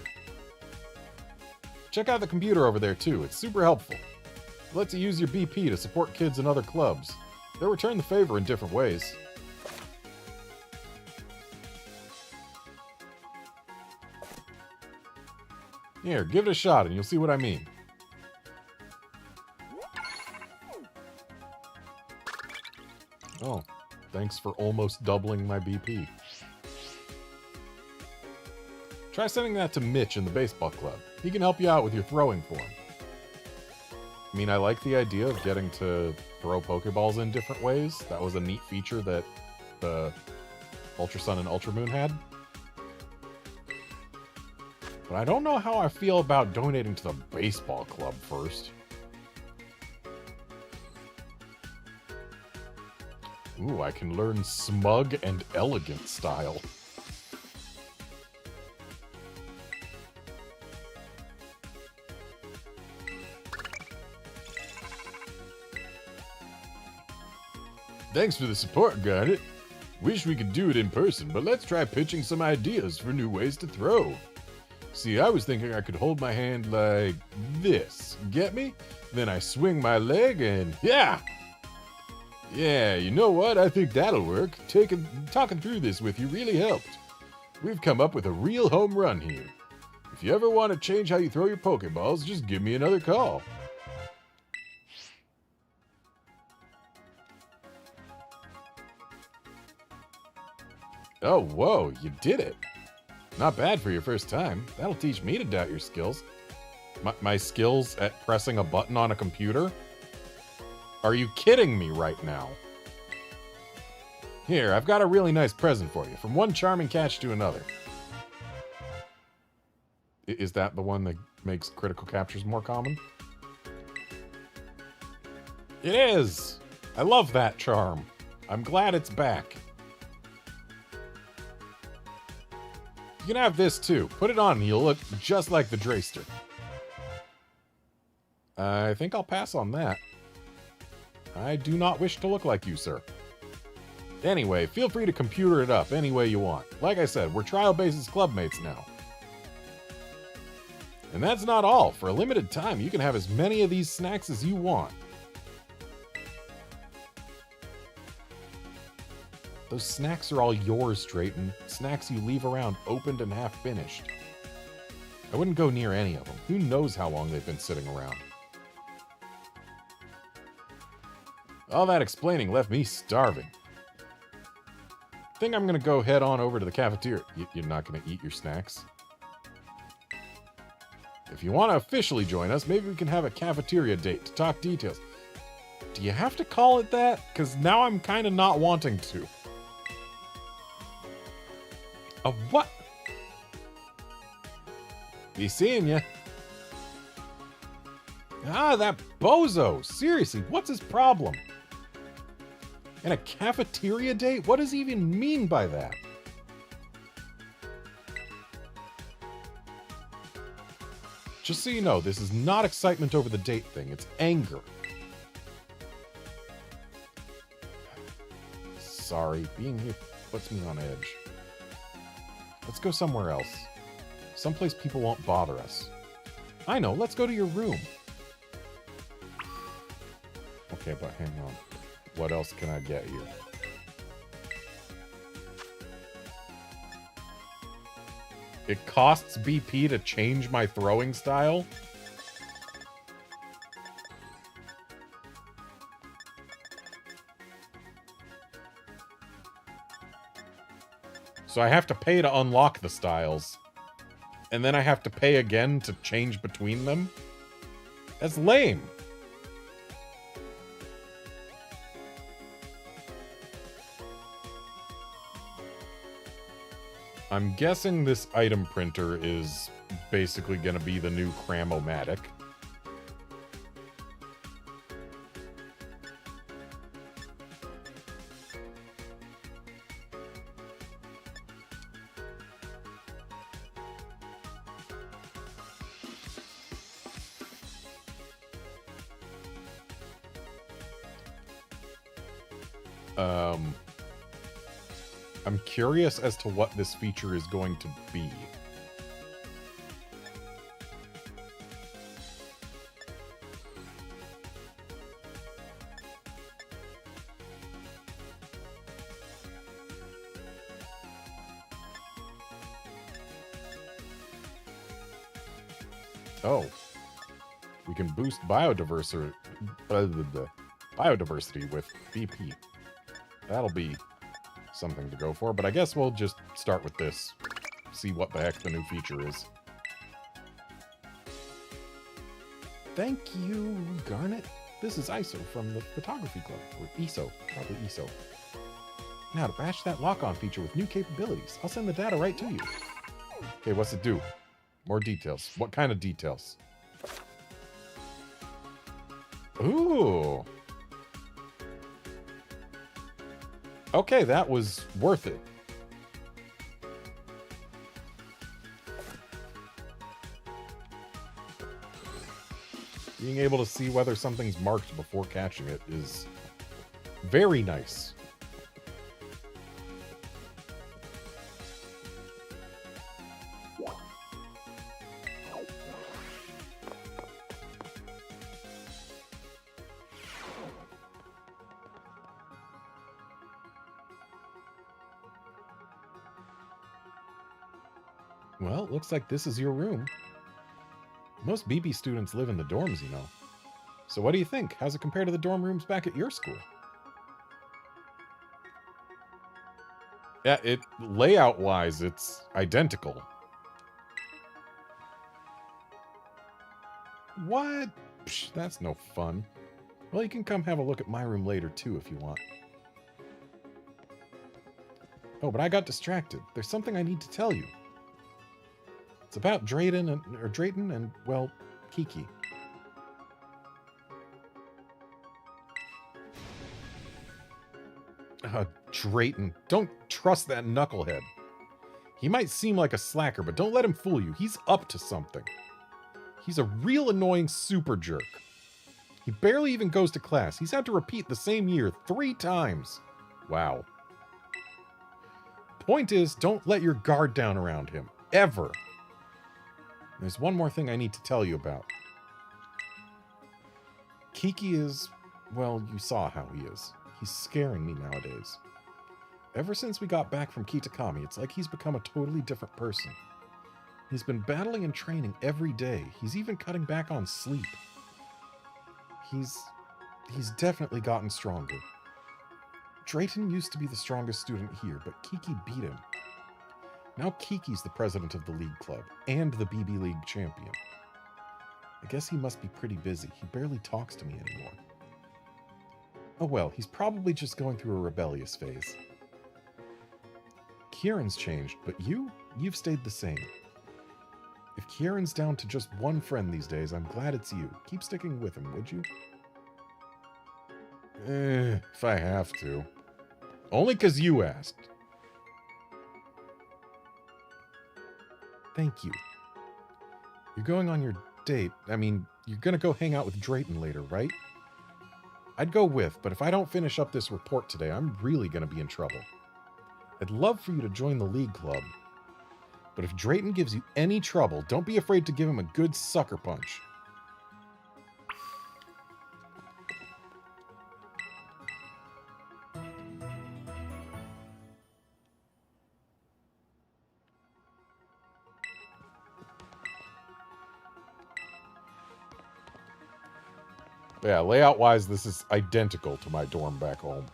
Check out the computer over there too, it's super helpful. It lets you use your BP to support kids in other clubs. They'll return the favor in different ways. Here, give it a shot and you'll see what I mean. Oh, thanks for almost doubling my BP. Try sending that to Mitch in the baseball club. He can help you out with your throwing form. I mean, I like the idea of getting to throw Pokeballs in different ways. That was a neat feature that the Ultra Sun and Ultra Moon had. But I don't know how I feel about donating to the baseball club first. Ooh, I can learn Smug and Elegant style. Thanks for the support, Garnet. Wish we could do it in person, but let's try pitching some ideas for new ways to throw. See, I was thinking I could hold my hand like this. Get me? Then I swing my leg and yeah! Yeah, you know what? I think that'll work. Talking through this with you really helped. We've come up with a real home run here. If you ever want to change how you throw your Pokeballs, just give me another call. Oh, whoa, you did it. Not bad for your first time. That'll teach me to doubt your skills. My skills at pressing a button on a computer? Are you kidding me right now? Here, I've got a really nice present for you. From one charming catch to another. Is that the one that makes critical captures more common? It is! I love that charm. I'm glad it's back. You can have this too. Put it on and you'll look just like the Drayster. I think I'll pass on that. I do not wish to look like you, sir. Anyway, feel free to computer it up any way you want. Like I said, we're trial basis clubmates now. And that's not all. For a limited time, you can have as many of these snacks as you want. Those snacks are all yours, Drayton. Snacks you leave around opened and half finished. I wouldn't go near any of them. Who knows how long they've been sitting around. All that explaining left me starving. I think I'm gonna go head on over to the cafeteria. You're not gonna eat your snacks? If you want to officially join us, maybe we can have a cafeteria date to talk details. Do you have to call it that? Because now I'm kind of not wanting to. A what? Be seeing ya. Ah, that bozo. Seriously, what's his problem? And a cafeteria date? What does he even mean by that? Just so you know, this is not excitement over the date thing. It's anger. Sorry, being here puts me on edge. Let's go somewhere else. Someplace people won't bother us. I know, let's go to your room. Okay, but hang on. What else can I get here? It costs BP to change my throwing style? So I have to pay to unlock the styles. And then I have to pay again to change between them? That's lame. I'm guessing this item printer is basically going to be the new Cram-O-Matic. I'm curious as to what this feature is going to be. Oh, we can boost biodiversity with BP. That'll be something to go for, but I guess we'll just start with this. See what the heck the new feature is. Thank you, Garnet. This is ISO from the Photography Club, or ESO, probably ESO. Now to bash that lock-on feature with new capabilities. I'll send the data right to you. Okay, what's it do? More details. What kind of details? Ooh. Okay, that was worth it. Being able to see whether something's marked before catching it is very nice. Well, it looks like this is your room. Most BB students live in the dorms, you know. So what do you think? How's it compare to the dorm rooms back at your school? Yeah, layout-wise, it's identical. What? Psh, that's no fun. Well, you can come have a look at my room later, too, if you want. Oh, but I got distracted. There's something I need to tell you. It's about Drayton and, well, Kiki. Drayton. Don't trust that knucklehead. He might seem like a slacker, but don't let him fool you. He's up to something. He's a real annoying super jerk. He barely even goes to class. He's had to repeat the same year 3 times. Wow. Point is, don't let your guard down around him. Ever. There's one more thing I need to tell you about. Kiki is... well, you saw how he is. He's scaring me nowadays. Ever since we got back from Kitakami, it's like he's become a totally different person. He's been battling and training every day. He's even cutting back on sleep. He's definitely gotten stronger. Drayton used to be the strongest student here, but Kiki beat him. Now Kiki's the president of the League Club, and the BB League champion. I guess he must be pretty busy. He barely talks to me anymore. Oh well, he's probably just going through a rebellious phase. Kieran's changed, but you've stayed the same. If Kieran's down to just one friend these days, I'm glad it's you. Keep sticking with him, would you? If I have to. Only 'cause you asked. Thank you. You're going on your date. I mean, you're gonna go hang out with Drayton later, right? I'd go with, but if I don't finish up this report today, I'm really gonna be in trouble. I'd love for you to join the League Club. But if Drayton gives you any trouble, don't be afraid to give him a good sucker punch. Yeah, layout-wise, this is identical to my dorm back home.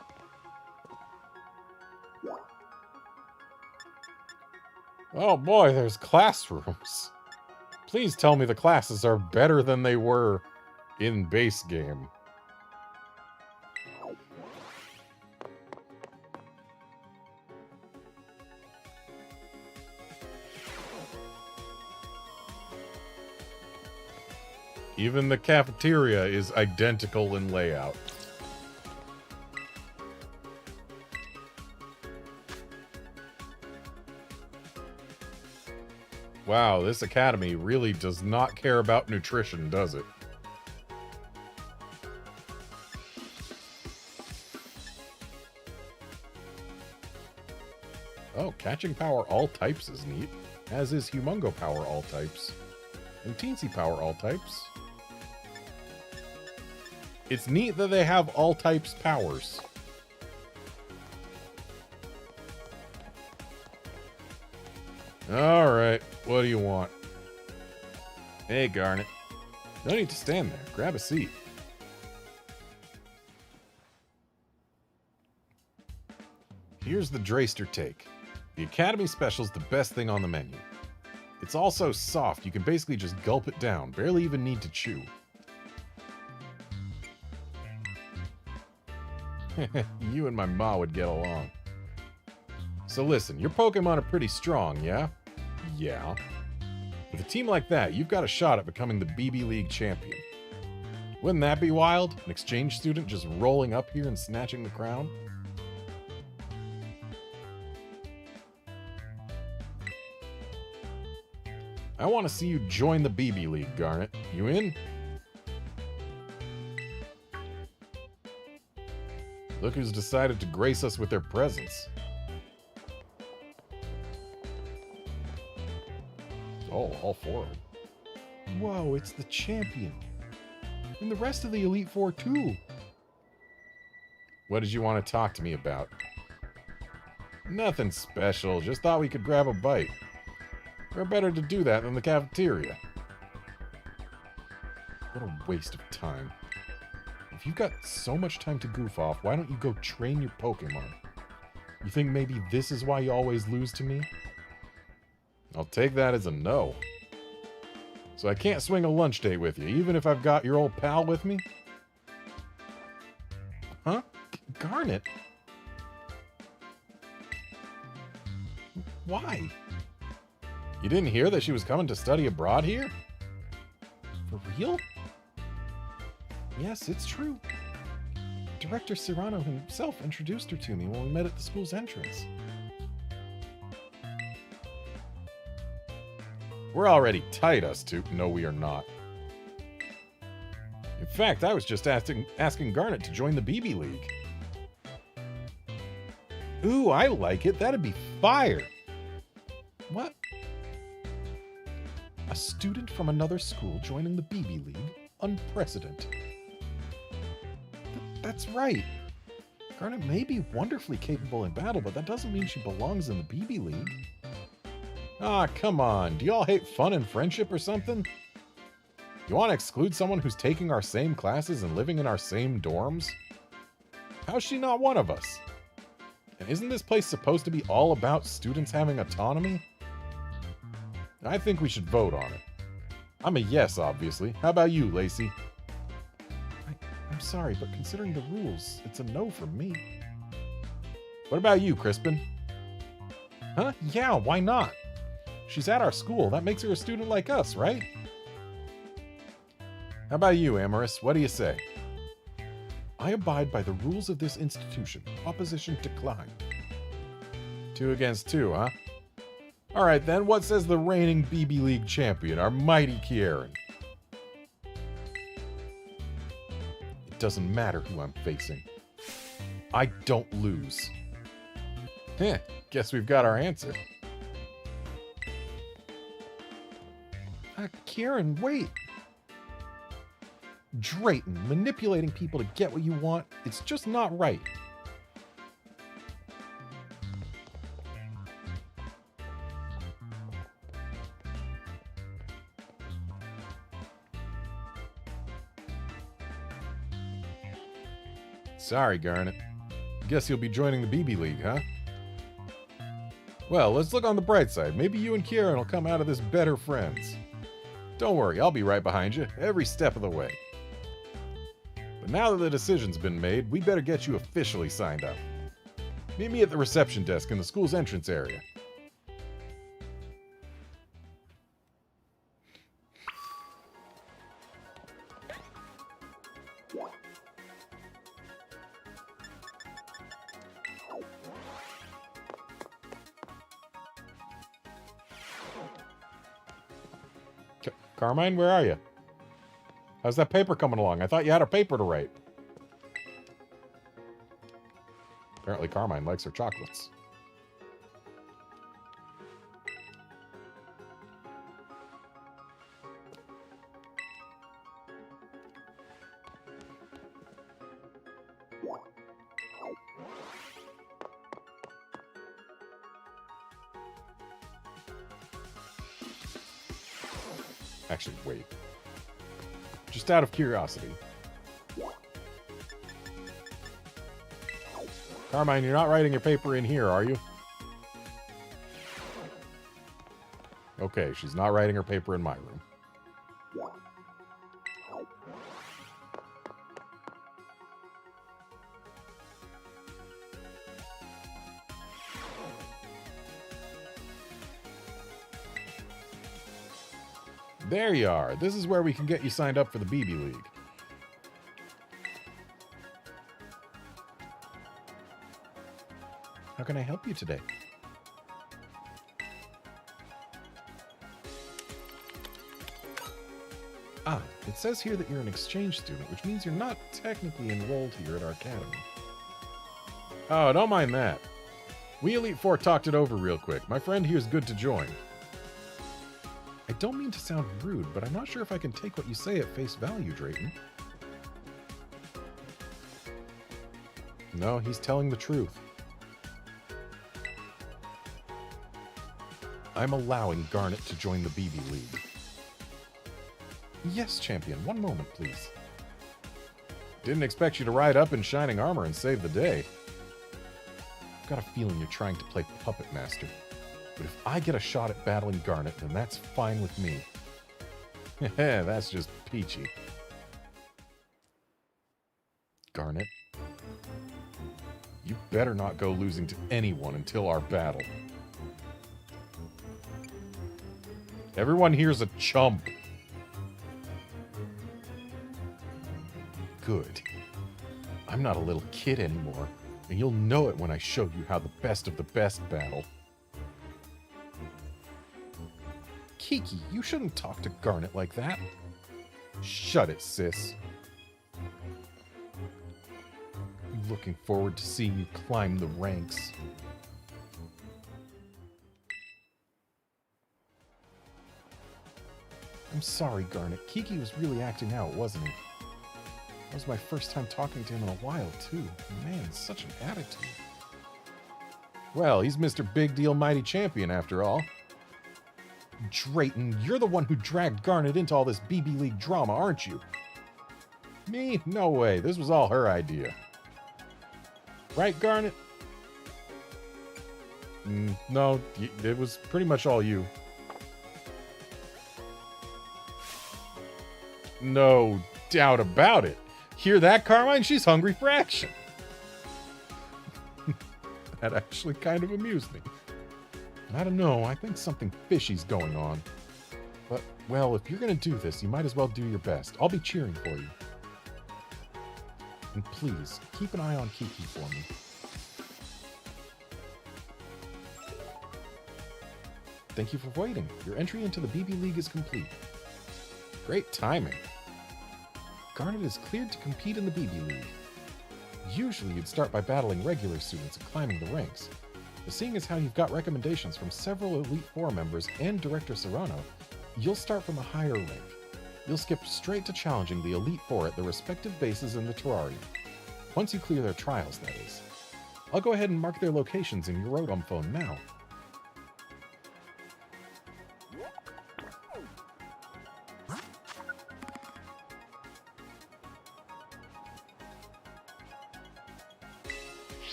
Oh boy, there's classrooms. Please tell me the classes are better than they were in base game. Even the cafeteria is identical in layout. Wow, this academy really does not care about nutrition, does it? Oh, catching power all types is neat, as is Humongo power all types, and Teensy power all types. It's neat that they have all types powers. Alright, what do you want? Hey, Garnet. No need to stand there. Grab a seat. Here's the Drayster take. The Academy Special's the best thing on the menu. It's all so soft, you can basically just gulp it down, barely even need to chew. You and my ma would get along. So listen, your Pokemon are pretty strong, yeah? Yeah. With a team like that, you've got a shot at becoming the BB League champion. Wouldn't that be wild? An exchange student just rolling up here and snatching the crown? I want to see you join the BB League, Garnet. You in? Look who's decided to grace us with their presence. Oh, all four of them. Whoa, it's the champion. And the rest of the Elite Four, too. What did you want to talk to me about? Nothing special. Just thought we could grab a bite. Where better to do that than the cafeteria? What a waste of time. If you've got so much time to goof off, why don't you go train your Pokemon? You think maybe this is why you always lose to me? I'll take that as a no. So I can't swing a lunch date with you, even if I've got your old pal with me? Huh? Garnet? Why? You didn't hear that she was coming to study abroad here? For real? Yes, it's true. Director Serrano himself introduced her to me when we met at the school's entrance. We're already tight, us two. No, we are not. In fact, I was just asking Garnet to join the BB League. Ooh, I like it. That'd be fire. What? A student from another school joining the BB League? Unprecedented. That's right. Garnet may be wonderfully capable in battle, but that doesn't mean she belongs in the BB League. Ah, come on. Do y'all hate fun and friendship or something? You want to exclude someone who's taking our same classes and living in our same dorms? How's she not one of us? And isn't this place supposed to be all about students having autonomy? I think we should vote on it. I'm a yes, obviously. How about you, Lacey? I'm sorry, but considering the rules, it's a no from me. What about you, Crispin? Huh? Yeah, why not? She's at our school. That makes her a student like us, right? How about you, Amorous? What do you say? I abide by the rules of this institution. Opposition declined. 2 against 2, huh? Alright then, what says the reigning BB League champion, our mighty Kieran? It doesn't matter who I'm facing. I don't lose. Heh, guess we've got our answer. Kieran, wait! Drayton, manipulating people to get what you want, it's just not right. Sorry, Garnet. Guess you'll be joining the BB League, huh? Well, let's look on the bright side. Maybe you and Kieran will come out of this better friends. Don't worry, I'll be right behind you, every step of the way. But now that the decision's been made, we better get you officially signed up. Meet me at the reception desk in the school's entrance area. Carmine, where are you? How's that paper coming along? I thought you had a paper to write. Apparently Carmine likes her chocolates. Actually, wait. Just out of curiosity. Carmine, you're not writing your paper in here, are you? Okay, she's not writing her paper in my room. There you are. This is where we can get you signed up for the BB League. How can I help you today? Ah, it says here that you're an exchange student, which means you're not technically enrolled here at our academy. Oh, don't mind that. We Elite Four talked it over real quick. My friend here's good to join. I don't mean to sound rude, but I'm not sure if I can take what you say at face value, Drayton. No, he's telling the truth. I'm allowing Garnet to join the BB League. Yes, champion. One moment, please. Didn't expect you to ride up in shining armor and save the day. I've got a feeling you're trying to play Puppet Master. But if I get a shot at battling Garnet, then that's fine with me. Heh, that's just peachy. Garnet, you better not go losing to anyone until our battle. Everyone here's a chump. Good. I'm not a little kid anymore, and you'll know it when I show you how the best of the best battle. Kiki, you shouldn't talk to Garnet like that. Shut it, sis. Looking forward to seeing you climb the ranks. I'm sorry, Garnet. Kiki was really acting out, wasn't he? That was my first time talking to him in a while, too. Man, such an attitude. Well, he's Mr. Big Deal Mighty Champion, after all. Drayton, you're the one who dragged Garnet into all this BB League drama, aren't you? Me? No way. This was all her idea. Right, Garnet? No, it was pretty much all you. No doubt about it. Hear that, Carmine? She's hungry for action. That actually kind of amused me. I don't know. I think something fishy's going on. But, well, if you're going to do this, you might as well do your best. I'll be cheering for you. And please, keep an eye on Kiki for me. Thank you for waiting. Your entry into the BB League is complete. Great timing. Garnet is cleared to compete in the BB League. Usually you'd start by battling regular students and climbing the ranks. But seeing as how you've got recommendations from several Elite Four members and Director Serrano, you'll start from a higher rank. You'll skip straight to challenging the Elite Four at their respective bases in the terrarium. Once you clear their trials, that is. I'll go ahead and mark their locations in your Rotom phone now.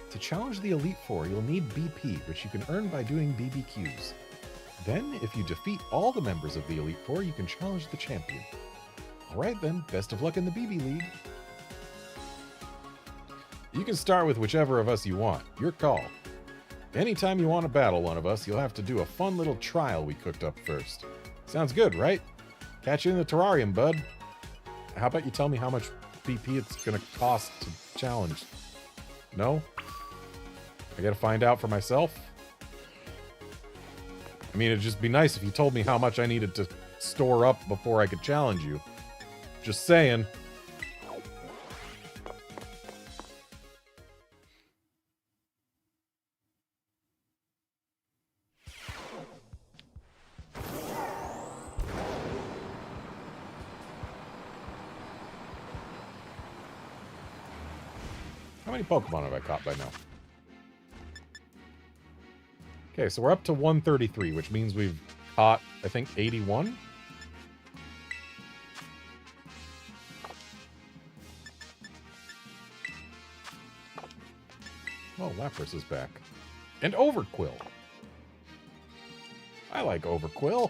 To challenge the Elite Four, you'll need BP, which you can earn by doing BBQs. Then, if you defeat all the members of the Elite Four, you can challenge the champion. Alright then, best of luck in the BB League. You can start with whichever of us you want. Your call. Anytime you want to battle one of us, you'll have to do a fun little trial we cooked up first. Sounds good, right? Catch you in the terrarium, bud. How about you tell me how much BP it's gonna cost to challenge? No? I gotta find out for myself? I mean, it'd just be nice if you told me how much I needed to store up before I could challenge you. Just saying. How many Pokemon have I caught by now? Okay, so we're up to 133, which means we've taught, I think, 81? Oh, Lapras is back. And Overquill. I like Overquill.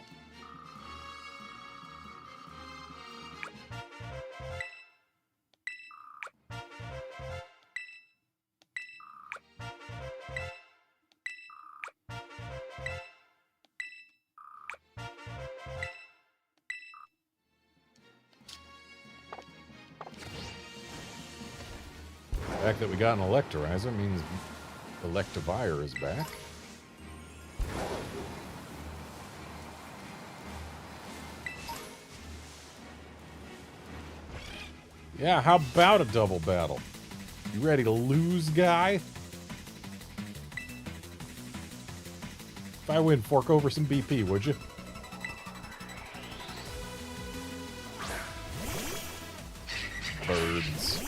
The fact that we got an Electorizer means Electivire is back. Yeah, how about a double battle? You ready to lose, guy? If I win, fork over some BP, would you? Birds.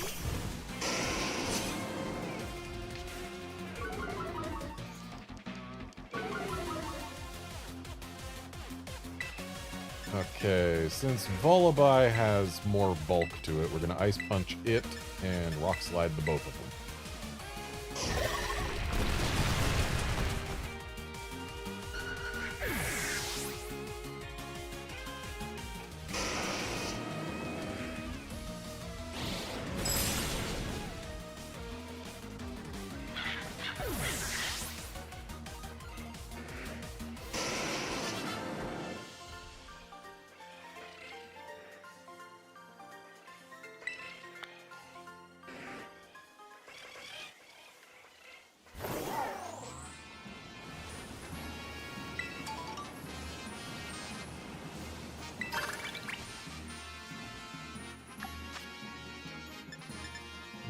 Okay, since Vullaby has more bulk to it, we're going to Ice Punch it and Rock Slide the both of them.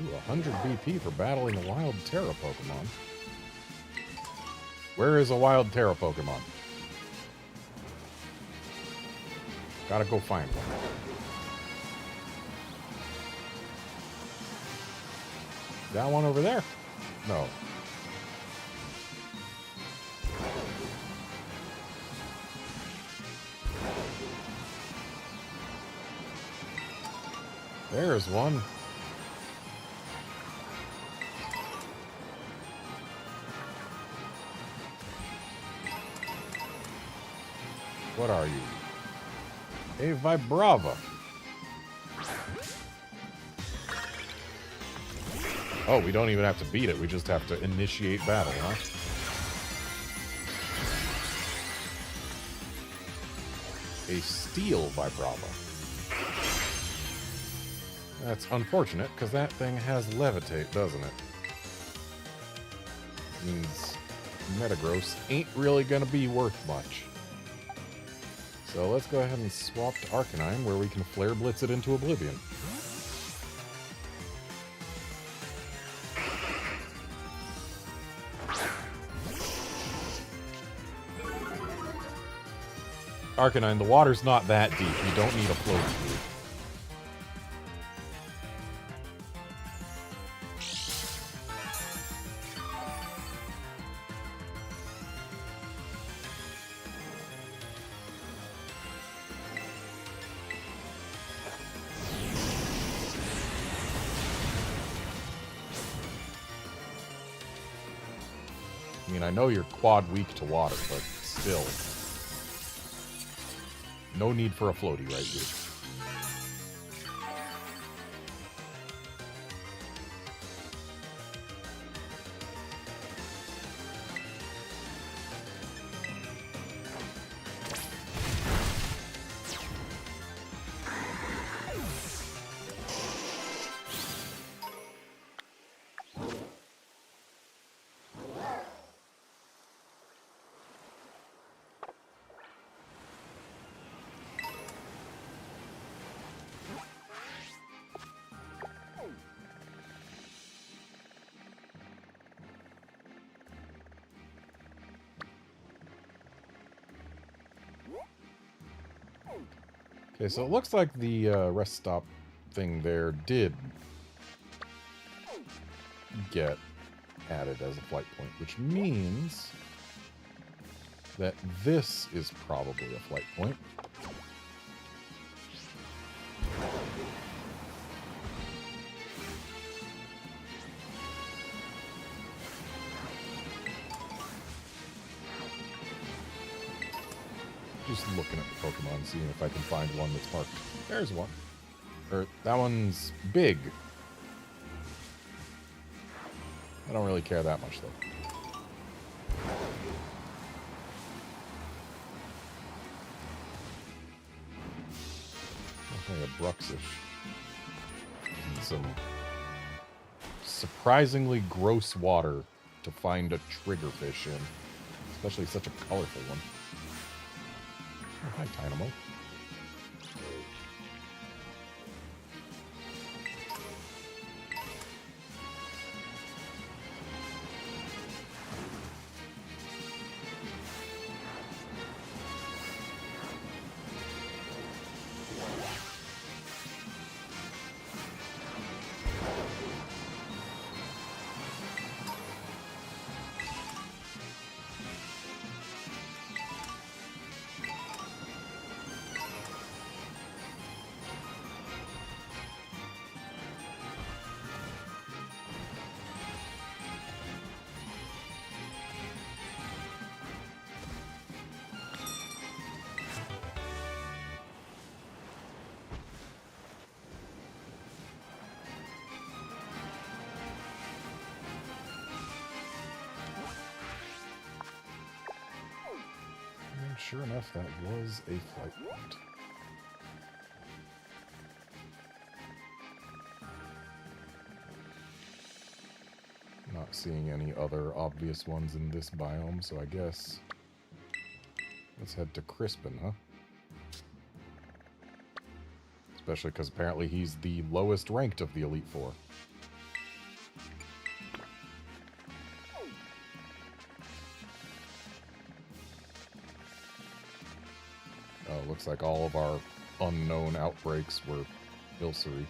Ooh, 100 BP for battling a Wild Terra Pokemon. Where is a Wild Terra Pokemon? Gotta go find one. That one over there? No. There's one. What are you? A Vibrava. Oh, we don't even have to beat it. We just have to initiate battle, huh? A Steel Vibrava. That's unfortunate, because that thing has Levitate, doesn't it? Means Metagross ain't really gonna be worth much. So let's go ahead and swap to Arcanine, where we can Flare Blitz it into Oblivion. Arcanine, the water's not that deep. You don't need a float speed. I mean, I know you're quad weak to water, but still. No need for a floaty right here. Okay, so it looks like the rest stop thing there did get added as a flight point, which means that this is probably a flight point. Just looking at the Pokemon, seeing if I can find one that's marked. There's one. That one's big. I don't really care that much, though. Okay, a Bruxish. And some surprisingly gross water to find a triggerfish in. Especially such a colorful one. Oh, hi, Tynamo. And sure enough, that was a flight point. Not seeing any other obvious ones in this biome, so I guess let's head to Crispin, huh? Especially because apparently he's the lowest ranked of the Elite Four. Oh, looks like all of our unknown outbreaks were Ilsuri.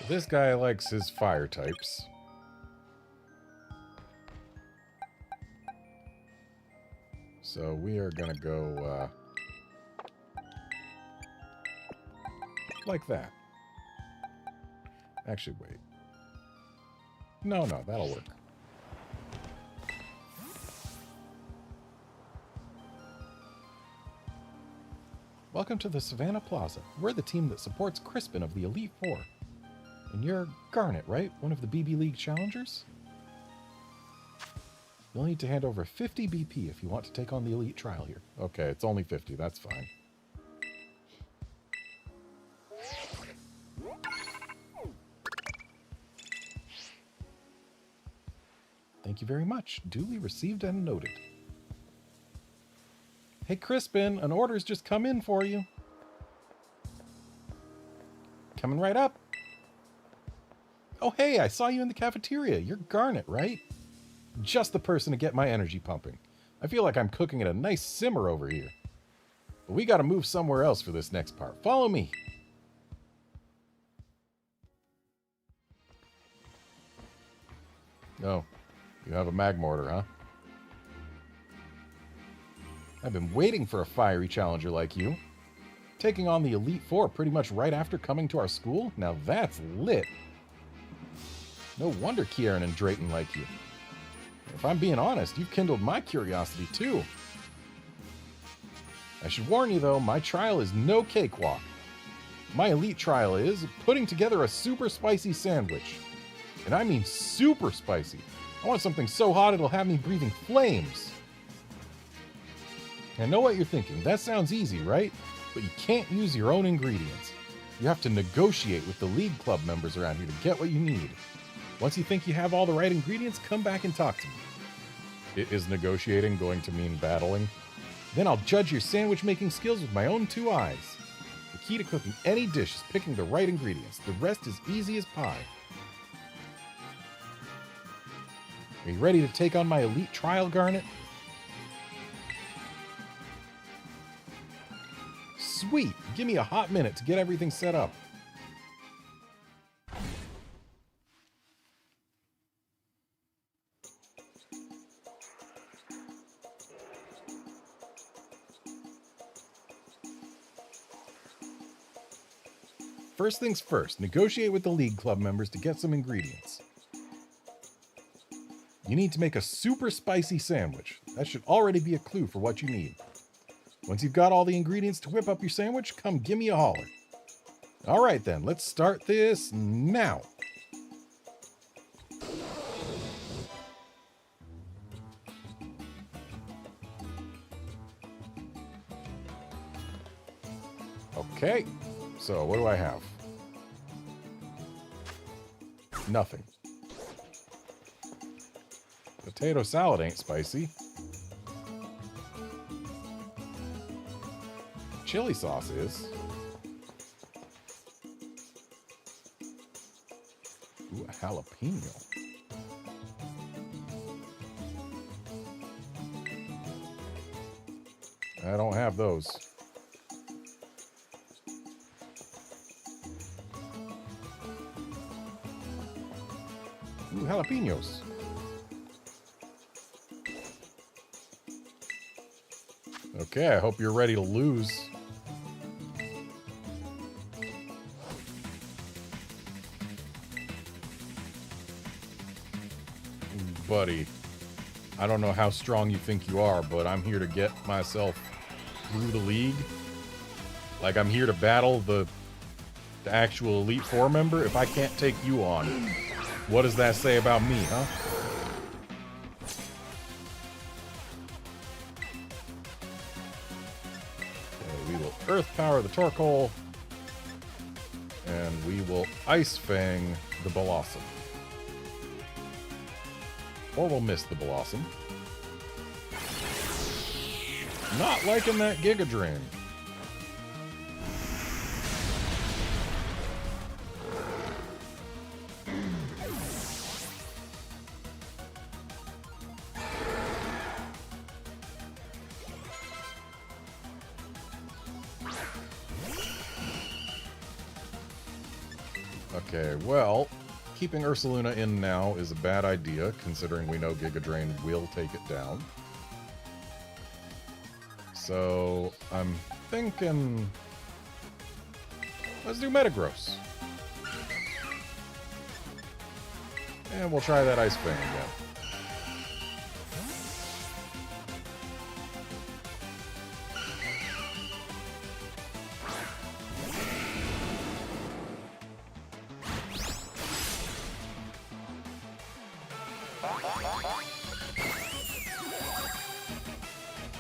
This guy likes his fire types. So we are gonna go, like that. Actually, wait. No, that'll work. Welcome to the Savannah Plaza. We're the team that supports Crispin of the Elite Four. And you're Garnet, right? One of the BB League challengers? You'll need to hand over 50 BP if you want to take on the Elite Trial here. Okay, it's only 50. That's fine. Thank you very much. Duly received and noted. Hey, Crispin, an order's just come in for you. Coming right up. Oh, hey, I saw you in the cafeteria. You're Garnet, right? Just the person to get my energy pumping. I feel like I'm cooking at a nice simmer over here. But we gotta move somewhere else for this next part. Follow me. Oh, you have a Magmortar, huh? I've been waiting for a fiery challenger like you. Taking on the Elite Four pretty much right after coming to our school? Now that's lit. No wonder Kieran and Drayton like you. If I'm being honest, you've kindled my curiosity too. I should warn you though, my trial is no cakewalk. My elite trial is putting together a super spicy sandwich. And I mean super spicy. I want something so hot it'll have me breathing flames. I know what you're thinking. That sounds easy, right? But you can't use your own ingredients. You have to negotiate with the league club members around here to get what you need. Once you think you have all the right ingredients, come back and talk to me. Is negotiating going to mean battling? Then I'll judge your sandwich making skills with my own 2 eyes. The key to cooking any dish is picking the right ingredients. The rest is easy as pie. Are you ready to take on my elite trial, Garnet? Sweet! Give me a hot minute to get everything set up. First things first, negotiate with the league club members to get some ingredients. You need to make a super spicy sandwich. That should already be a clue for what you need. Once you've got all the ingredients to whip up your sandwich, come give me a holler. All right then, let's start this now. Okay, so what do I have? Nothing. Potato salad ain't spicy. Chili sauce is. Ooh, a jalapeno. I don't have those. Ooh, jalapenos. Okay, I hope you're ready to lose. Buddy, I don't know how strong you think you are, but I'm here to get myself through the league. Like, I'm here to battle the actual Elite Four member. If I can't take you on, what does that say about me, huh? Okay, we will Earth Power the Torkoal, and we will Ice Fang the Blossom. Or we'll miss the Blossom. Not liking that Giga Drain. Okay, well, keeping Ursaluna in now is a bad idea, considering we know Giga Drain will take it down. So, I'm thinking... let's do Metagross. And we'll try that Ice Fang again.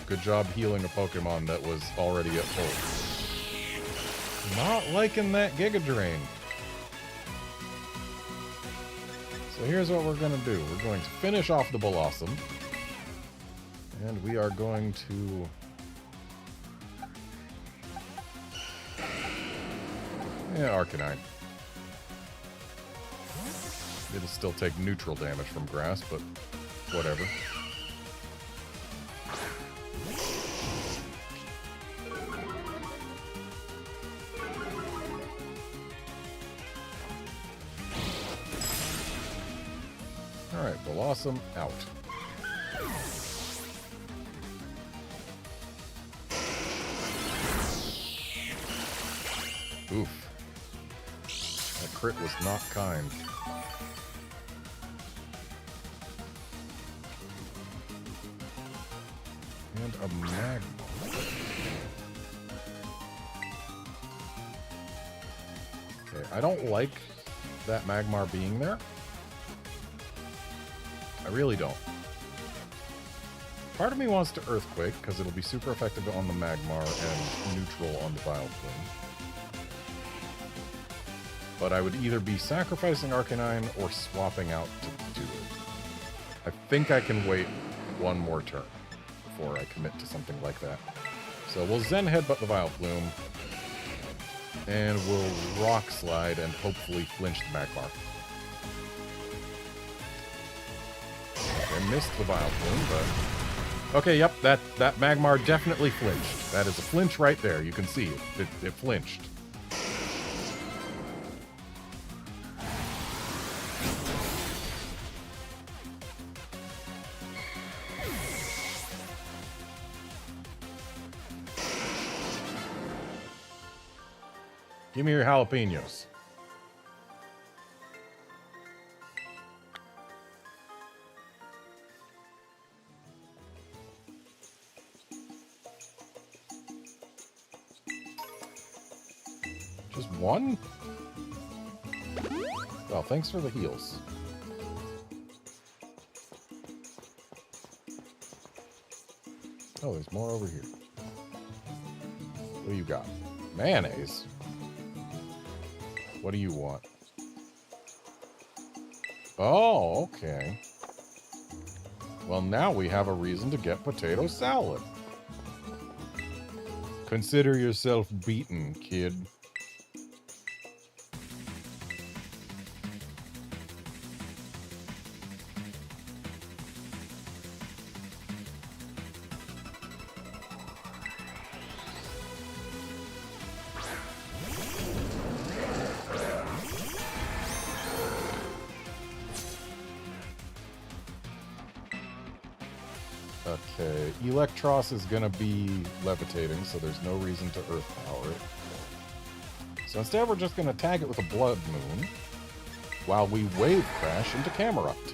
Good job healing a Pokemon that was already at full. Not liking that Giga Drain. So here's what we're going to do. We're going to finish off the Blossom. And we are going to... yeah, Arcanine. It'll still take neutral damage from Grass, but whatever. Alright, Blossom out. Oof. That crit was not kind. And a Magmar. Okay, I don't like that Magmar being there. I really don't. Part of me wants to Earthquake, because it'll be super effective on the Magmar and neutral on the Vileplume. But I would either be sacrificing Arcanine or swapping out to do it. I think I can wait one more turn before I commit to something like that. So we'll Zen Headbutt the Vileplume, and we'll Rock Slide and hopefully flinch the Magmar. I missed the Vileplume, but... Okay, yep, that Magmar definitely flinched. That is a flinch right there. You can see it. It flinched. Give me your jalapenos. Just one? Well, thanks for the heals. Oh, there's more over here. What do you got? Mayonnaise? What do you want? Oh, okay. Well, now we have a reason to get potato salad. Consider yourself beaten, kid. Okay, Electros is gonna be levitating, so there's no reason to Earth Power it. So instead we're just gonna tag it with a Blood Moon, while we Wave Crash into Camerupt.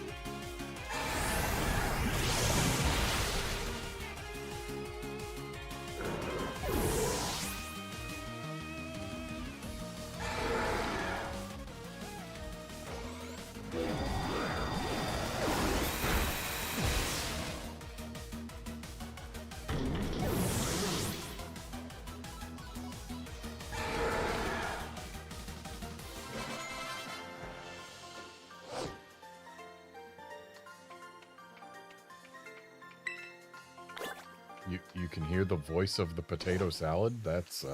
You can hear the voice of the potato salad? That's,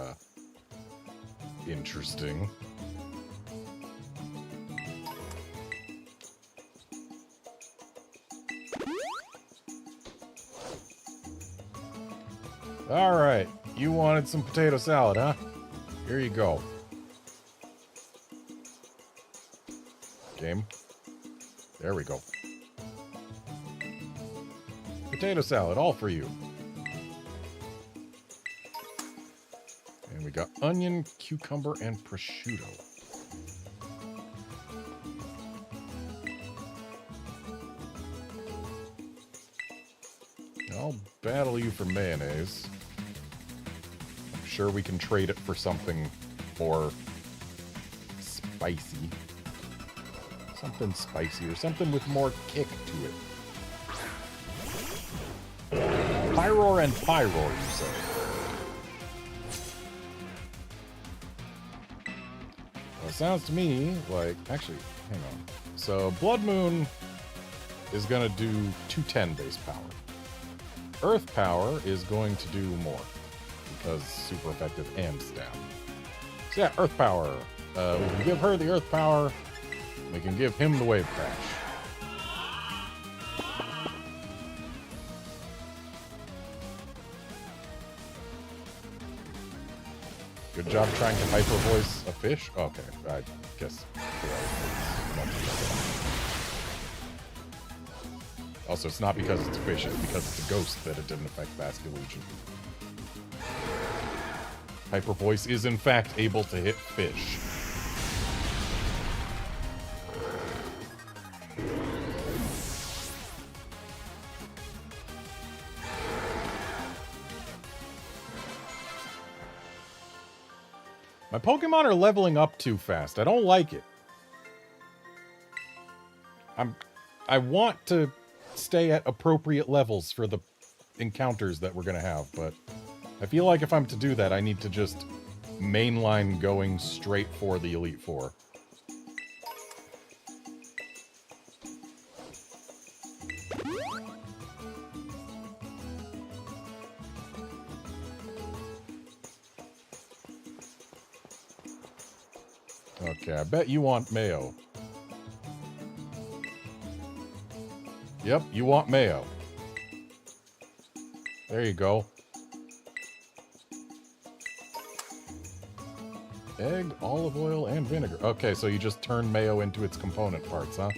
interesting. Alright, you wanted some potato salad, huh? Here you go. Game. There we go. Potato salad, all for you. And we got onion, cucumber, and prosciutto. I'll battle you for mayonnaise. I'm sure we can trade it for something more spicy. Something spicy or something with more kick to it. Pyroar and Pyroar, you say? Well, it sounds to me like... Actually, hang on. So, Blood Moon is going to do 210 base power. Earth Power is going to do more, because super effective and stab. So yeah, Earth Power. We can give her the Earth Power. We can give him the Wave Crash. Good job trying to hyper voice a fish. Okay, I guess. Also, it's not because it's a fish, it's because it's a ghost that it didn't affect Basculegion. Hyper Voice is in fact able to hit fish. My Pokemon are leveling up too fast. I don't like it. I want to stay at appropriate levels for the encounters that we're going to have, but I feel like if I'm to do that, I need to just mainline going straight for the Elite Four. Okay, I bet you want Mayo. Yep, you want Mayo. There you go. Egg, olive oil, and vinegar. Okay, so you just turn Mayo into its component parts, huh?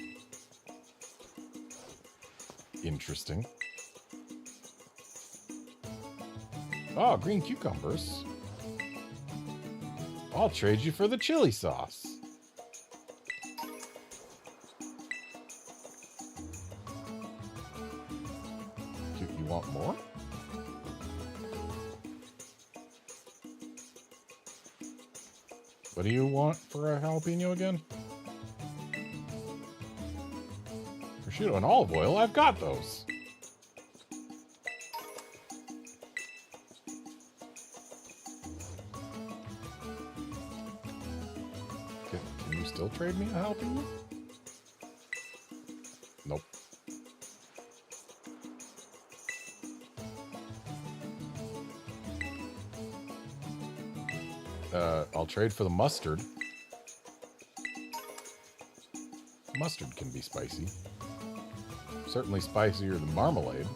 Interesting. Oh, green cucumbers. I'll trade you for the chili sauce. You want more? What do you want for a jalapeno again? Prosciutto and olive oil? I've got those. Can you still trade me a jalapeno? Nope. I'll trade for the mustard. Mustard can be spicy. Certainly spicier than marmalade.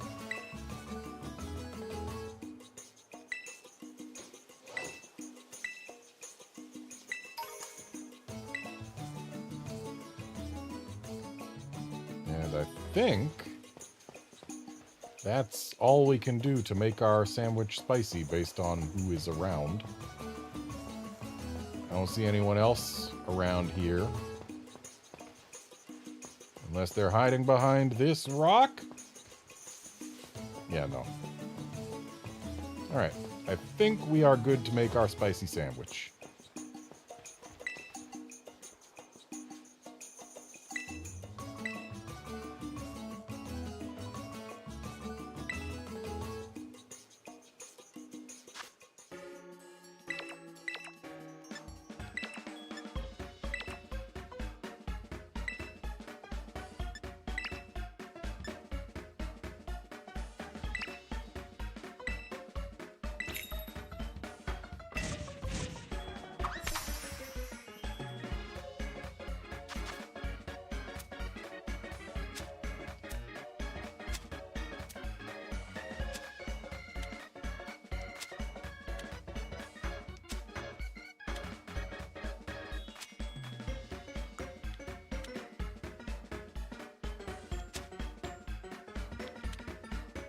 And I think that's all we can do to make our sandwich spicy based on who is around. I don't see anyone else around here. Unless they're hiding behind this rock? Yeah, no. Alright, I think we are good to make our spicy sandwich.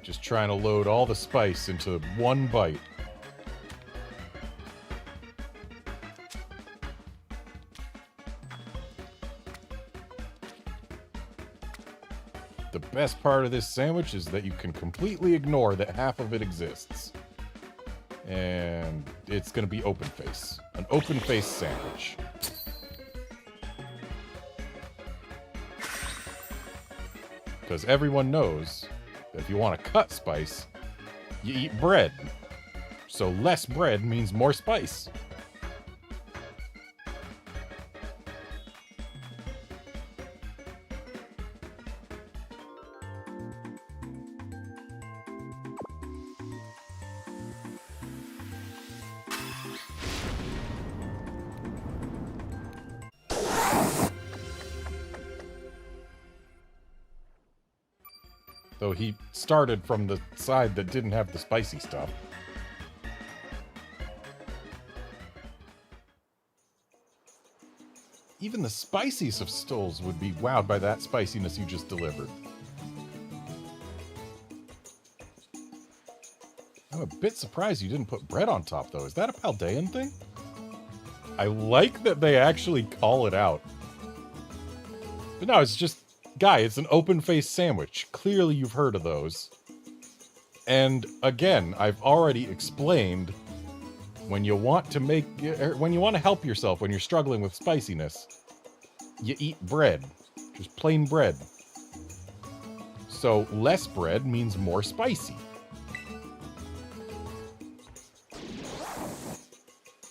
Just trying to load all the spice into one bite. The best part of this sandwich is that you can completely ignore that half of it exists. And it's going to be open face. An open face sandwich. Because everyone knows that if you want to cut spice, you eat bread. So less bread means more spice. Though he started from the side that didn't have the spicy stuff. Even the spiciest of stills would be wowed by that spiciness you just delivered. I'm a bit surprised you didn't put bread on top, though. Is that a Paldean thing? I like that they actually call it out. But no, it's just... Guy, it's an open-faced sandwich. Clearly you've heard of those. And, again, I've already explained... When you want to help yourself when you're struggling with spiciness, you eat bread. Just plain bread. So, less bread means more spicy.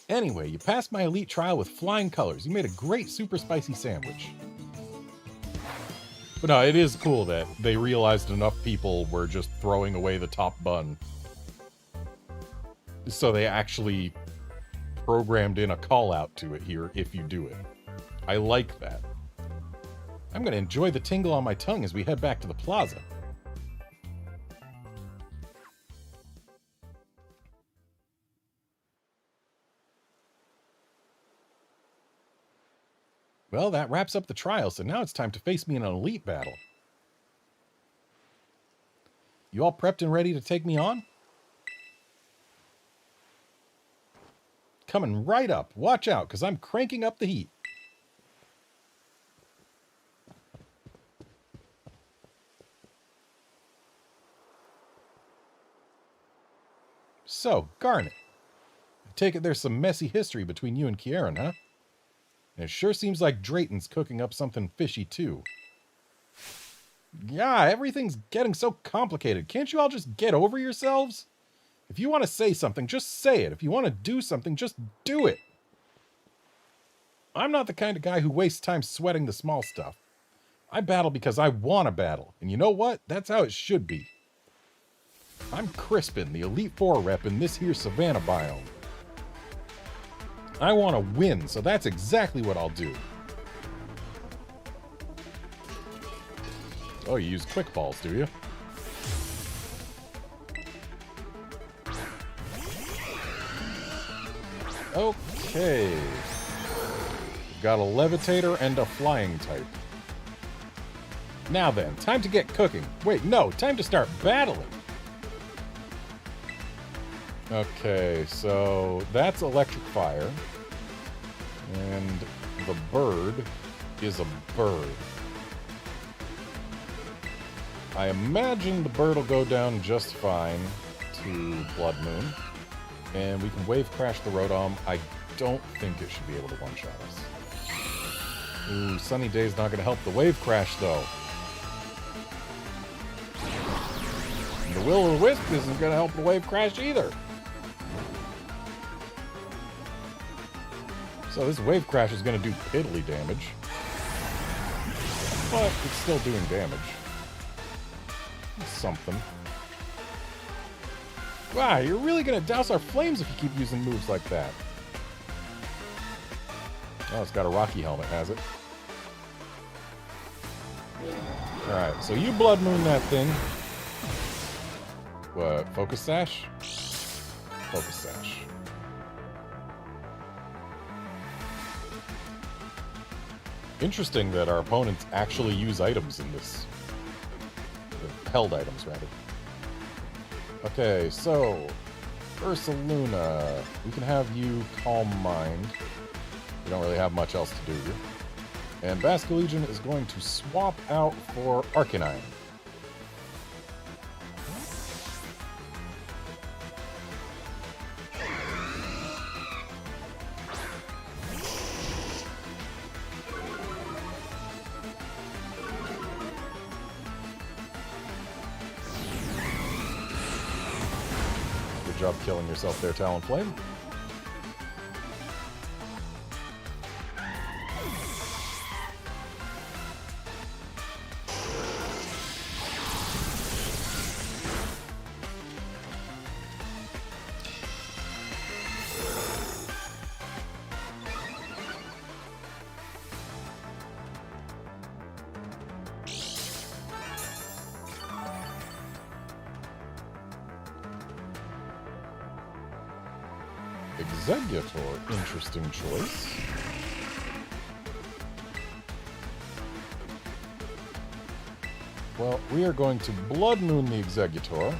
Anyway, you passed my elite trial with flying colors. You made a great super spicy sandwich. But no, it is cool that they realized enough people were just throwing away the top bun. So they actually programmed in a call out to it here if you do it. I like that. I'm going to enjoy the tingle on my tongue as we head back to the plaza. Well, that wraps up the trial, so now it's time to face me in an elite battle. You all prepped and ready to take me on? Coming right up. Watch out, because I'm cranking up the heat. So, Garnet. I take it there's some messy history between you and Kieran, huh? And it sure seems like Drayton's cooking up something fishy, too. Yeah, everything's getting so complicated. Can't you all just get over yourselves? If you want to say something, just say it. If you want to do something, just do it. I'm not the kind of guy who wastes time sweating the small stuff. I battle because I want to battle. And you know what? That's how it should be. I'm Crispin, the Elite Four rep in this here Savannah biome. I want to win, so that's exactly what I'll do. Oh, you use quick balls, do you? Okay. We've got a levitator and a flying type. Now then, time to get cooking. Wait, no, time to start battling. Okay, so that's electric fire. And the bird is a bird. I imagine the bird will go down just fine to Blood Moon. And we can wave crash the Rotom. I don't think it should be able to one-shot us. Ooh, Sunny Day's not going to help the wave crash, though. And the Will-O-Wisp isn't going to help the wave crash either. So this wave crash is going to do piddly damage. But it's still doing damage. It's something. Wow, you're really going to douse our flames if you keep using moves like that. Oh, it's got a Rocky helmet, has it? Alright, so you Blood Moon that thing. What, Focus Sash? Focus Sash. Interesting that our opponents actually use items in this. Held items, rather. Okay, so Ursaluna, we can have you Calm Mind. We don't really have much else to do here. And Basculegion is going to swap out for Arcanine. Good job killing yourself there, Talonflame. Exeggutor, interesting choice. Well, we are going to Blood Moon the Exeggutor.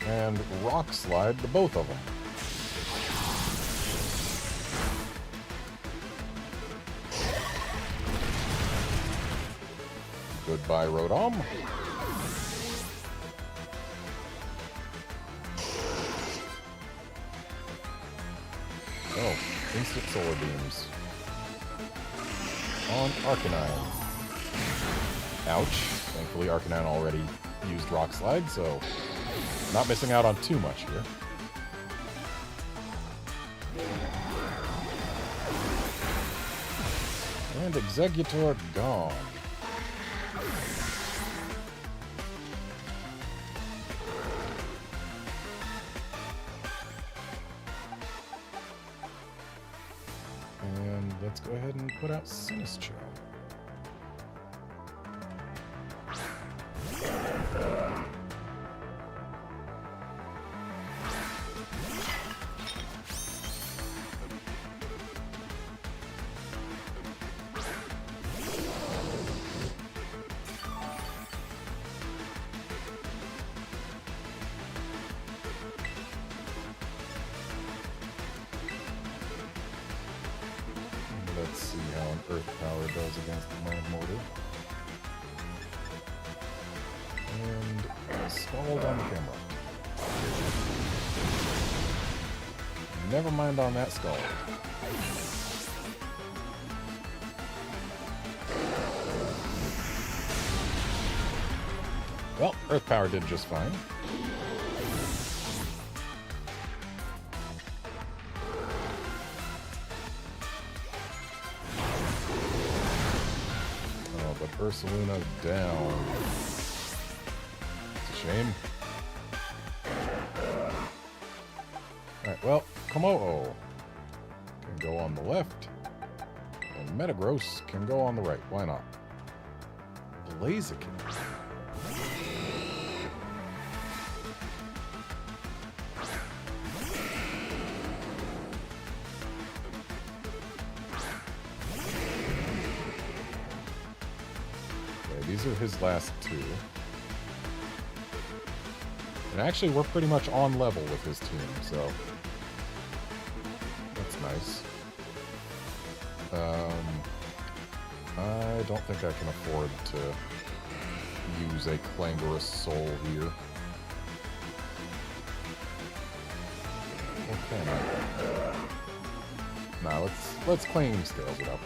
and Rock Slide to both of them. Goodbye, Rotom. Oh, instant Solar Beams. On Arcanine. Ouch. Thankfully, Arcanine already used Rock Slide, so not missing out on too much here. And Exeggutor gone. And let's go ahead and put out Sinistcha. Let's see how an Earth Power does against the Mind Mortar. And stalled on the camera. Never mind on that stall. Well, Earth Power did just fine. Ursaluna down. It's a shame. Alright, well, Komodo can go on the left, and Metagross can go on the right. Why not? Blaziken. These are his last two. And actually, we're pretty much on level with his team, so that's nice. I don't think I can afford to use a Clangorous Soul here. Or can I? Nah, let's Clanging Scales it up.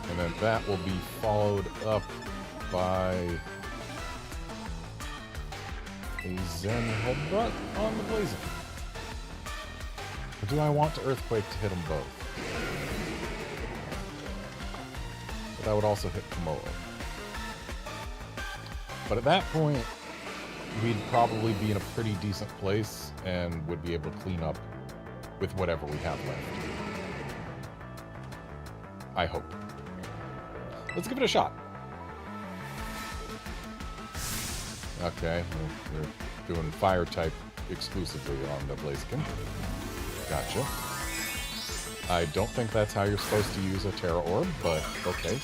And then that will be followed up by a Zen Headbutt on the Blaziken. Or do I want to Earthquake to hit them both? But that would also hit Komodo. But at that point, we'd probably be in a pretty decent place and would be able to clean up with whatever we have left. I hope. Let's give it a shot. Okay, we're doing Fire type exclusively on the Blaziken. Gotcha. I don't think that's how you're supposed to use a Terra Orb, but okay.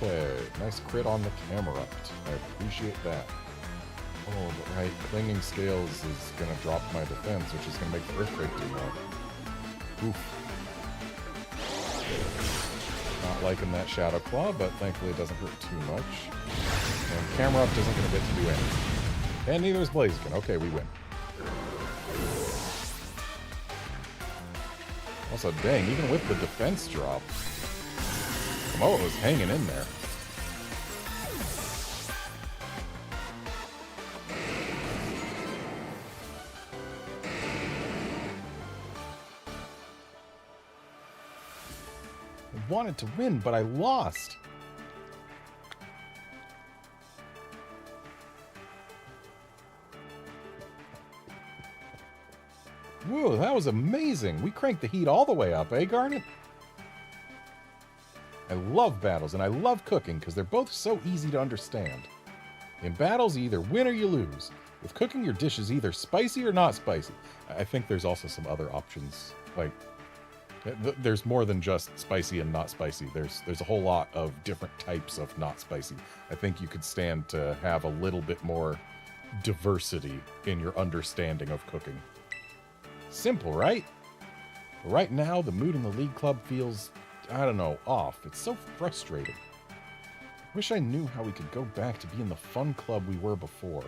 Okay, nice crit on the Camerupt. I appreciate that. Oh, but right, Clinging Scales is gonna drop my defense, which is gonna make the Earthquake do more. Oof. Not liking that Shadow Claw, but thankfully it doesn't hurt too much. And Camerupt isn't gonna get to do anything. And neither is Blaziken. Okay, we win. Also, dang, even with the defense drop, Komodo was hanging in there. I wanted to win, but I lost. Whoa, that was amazing. We cranked the heat all the way up, eh, Garnet? I love battles, and I love cooking, because they're both so easy to understand. In battles, you either win or you lose. With cooking your dishes either spicy or not spicy. I think there's also some other options. Like, there's more than just spicy and not spicy. There's a whole lot of different types of not spicy. I think you could stand to have a little bit more diversity in your understanding of cooking. Simple, right? But right now, the mood in the League Club feels, I don't know, off. It's so frustrating. Wish I knew how we could go back to being the fun club we were before.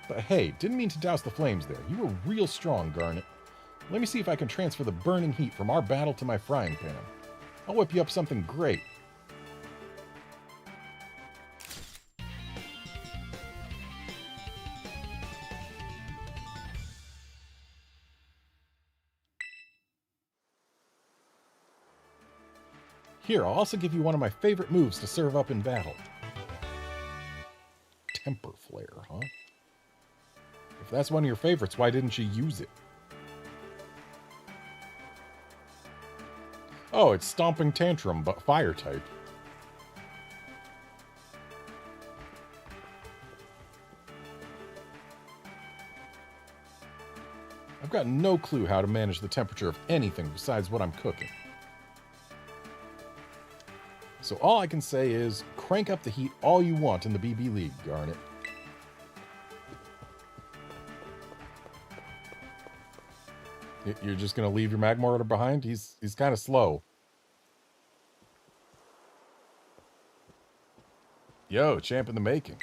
But hey, didn't mean to douse the flames there. You were real strong, Garnet. Let me see if I can transfer the burning heat from our battle to my frying pan. I'll whip you up something great. Here, I'll also give you one of my favorite moves to serve up in battle. Temper Flare, huh? If that's one of your favorites, why didn't you use it? Oh, it's Stomping Tantrum, but fire type. I've got no clue how to manage the temperature of anything besides what I'm cooking. So all I can say is, crank up the heat all you want in the BB League, Garnet. You're just going to leave your Magmortar behind? He's kind of slow. Yo, champ in the making.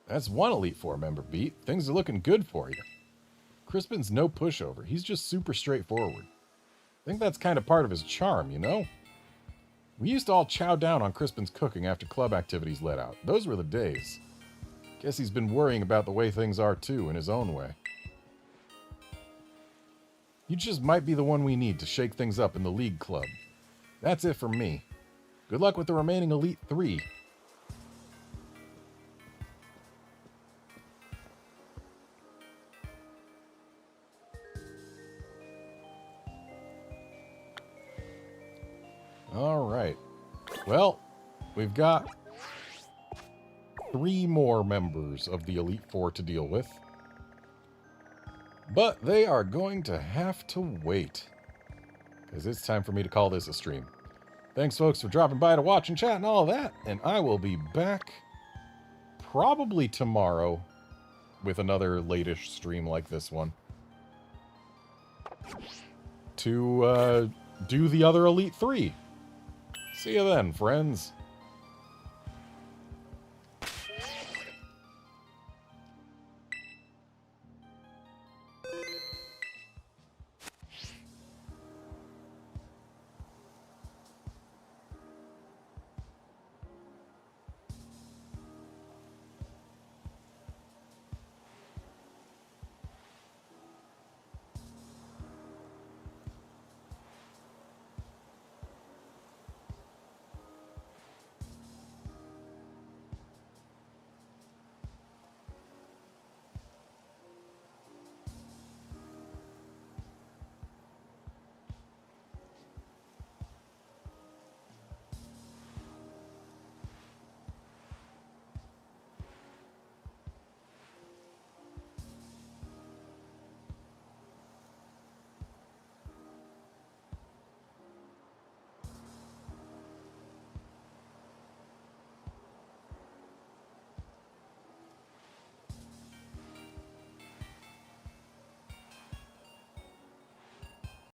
That's one Elite Four member beat. Things are looking good for you. Crispin's no pushover. He's just super straightforward. I think that's kind of part of his charm, you know? We used to all chow down on Crispin's cooking after club activities let out. Those were the days. Guess he's been worrying about the way things are too, in his own way. You just might be the one we need to shake things up in the League Club. That's it for me. Good luck with the remaining Elite Three. Alright. Well, we've got 3 more members of the Elite Four to deal with. But they are going to have to wait, because it's time for me to call this a stream. Thanks, folks, for dropping by to watch and chat and all that, and I will be back probably tomorrow with another late-ish stream like this one to do the other Elite Three. See you then, friends.